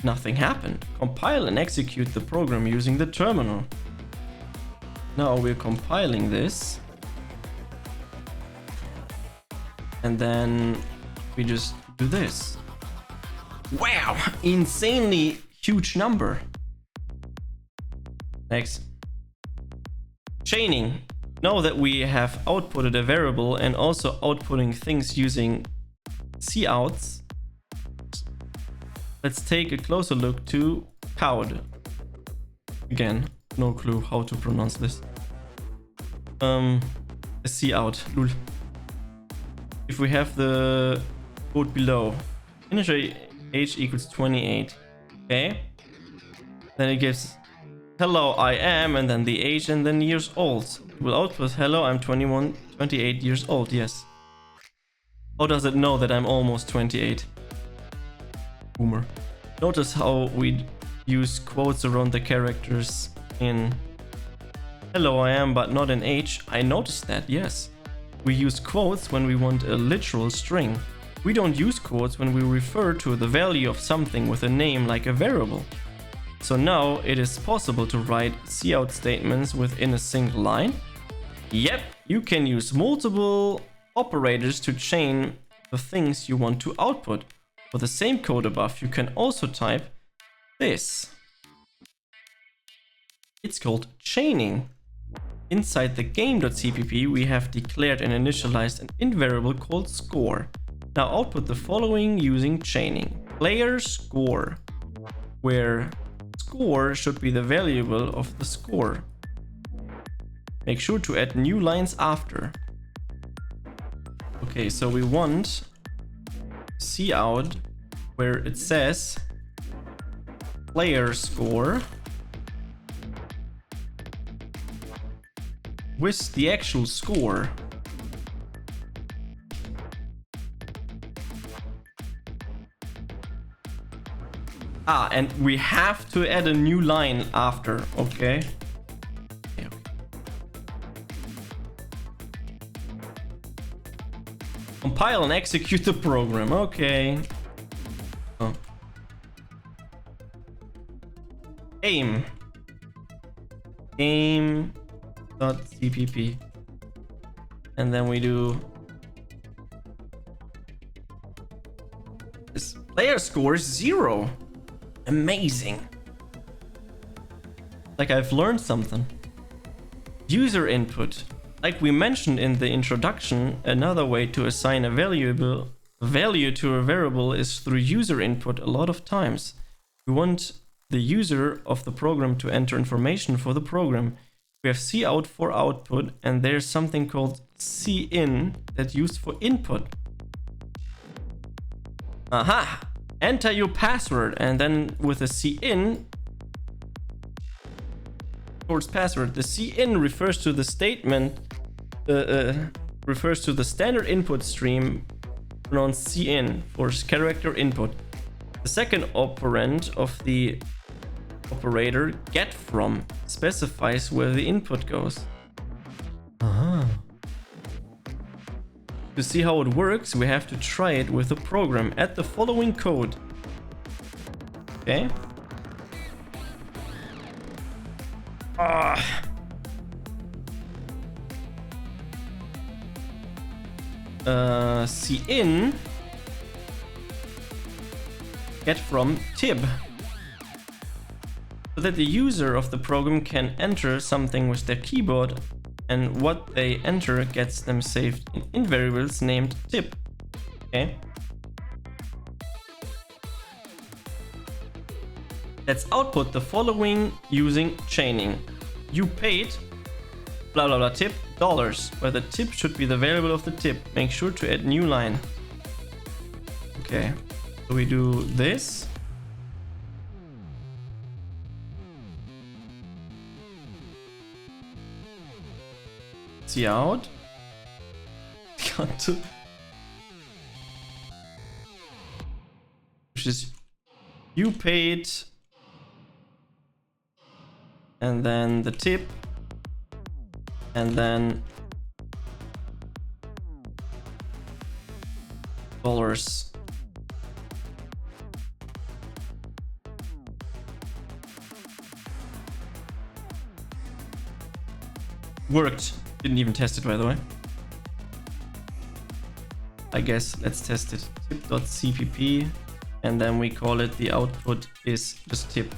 Nothing happened. Compile and execute the program using the terminal. Now we're compiling this. And then we just do this. Wow, insanely huge number. Next. Chaining. Now that we have outputted a variable and also outputting things using couts, let's take a closer look to cout. Again, no clue how to pronounce this. A cout, lol. If we have the code below, integer age equals 28, okay? Then it gives hello, I am, and then the age, and then years old. It will output hello, I'm 28 years old, yes. How does it know that I'm almost 28? Boomer. Notice how we use quotes around the characters in hello, I am, but not in age. I noticed that, yes. We use quotes when we want a literal string. We don't use quotes when we refer to the value of something with a name like a variable. So now it is possible to write cout statements within a single line. Yep, you can use multiple operators to chain the things you want to output. For the same code above, you can also type this. It's called chaining. Inside the game.cpp, we have declared and initialized an int variable called score. Now output the following using chaining. Player score, where score should be the variable of the score. Make sure to add new lines after. Okay, so we want see out where it says player score with the actual score. Ah, and we have to add a new line after, okay? Okay. Compile and execute the program, okay. Oh. Game.cpp. And then we do this player score is 0. Amazing. Like I've learned something. User input. Like we mentioned in the introduction, another way to assign a value to a variable is through user input a lot of times. We want the user of the program to enter information for the program. We have cout for output, and there's something called cin that's used for input. Aha! Enter your password, and then with a cin towards password, the cin refers to the statement, refers to the standard input stream pronounced cin for character input. The second operand of the operator get from specifies where the input goes. To see how it works, we have to try it with the program. Add the following code. Okay. Cin get from tib, so that the user of the program can enter something with their keyboard, and what they enter gets them saved in variables named tip. Okay. Let's output the following using chaining. You paid blah blah blah tip dollars, where the tip should be the variable of the tip. Make sure to add new line. Okay, so we do this. See out. Got to. Which is you paid, and then the tip, and then dollars. Worked. Didn't even test it, by the way. I guess let's test it. Tip.cpp, and then we call it the output is just tip.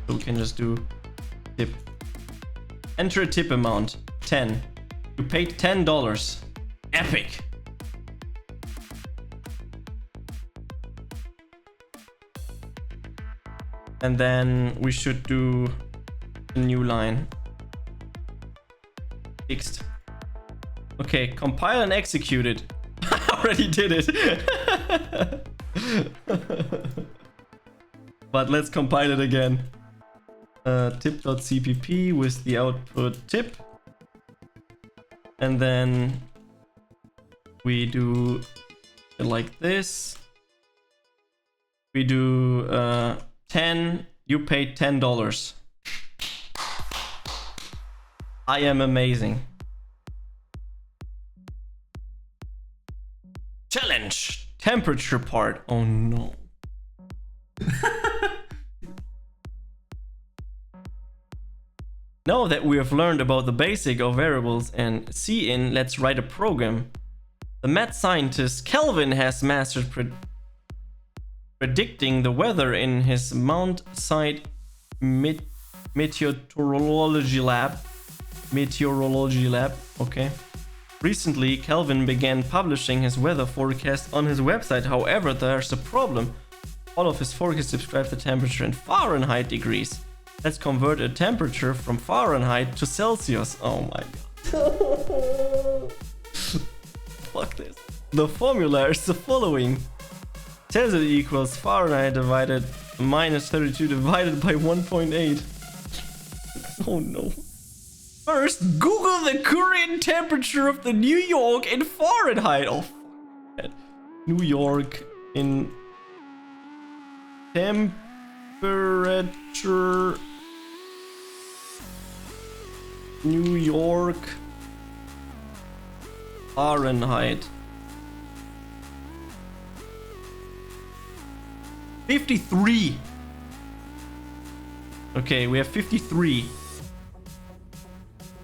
So we can just do tip. Enter a tip amount 10. You paid $10. Epic. And then we should do a new line. Fixed. Okay, compile and execute it. I already did it. But let's compile it again. Tip.cpp with the output tip. And then we do it like this. We do 10. You paid $10. I am amazing. Challenge! Temperature part. Oh no. Now that we have learned about the basic of variables and cin, let's write a program. The mad scientist Kelvin has mastered predicting the weather in his Mount Site meteorology lab. Okay. Recently, Kelvin began publishing his weather forecast on his website. However, there's a problem. All of his forecasts describe the temperature in Fahrenheit degrees. Let's convert a temperature from Fahrenheit to Celsius. Oh my god. Fuck this. The formula is the following. Celsius equals Fahrenheit divided minus 32 divided by 1.8. Oh no. First, Google the current temperature of the New York in Fahrenheit. Oh, New York in temperature. New York Fahrenheit. 53. Okay, we have 53.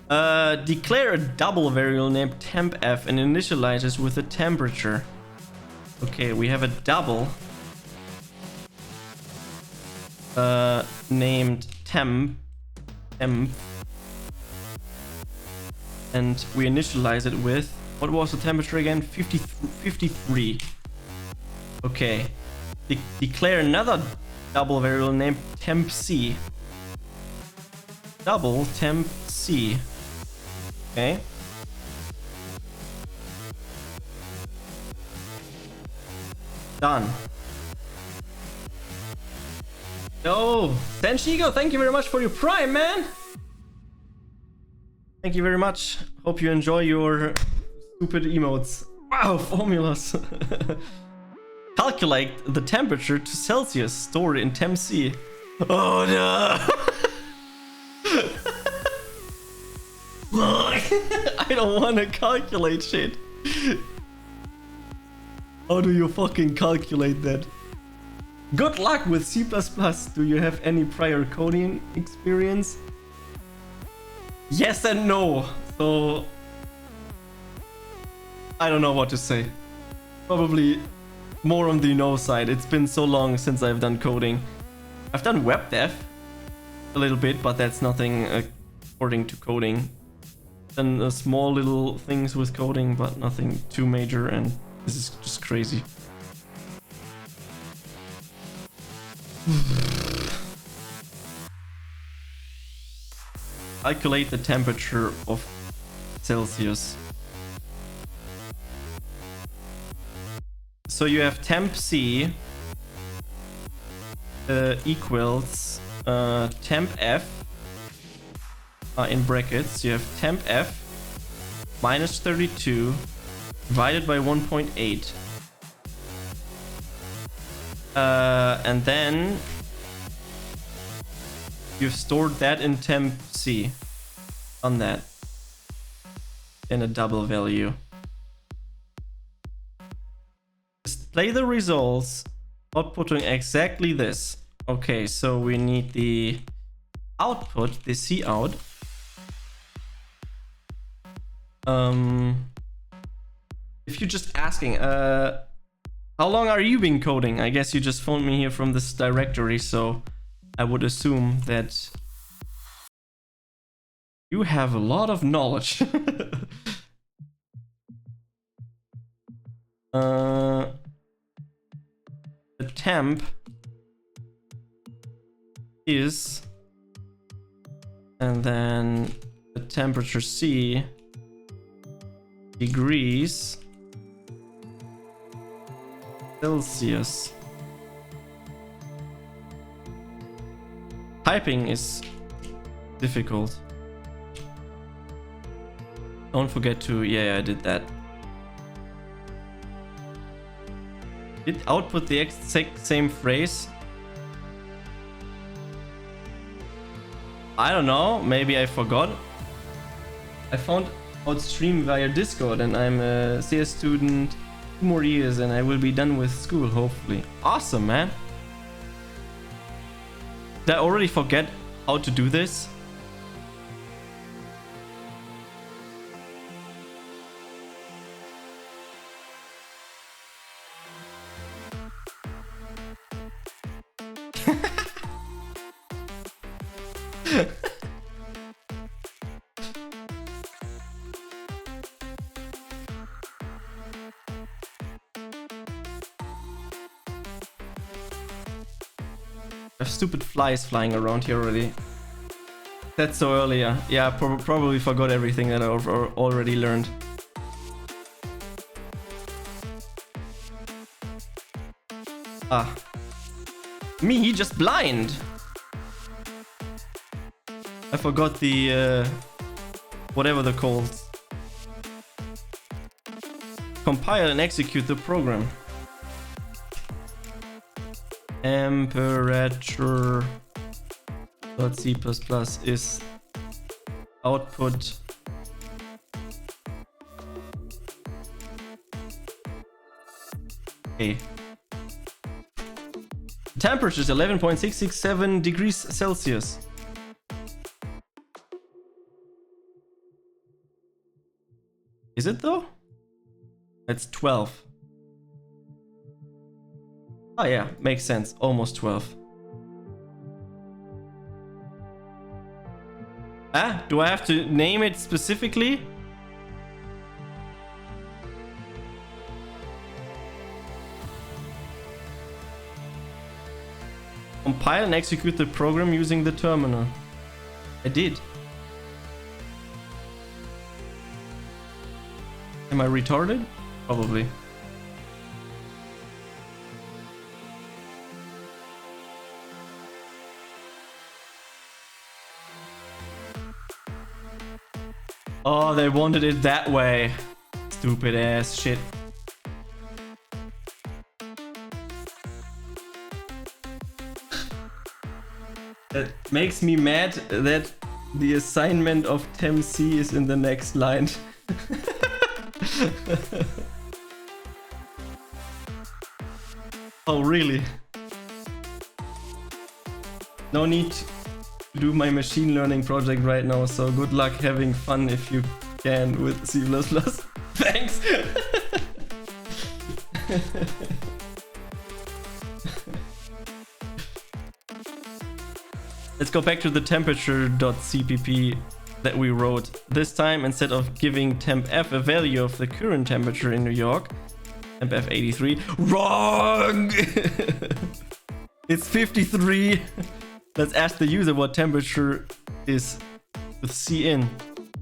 Declare a double variable named tempf and initialize it with a temperature. Okay, we have a double named temp, and we initialize it with, what was the temperature again? 53. Okay. Declare another double variable named temp c. Double temp c. Okay. Done. Oh, Sanchigo, thank you very much for your prime, man. Thank you very much. Hope you enjoy your stupid emotes. Wow, formulas. Calculate the temperature to Celsius stored in temp C. Oh no! I don't want to calculate shit. How do you fucking calculate that? Good luck with C++. Do you have any prior coding experience? Yes and no. So I don't know what to say. Probably more on the no side. It's been so long since I've done coding. I've done web dev a little bit, but that's nothing according to coding. Done small little things with coding, but nothing too major, and this is just crazy. Calculate the temperature of Celsius. So you have temp C equals temp F in brackets. You have temp F minus 32 divided by 1.8. And then you've stored that in temp C on that in a double value. Display the results, outputting exactly this. Okay, so we need the output, the C out. If you're just asking, how long are you been coding? I guess you just phoned me here from this directory, so I would assume that you have a lot of knowledge. The temp is, and then the temperature C, degrees Celsius. Typing is difficult. Don't forget to, yeah, I did that. Did output the exact same phrase? I don't know, maybe I forgot. I found out stream via Discord, and I'm a CS student, 2 more years and I will be done with school, hopefully. Awesome, man. Did I already forget how to do this? I have stupid flies flying around here already. That's so early, yeah. Yeah, probably forgot everything that I already learned. Ah. Me, just blind. I forgot the, whatever they're called. Compile and execute the program. Temperature.c++ is output. Okay. Temperature is 11.667 degrees Celsius. Is it though? It's 12. Oh yeah, makes sense. Almost 12. Ah, do I have to name it specifically? Compile and execute the program using the terminal. I did. Am I retarded? Probably. Oh, they wanted it that way. Stupid ass shit. That makes me mad that the assignment of temc is in the next line. Oh, really? No need to do my machine learning project right now, so good luck having fun if you can with C++. Thanks! Let's go back to the temperature.cpp that we wrote. This time, instead of giving tempf a value of the current temperature in New York, tempf 83, wrong! It's 53. Let's ask the user what temperature is with Cin.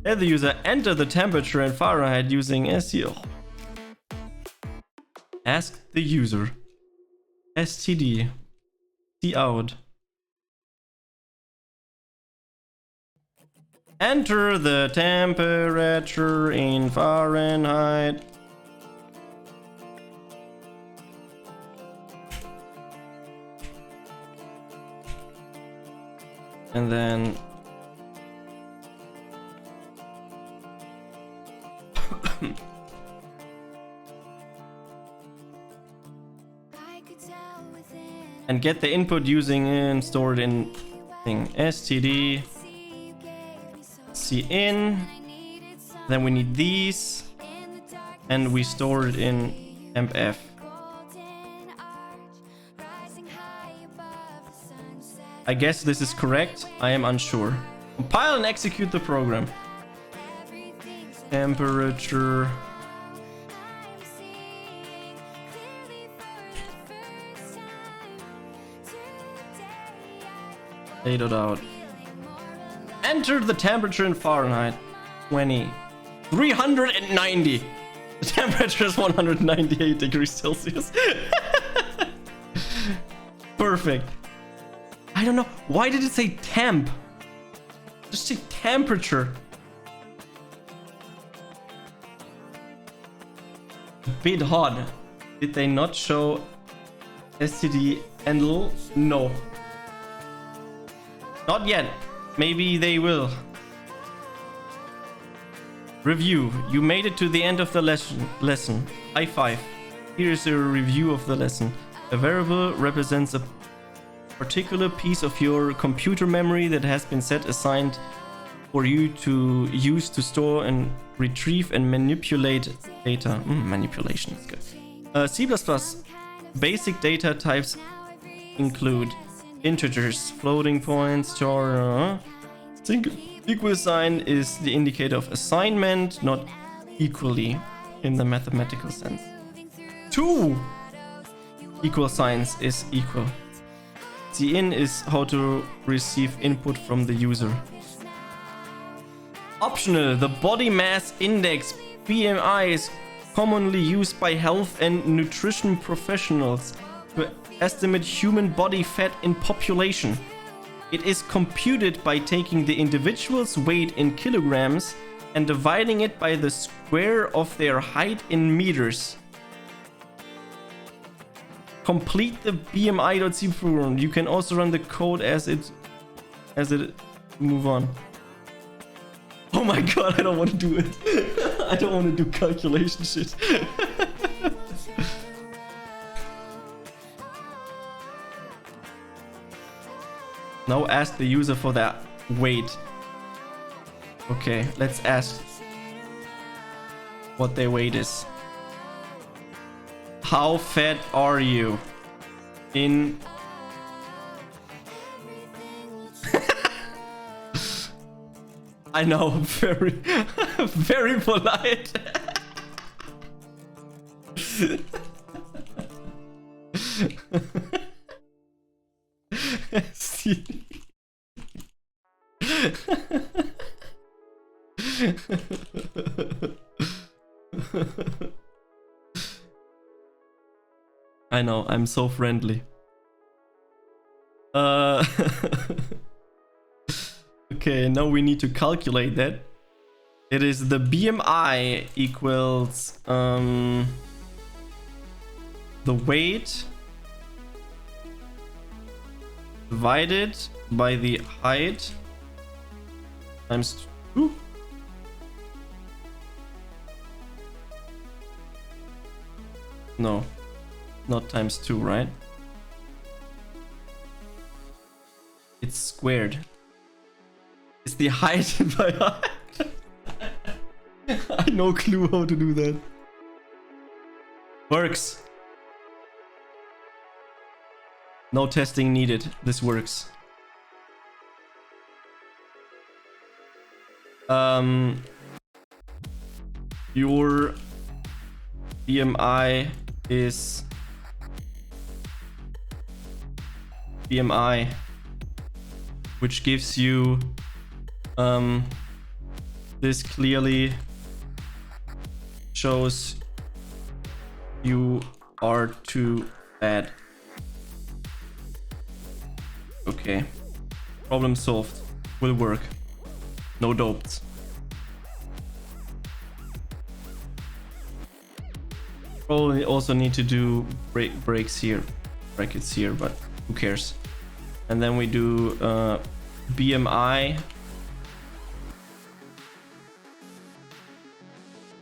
Let the user enter the temperature in Fahrenheit using STD. Ask the user. STD. Cout. Enter the temperature in Fahrenheit. And then and get the input using and store it in thing std cin. Then we need these and we store it in tempf. I guess this is correct. I am unsure. Compile and execute the program. Temperature. Data out. Enter the temperature in Fahrenheit. 390. The temperature is 198 degrees Celsius. Perfect. I don't know. Why did it say temp? Just say temperature. A bit hot. Did they not show STD handle? No. Not yet. Maybe they will. Review. You made it to the end of the lesson. High five. Here's a review of the lesson. A variable represents a particular piece of your computer memory that has been set aside for you to use to store and retrieve and manipulate data. Manipulation is good. C++ basic data types include integers, floating points, char. Equal sign is the indicator of assignment, not equally in the mathematical sense. 2 equal signs is equal. Cin is how to receive input from the user. Optional, the body mass index BMI is commonly used by health and nutrition professionals to estimate human body fat in population. It is computed by taking the individual's weight in kilograms and dividing it by the square of their height in meters. Complete the BMI.c program. You can also run the code as it move on. Oh my god, I don't want to do it. I don't want to do calculation shit. Now ask the user for their weight. Okay, let's ask what their weight is. How fat are you? In... I know, very, very polite. I know, I'm so friendly. Okay, now we need to calculate that. It is the BMI equals the weight divided by the height times 2. No, not times 2, right? It's squared. It's the height by height. I no clue how to do that. Works. No testing needed. This works. Your BMI is BMI, which gives you this clearly shows you are too fat. Okay, problem solved. Will work. No dopes. Probably also need to do brackets here, but who cares? And then we do BMI.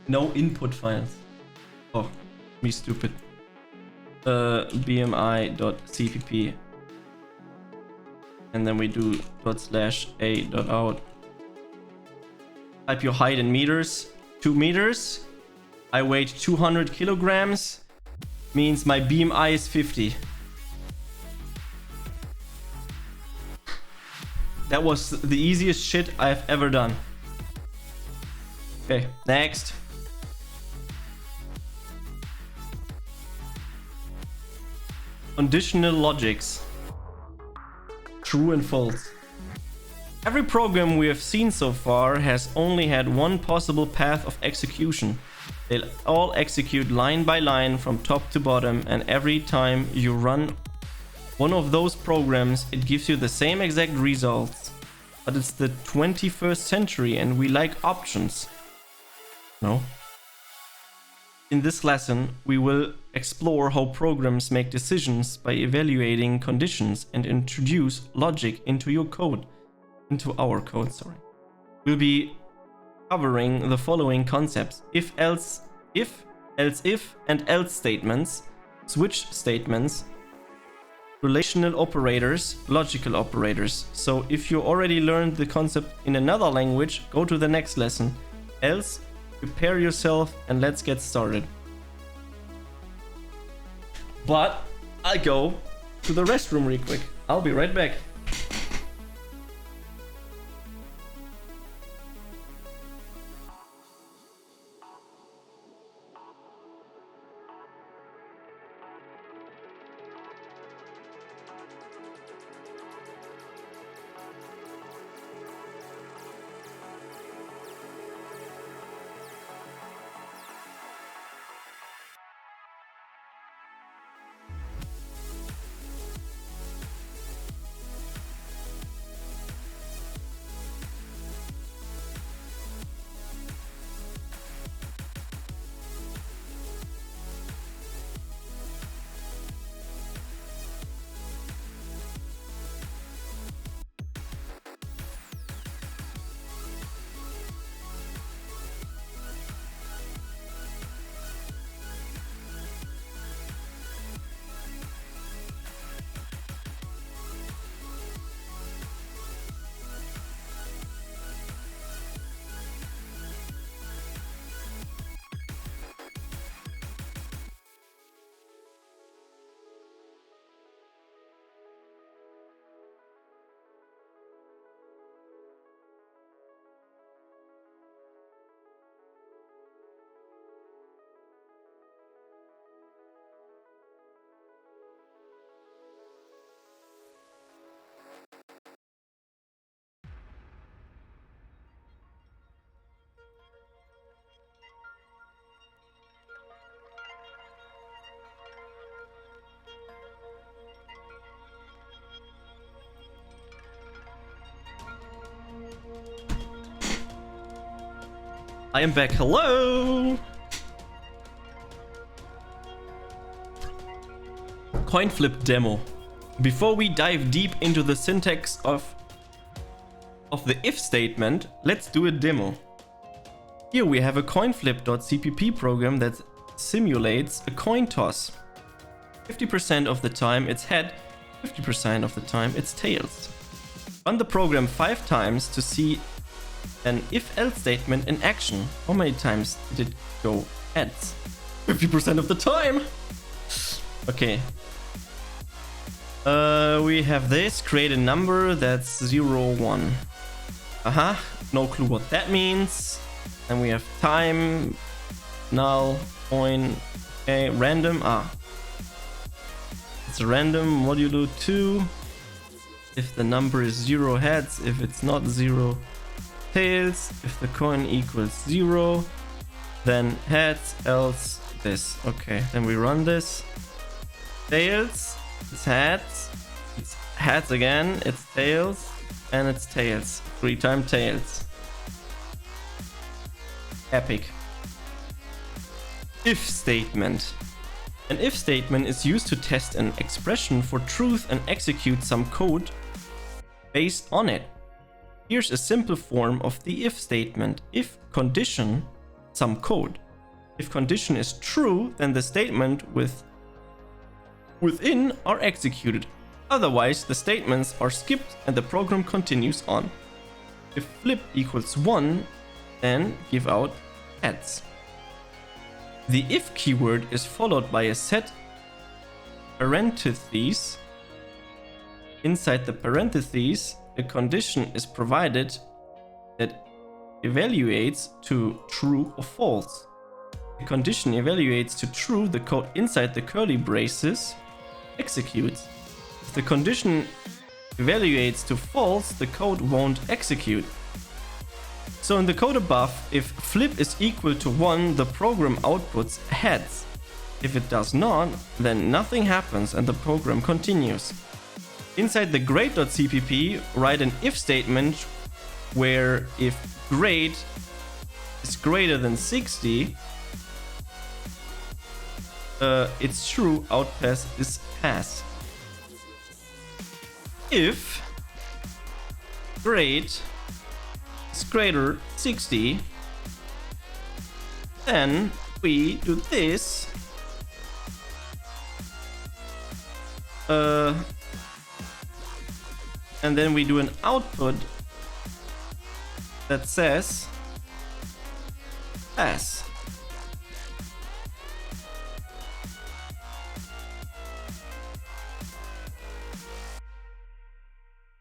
No input files. Oh, me stupid. BMI.cpp. And then we do /a.out. Type your height in meters. 2 meters. I weigh 200 kilograms. Means my BMI is 50. That was the easiest shit I've ever done. Okay, next. Conditional logics. True and false. Every program we have seen so far has only had one possible path of execution. They'll all execute line by line from top to bottom, and every time you run one of those programs, it gives you the same exact results. But it's the 21st century and we like options. No? In this lesson, we will explore how programs make decisions by evaluating conditions and introduce logic into your code. Into our code, sorry. We'll be covering the following concepts: if, else if, and else statements, switch statements, relational operators, logical operators. So if you already learned the concept in another language, go to the next lesson. Else, prepare yourself and let's get started. But I'll go to the restroom real quick. I'll be right back. I am back. Hello! Coin flip demo. Before we dive deep into the syntax of the if statement, let's do a demo. Here we have a coinflip.cpp program that simulates a coin toss. 50% of the time it's head, 50% of the time it's tails. Run the program 5 times to see an if-else statement in action. How many times did it go heads? 50% of the time! Okay. We have this, create a number that's 0, 1. No clue what that means. And we have time, null, coin, okay, random, it's a random, modulo 2. If the number is 0, heads, if it's not 0, tails. If the coin equals 0, then heads, else this. Okay, then we run this. Tails, it's heads again, it's tails, and it's tails. 3 times tails. Epic. If statement. An if statement is used to test an expression for truth and execute some code based on it. Here's a simple form of the if statement. If condition some code. If condition is true, then the statement within are executed. Otherwise, the statements are skipped and the program continues on. If flip equals 1, then give out heads. The if keyword is followed by a set parentheses. Inside the parentheses, a condition is provided that evaluates to true or false. The condition evaluates to true, the code inside the curly braces executes. If the condition evaluates to false, the code won't execute. So in the code above, if flip is equal to 1, the program outputs heads. If it does not, then nothing happens and the program continues. Inside the grade.cpp, write an if statement where if grade is greater than 60, its true outpass is pass. If grade is greater 60, then we do this. And then we do an output that says pass.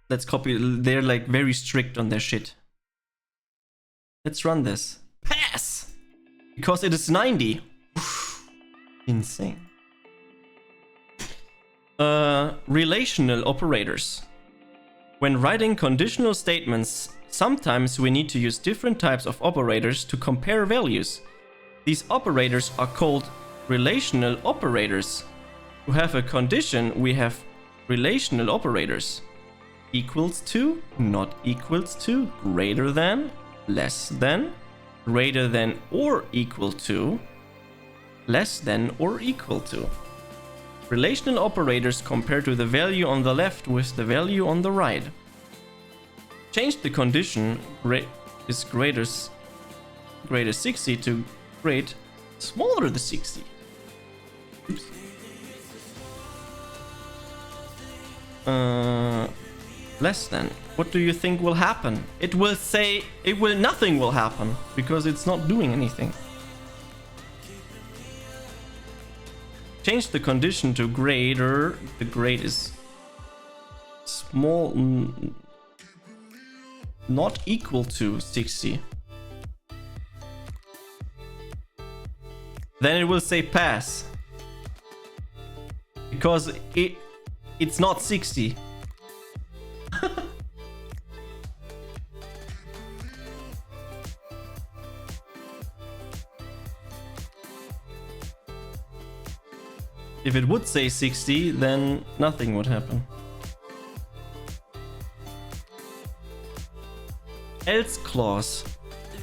Let's copy. They're like very strict on their shit. Let's run this. Pass! Because it is 90. Insane. Relational operators. When writing conditional statements, sometimes we need to use different types of operators to compare values. These operators are called relational operators. To have a condition, we have relational operators. Equals to, not equals to, greater than, less than, greater than or equal to, less than or equal to. Relational operators compare to the value on the left with the value on the right. Change the condition is greater 60 to grade smaller than 60. Oops. Less than. What do you think will happen? It will say nothing will happen because it's not doing anything. Change the condition to greater. The grade is small, not equal to 60. Then it will say pass because it's not 60. If it would say 60, then nothing would happen. Else clause.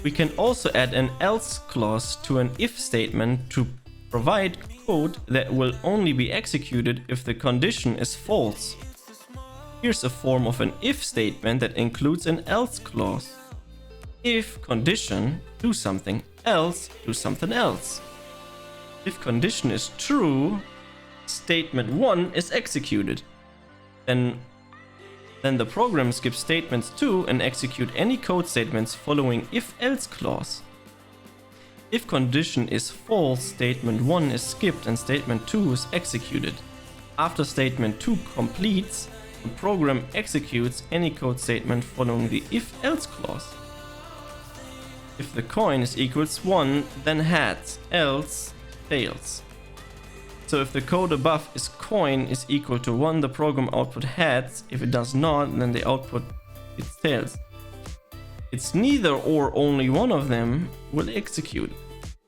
We can also add an else clause to an if statement to provide code that will only be executed if the condition is false. Here's a form of an if statement that includes an else clause. If condition, do something else, do something else. If condition is true, statement 1 is executed. Then the program skips statements 2 and execute any code statements following if-else clause. If condition is false, statement 1 is skipped and statement 2 is executed. After statement 2 completes, the program executes any code statement following the if-else clause. If the coin is equals 1, then heads, else tails. So if the code above is coin is equal to 1, the program output heads. If it does not, then the output is tails. It's neither or only one of them will execute.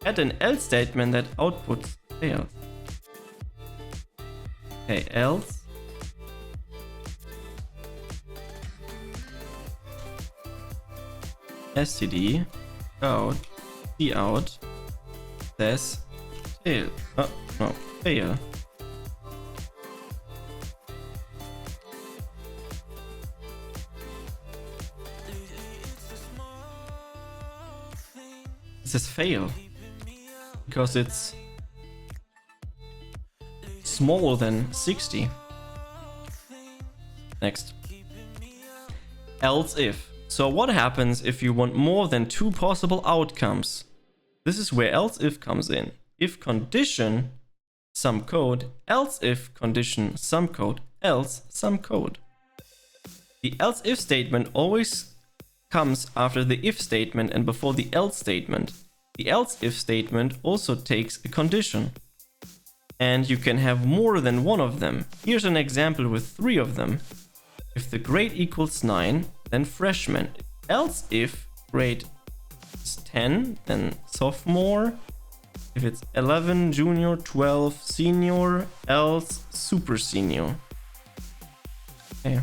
Add an else statement that outputs tails. Okay, else. std out cout says tail. Oh no, fail. It says fail because it's smaller than 60. Next. Else if. So what happens if you want more than 2 possible outcomes? This is where else if comes in. If condition some code, else if condition some code, else some code. The else if statement always comes after the if statement and before the else statement. The else if statement also takes a condition. And you can have more than one of them. Here's an example with 3 of them. If the grade equals 9, then freshman. Else if grade is 10, then sophomore. If it's 11, junior, 12, senior, else super senior. Okay.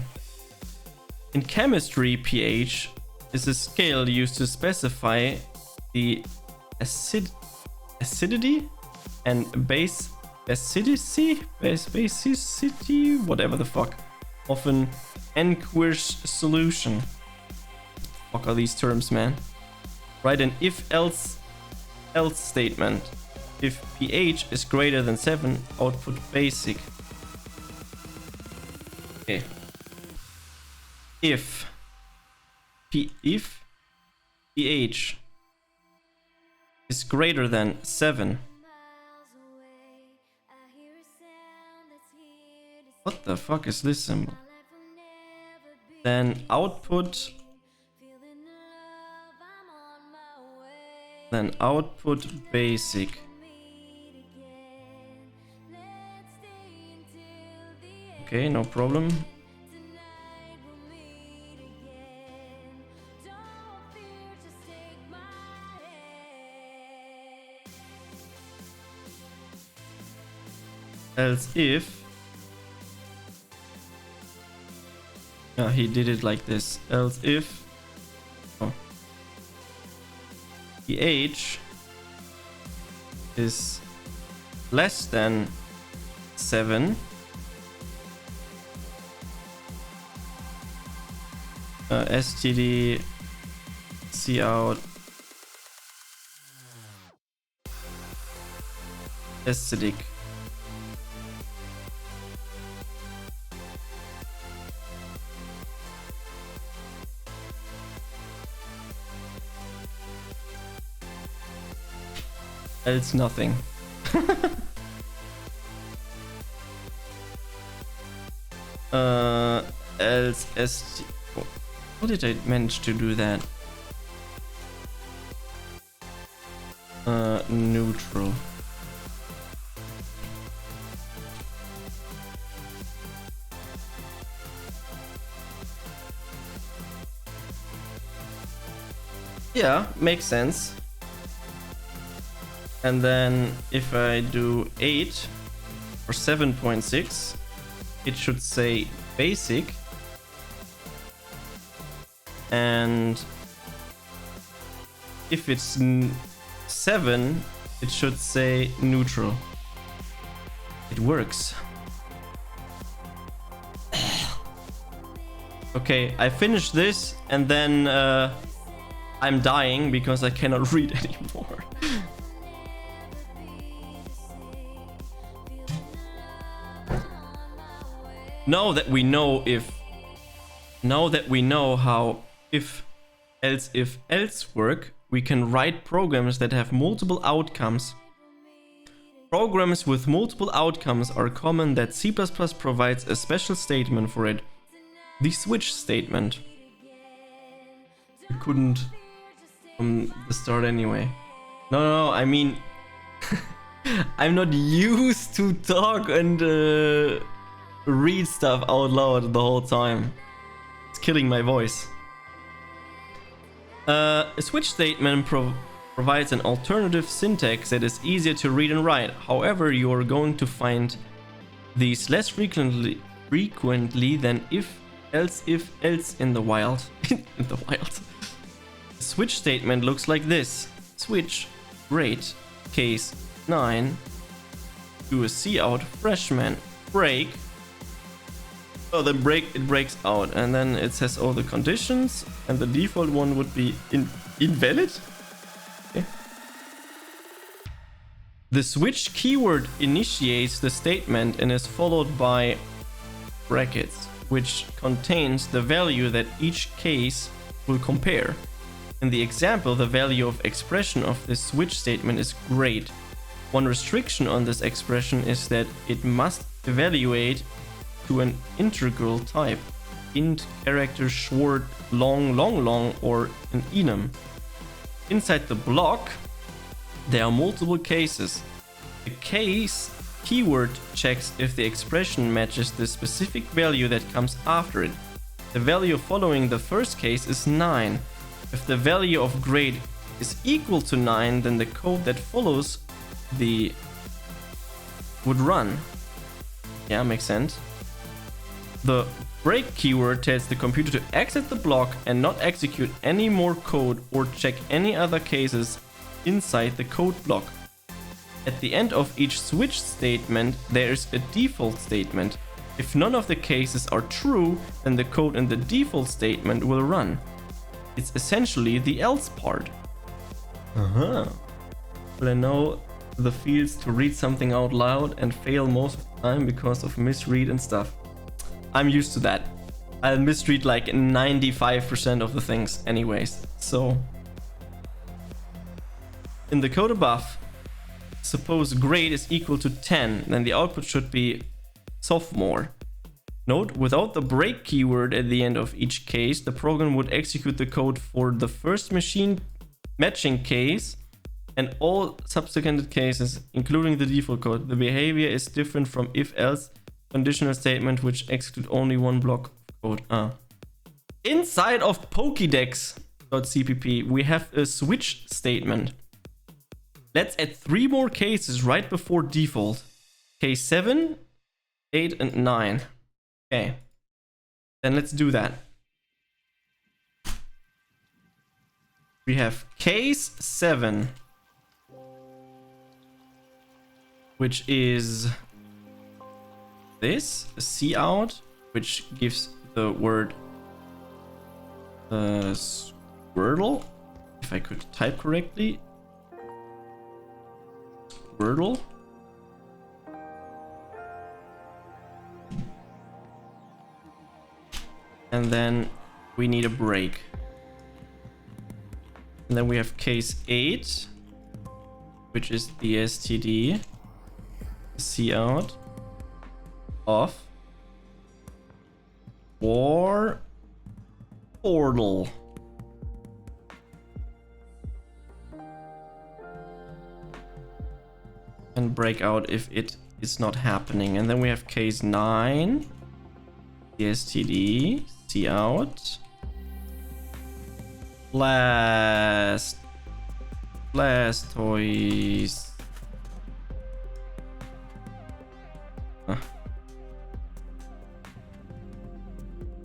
In chemistry, pH is a scale used to specify the acidity and basicity, whatever the fuck, of an aqueous solution. Fuck are these terms, man? Write an if-else statement. If pH is greater than 7, output basic. Okay. If pH is greater than 7. What the fuck is this symbol? Then output basic. Okay, no problem. Else if he did it like this. Else if pH is less than 7, std cout acidic. Else nothing. Else st. How did I manage to do that? Neutral. Yeah, makes sense. And then if I do 8 or 7.6, it should say basic. if it's 7, it should say neutral. It works. Okay, I finished this and then I'm dying because I cannot read anymore. Now that we know how if else work, we can write programs that have multiple outcomes. Programs with multiple outcomes are common that C++ provides a special statement for it. The switch statement. You couldn't from the start anyway. No, I mean I'm not used to talk and read stuff out loud the whole time. It's killing my voice. A switch statement provides an alternative syntax that is easier to read and write. However, you are going to find these less frequently than if else in the wild. In the wild. The switch statement looks like this. Switch, great, case 9, do a cout, freshman, break. Oh, then it breaks out, and then it says all the conditions, and the default one would be invalid. Okay. The switch keyword initiates the statement and is followed by brackets, which contains the value that each case will compare. In the example, the value of expression of this switch statement is great. One restriction on this expression is that it must evaluate to an integral type, int, character, short, long, or an enum. Inside the block, there are multiple cases. The case keyword checks if the expression matches the specific value that comes after it. The value following the first case is 9. If the value of grade is equal to 9, then the code that follows would run. Yeah, makes sense. The break keyword tells the computer to exit the block and not execute any more code or check any other cases inside the code block. At the end of each switch statement, there is a default statement. If none of the cases are true, then the code in the default statement will run. It's essentially the else part. Well, I know the fields to read something out loud and fail most of the time because of misread and stuff. I'm used to that. I'll misread like 95% of the things anyways. So in the code above, suppose grade is equal to 10, then the output should be sophomore. Note, without the break keyword at the end of each case, the program would execute the code for the first machine matching case and all subsequent cases, including the default code. The behavior is different from if-else conditional statement, which execute only one block of code. Inside of Pokédex.cpp, we have a switch statement. Let's add 3 more cases right before default. Case 7, 8, and 9. Okay, then let's do that. We have case 7, which is this, a cout, which gives the word Squirtle, if I could type correctly. Squirtle. And then we need a break. And then we have case 8, which is the std cout of for portal. And break out if it is not happening. And then we have case 9, the std cout Blastoise.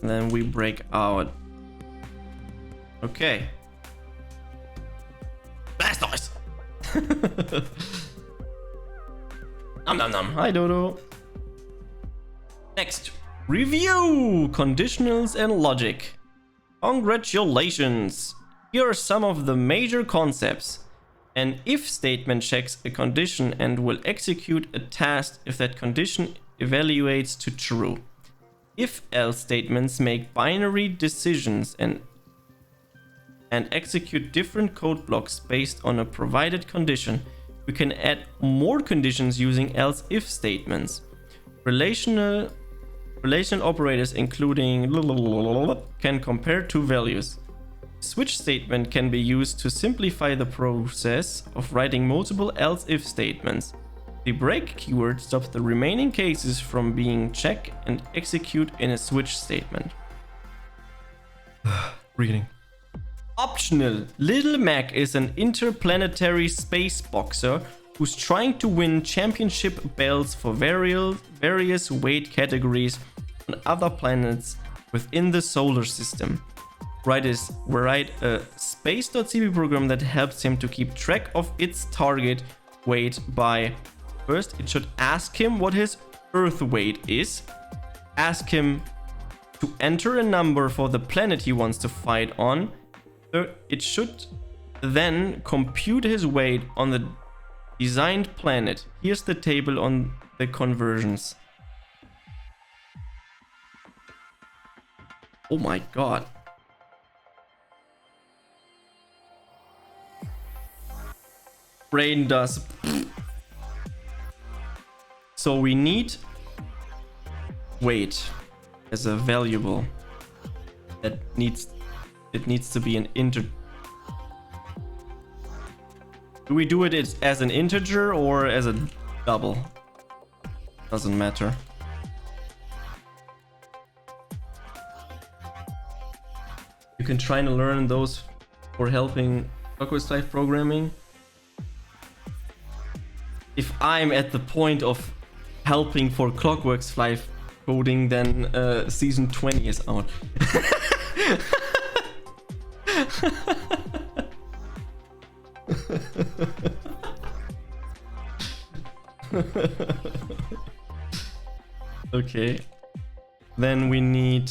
And then we break out. Okay. Nom nom nom. Hi Dodo. Next, review conditionals and logic. Congratulations. Here are some of the major concepts. An if statement checks a condition and will execute a task if that condition evaluates to true. If else statements make binary decisions and execute different code blocks based on a provided condition. We can add more conditions using else if statements. Relational operators including can compare two values. Switch statement can be used to simplify the process of writing multiple else if statements. The break keyword stops the remaining cases from being check and execute in a switch statement. Reading. Optional. Little Mac is an interplanetary space boxer who's trying to win championship belts for various weight categories on other planets within the solar system. Write a space.cb program that helps him to keep track of its target weight by first it should ask him what his Earth weight is, ask him to enter a number for the planet he wants to fight on. It should then compute his weight on the designed planet. Here's the table on the conversions. Oh my god. Brain does. So we need weight as a variable that needs to be an integer. Do we do it as an integer or as a double? Doesn't matter. You can try and learn those for helping Clockworks Flyff programming. If I'm at the point of helping for Clockworks Flyff coding, then season 20 is out. Okay. Then we need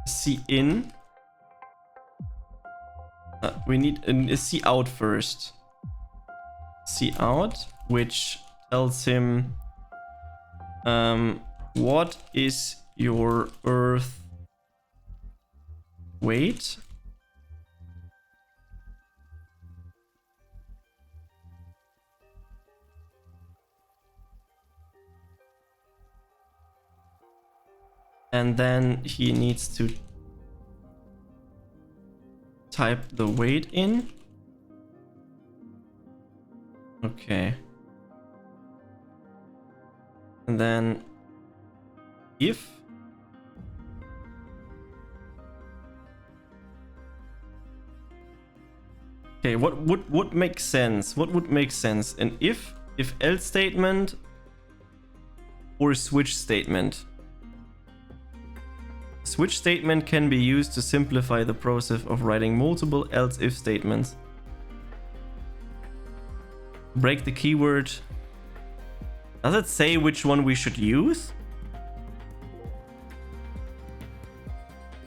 C in. We need a C out first. C out, which tells him what is your Earth weight? And then he needs to type the weight in. Okay. And then if okay, what makes sense? What would make sense? An if else statement or a switch statement? Switch statement can be used to simplify the process of writing multiple else if statements. Break the keyword. Does it say which one we should use?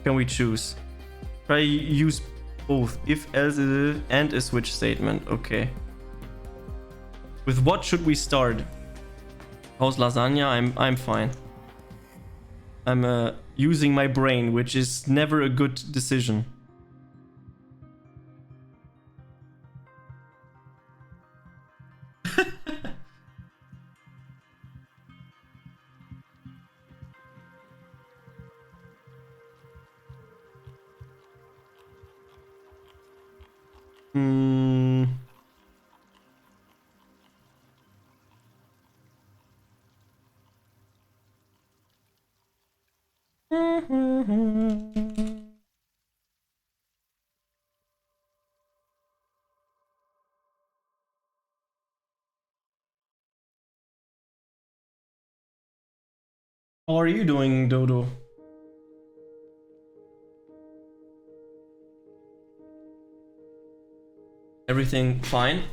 Can we choose? Try use both if else and a switch statement. Okay. With what should we start? How's lasagna? I'm fine. I'm using my brain, which is never a good decision. How are you doing, Dodo? Everything fine?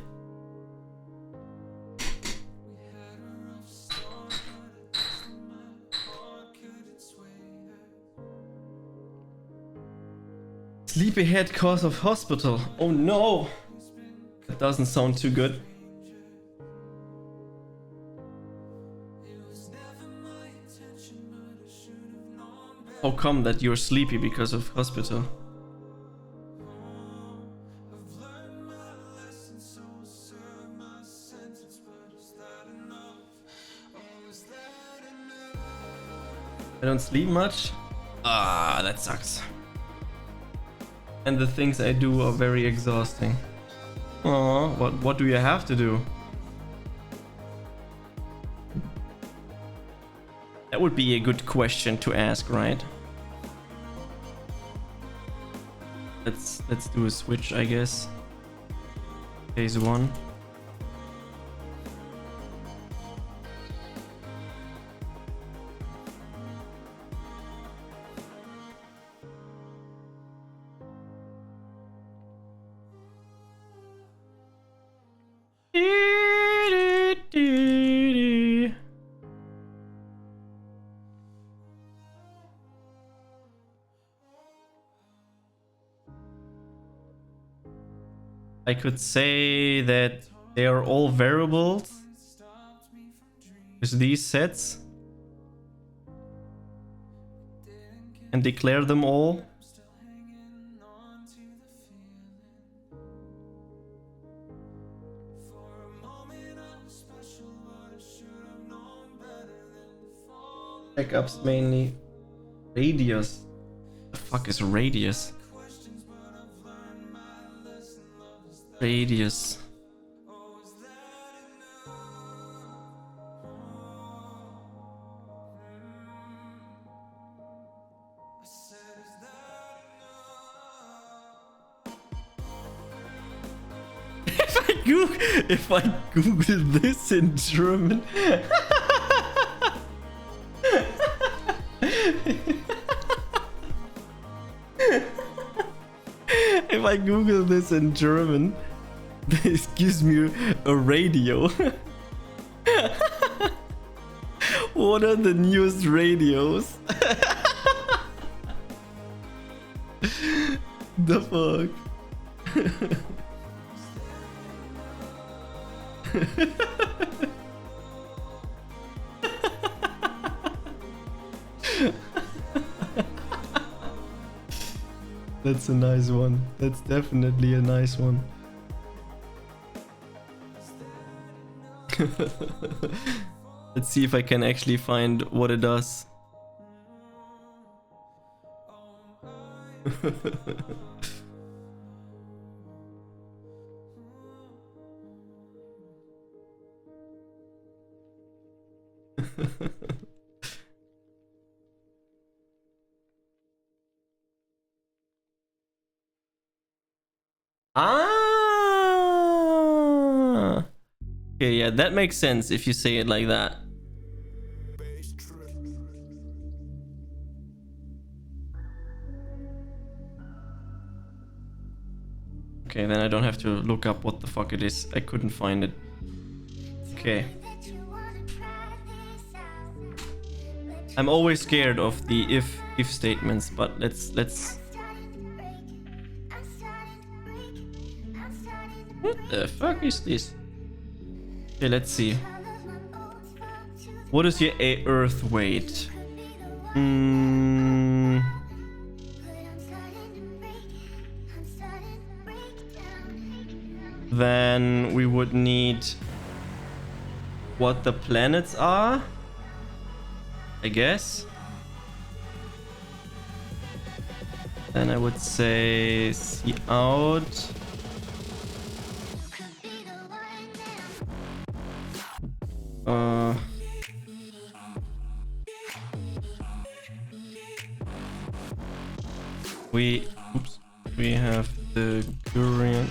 Sleepyhead cause of hospital. Oh no! That doesn't sound too good. How come that you're sleepy because of hospital? I don't sleep much? Ah, that sucks. And the things I do are very exhausting. Aw, what do you have to do? That would be a good question to ask, right? Let's do a switch, I guess. Phase 1. I could say that they are all variables with these sets and declare them all. Backups mainly. Radius. The fuck is radius? Radius. If I Google this in German. If I Google this in German, this gives me a radio. What are the newest radios? The fuck? That's a nice one. That's definitely a nice one. Let's see if I can actually find what it does. Ah! Okay, yeah, that makes sense if you say it like that. Okay, then I don't have to look up what the fuck it is. I couldn't find it. Okay. I'm always scared of the if statements, but let's What the fuck is this? Okay, let's see. What is your Earth weight? Then we would need what the planets are, I guess. Then I would say see out. We have the Gurian.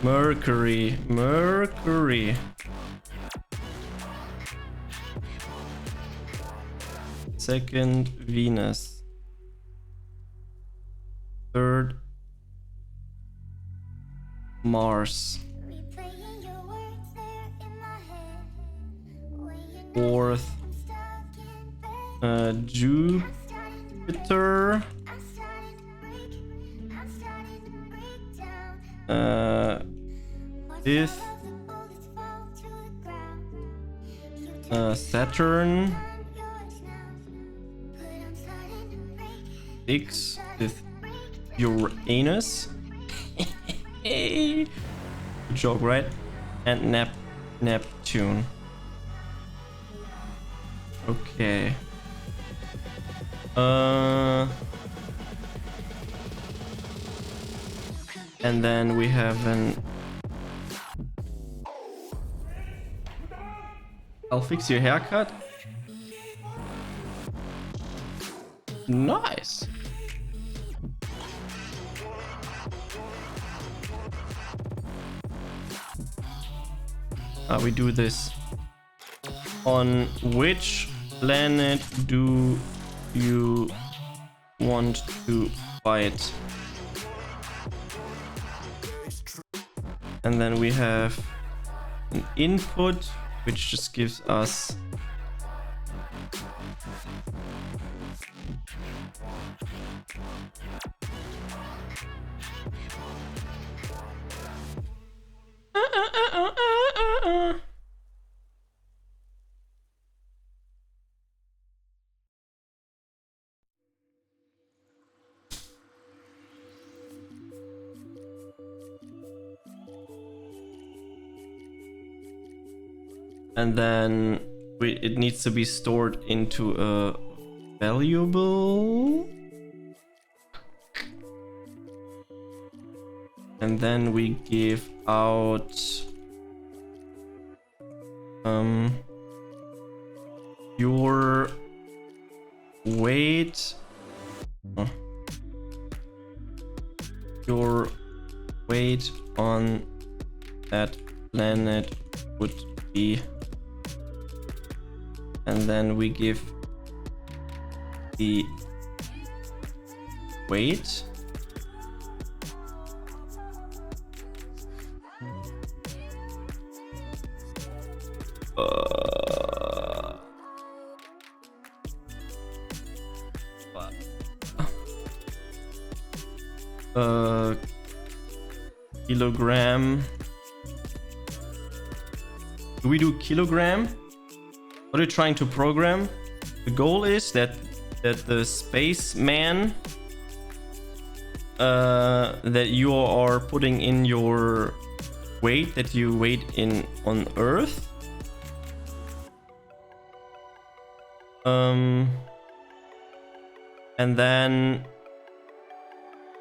Mercury, Mercury. Second, Venus. Third, Mars. Fourth, Jupiter. Fifth, Saturn. Sixth is Uranus. Good joke, right? And Neptune. Okay. And then we have an... I'll fix your haircut. Nice. We do this. On which planet do you want to fight? And then we have an input, which just gives us and then it needs to be stored into a valuable, and then we give out your weight, your weight on that planet would be, and then we give the weight kilogram. Do we do kilogram? What are you trying to program? The goal is that the spaceman that you are putting in your weight that you weigh in on Earth, and then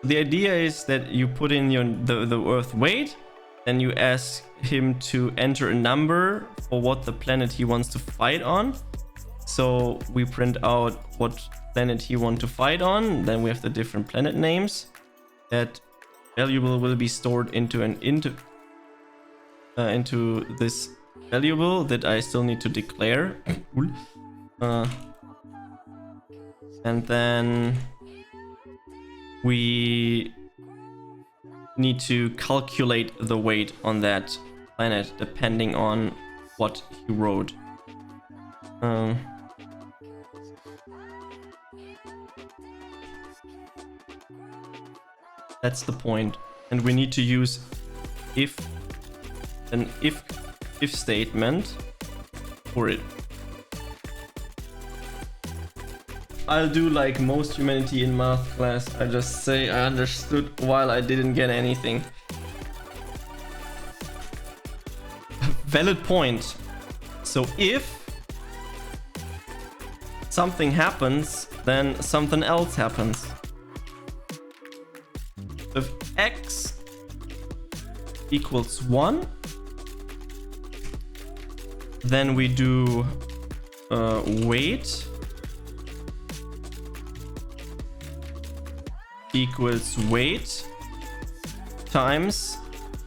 the idea is that you put in the Earth weight, then you ask him to enter a number for what the planet he wants to fight on. So we print out what planet he wants to fight on, then we have the different planet names. That valuable will be stored into this valuable that I still need to declare. And then we need to calculate the weight on that planet depending on what he wrote. That's the point, and we need to use an if statement for it. I'll do like most humanity in math class. I just say I understood while I didn't get anything. Valid point. So if something happens, then something else happens. If x equals 1, then we do weight equals weight times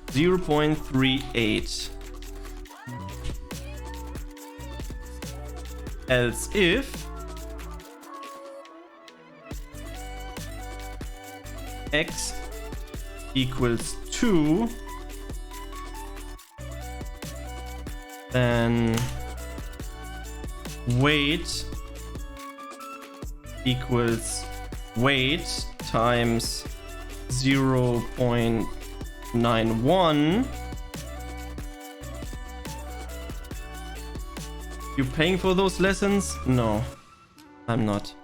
0.38. Else if x equals 2, then weight equals weight times 0.91. You paying for those lessons? No, I'm not.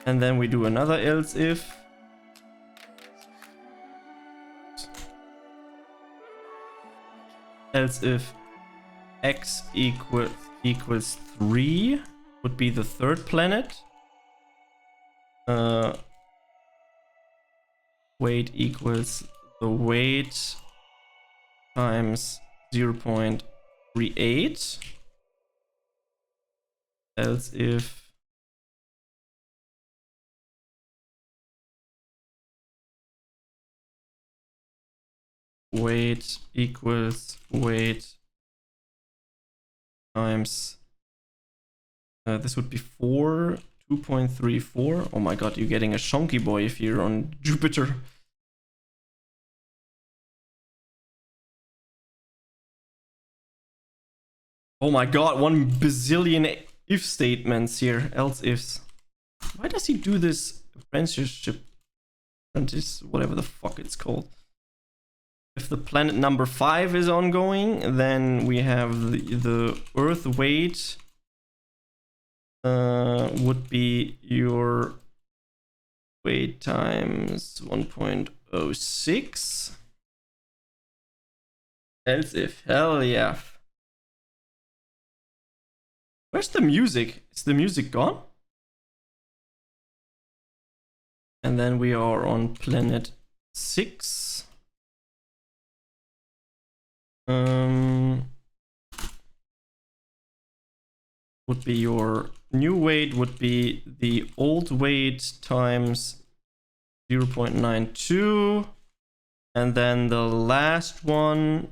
And then we do another else if. Else if x equals 3 would be the third planet. Weight equals the weight times 0.38. Else if weight equals weight times this would be 2.34. Oh my god, you're getting a shonky boy if you're on Jupiter. Oh my god, 1 bazillion if statements here, else ifs. Why does he do this apprenticeship? Whatever the fuck it's called. If the planet number 5 is ongoing, then we have the Earth weight would be your weight times 1.06. Else if, hell yeah. Where's the music? Is the music gone? And then we are on planet 6. Would be your new weight would be the old weight times 0.92, and then the last one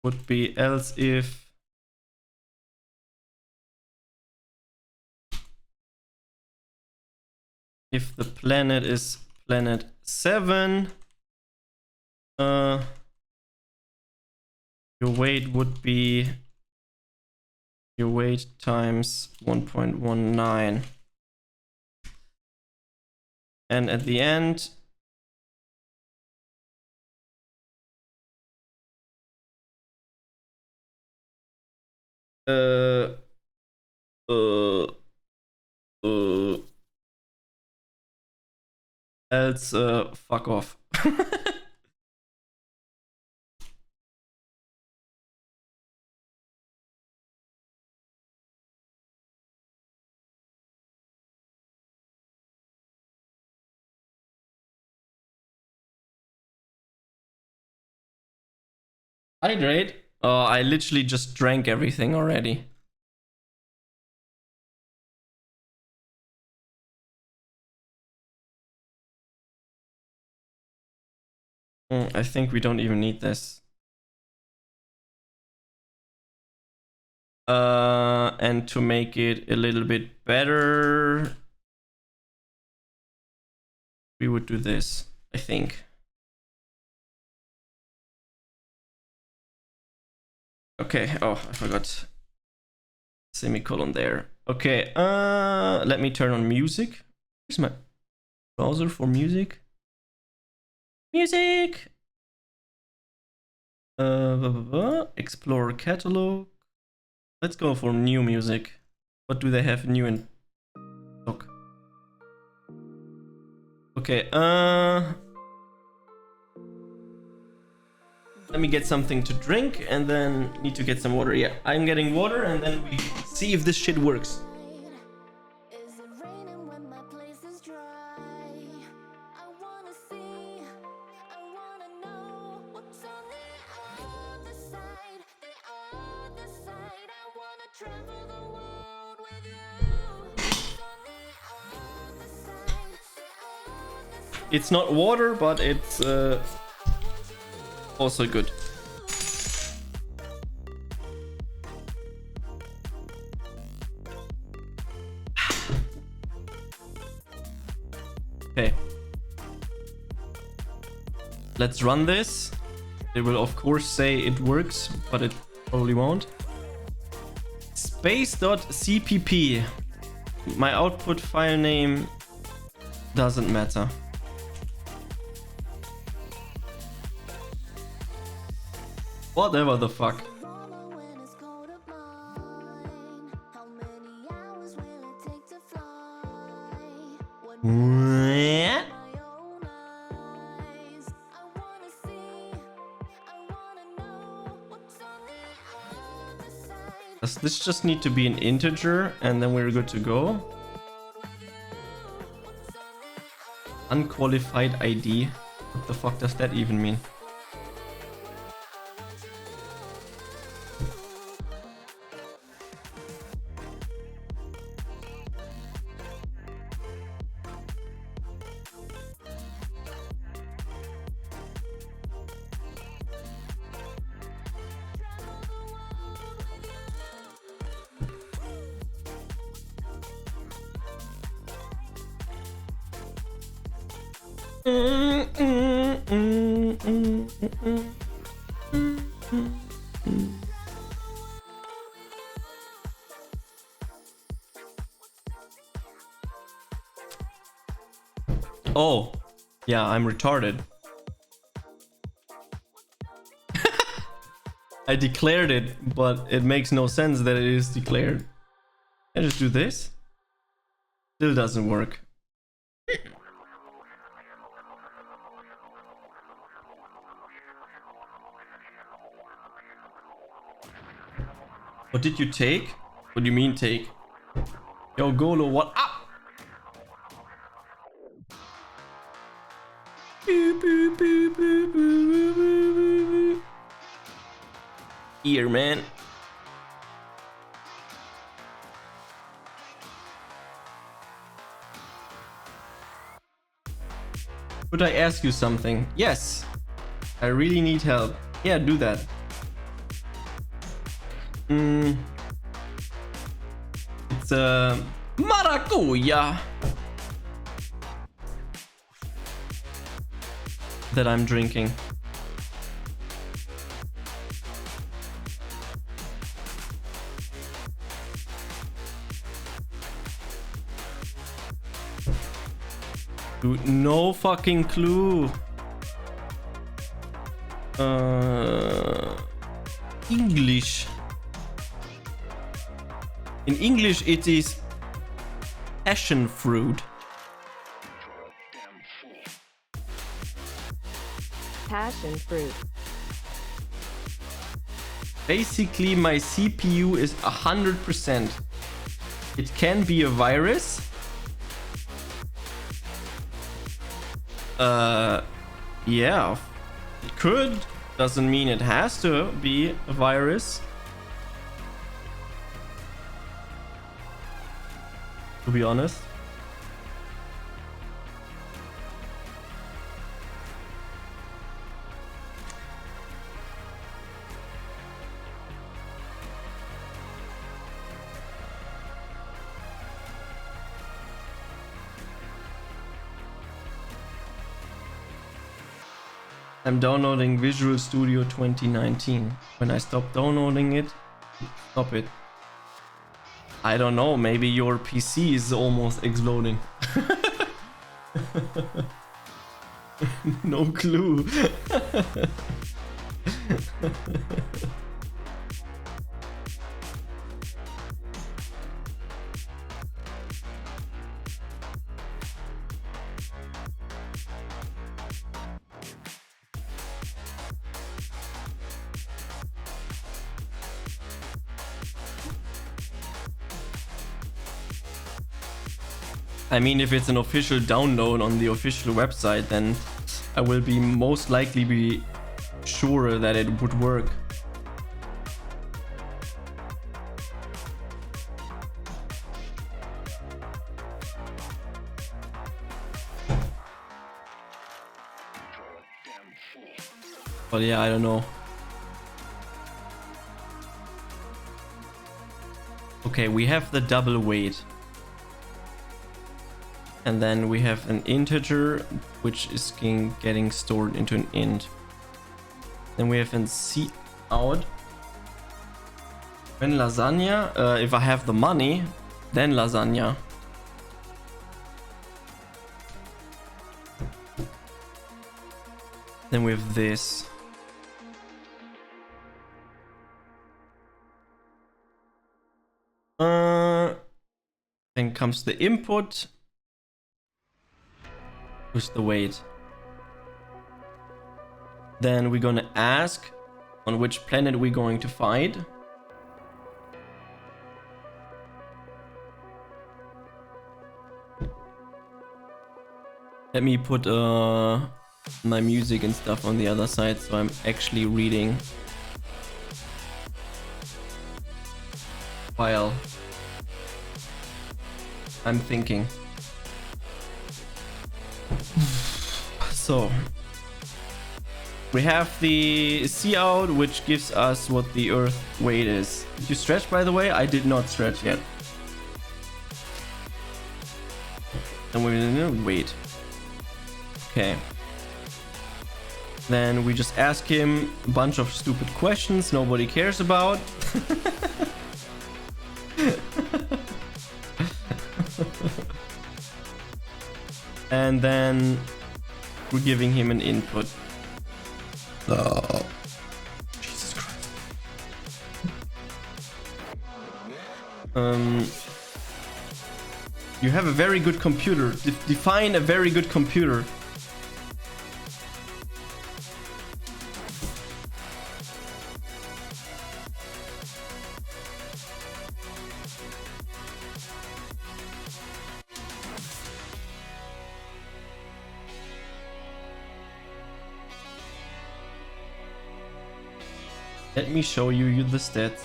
would be else if the planet is planet 7, your weight would be your weight times 1.19. And at the end, else fuck off. Hydrate? Oh, I literally just drank everything already. I think we don't even need this. And to make it a little bit better, we would do this, I think. Okay, oh, I forgot. Semicolon there. Okay, let me turn on music. Where's my browser for music? Music! Explore catalog. Let's go for new music. What do they have new in stock? Okay, let me get something to drink and then need to get some water. Yeah, I'm getting water and then we see if this shit works. Is it raining when my place is dry? I wanna see, I wanna know what's on the other side, the other side. I wanna travel the world with you. What's on the other It's not water, but it's also good. Okay. Let's run this. It will of course say it works, but it probably won't. Space.cpp. My output file name doesn't matter. Whatever the fuck. What? Does this just need to be an integer and then we're good to go? Unqualified ID. What the fuck does that even mean? Oh, yeah, I'm retarded. I declared it, but it makes no sense that it is declared. I just do this. Still doesn't work. What did you take? What do you mean take? Yo, Golo, what up? Here, man. Could I ask you something? Yes. I really need help. Yeah, do that. It's a maracuya that I'm drinking. Dude, no fucking clue. English. In English, it is passion fruit. Passion fruit. Basically, my CPU is 100%. It can be a virus. Yeah, it could. Doesn't mean it has to be a virus. To be honest. I'm downloading Visual Studio 2019. When I stop downloading it, stop it. I don't know, maybe your PC is almost exploding. No clue. I mean, if it's an official download on the official website, then I will be most likely be sure that it would work. But yeah, I don't know. Okay, we have the double weight. And then we have an integer, which is getting stored into an int. Then we have an C out. When lasagna, if I have the money, then lasagna. Then we have this. Then comes the input with the weight. Then we're gonna ask on which planet we're going to fight. Let me put my music and stuff on the other side so I'm actually reading while I'm thinking. So we have the C out, which gives us what the Earth weight is. Did you stretch, by the way? I did not stretch yet. And we're gonna wait. Okay. Then we just ask him a bunch of stupid questions nobody cares about. And then we're giving him an input. Oh. Jesus Christ. You have a very good computer. Define a very good computer. Let me show you the stats.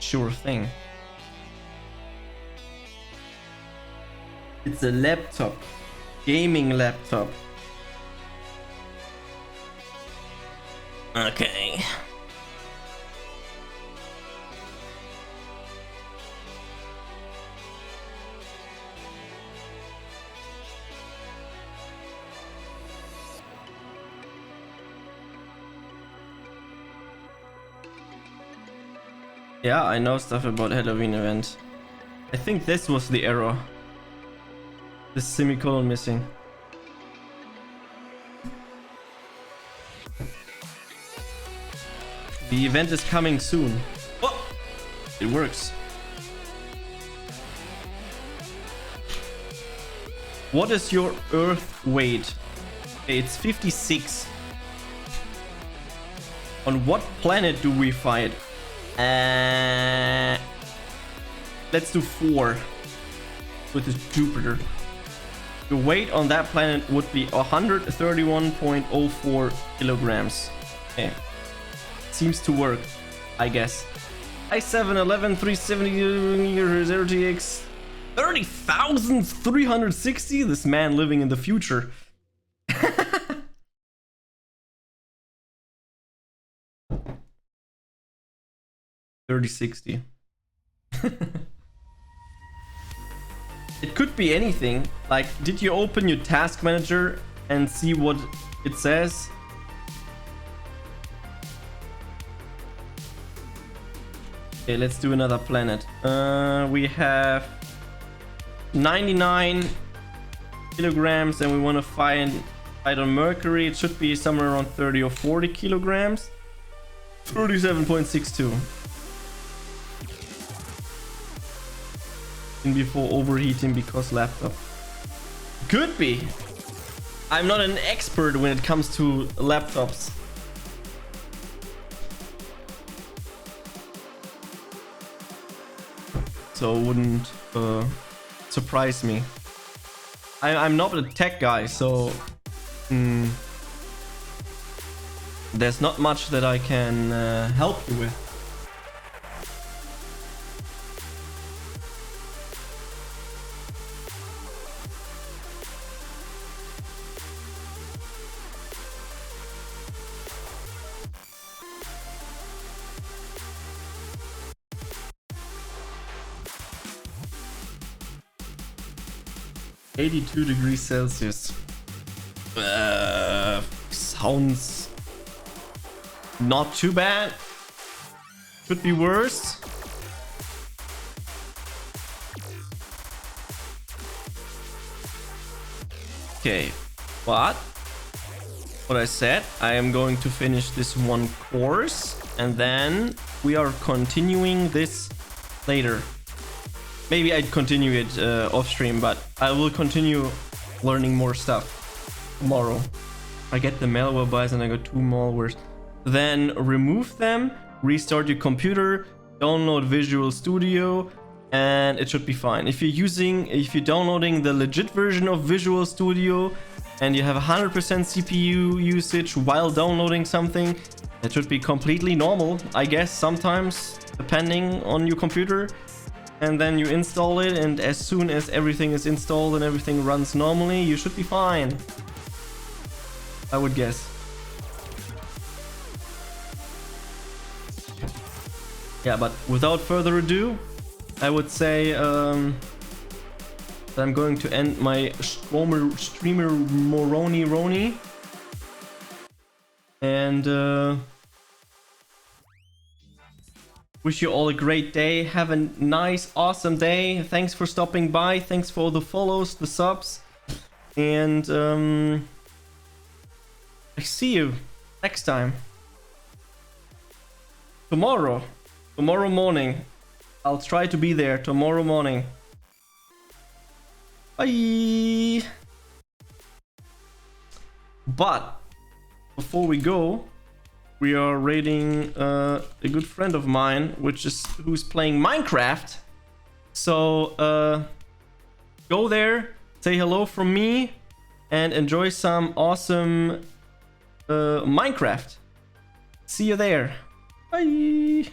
Sure thing. It's a laptop. Gaming laptop. Okay. Yeah, I know stuff about Halloween event. I think this was the error. This semicolon missing. The event is coming soon. Oh! It works. What is your Earth weight? Okay, it's 56. On what planet do we fight? Let's do 4 with this Jupiter. The weight on that planet would be 131.04 kilograms. Okay. Seems to work, I guess. i7-11 370 RTX 30,360. This man living in the future. 3060. It could be anything. Like, did you open your task manager and see what it says? Okay, let's do another planet. We have 99 kilograms and we want to fight on Mercury. It should be somewhere around 30 or 40 kilograms. 37.62. Before overheating because laptop. Could be. I'm not an expert when it comes to laptops. So it wouldn't surprise me. I'm not a tech guy, so there's not much that I can help you with. 82 degrees Celsius. Sounds not too bad. Could be worse. Okay, but what I said, I am going to finish this one course and then we are continuing this later. Maybe I'd continue it off stream, but I will continue learning more stuff tomorrow. I get the malware buys and I got 2 malwares. Then remove them, restart your computer, download Visual Studio, and it should be fine. If you're downloading the legit version of Visual Studio and you have 100% CPU usage while downloading something, it should be completely normal, I guess, sometimes, depending on your computer. And then you install it, and as soon as everything is installed and everything runs normally, you should be fine, I would guess. Yeah, but without further ado, I would say that I'm going to end my streamer Moroni. And wish you all a great day. Have a nice, awesome day. Thanks for stopping by. Thanks for the follows, the subs. And I see you next time. Tomorrow morning. I'll try to be there tomorrow morning. Bye. But before we go, we are raiding a good friend of mine, who's playing Minecraft. So go there, say hello from me, and enjoy some awesome Minecraft. See you there. Bye.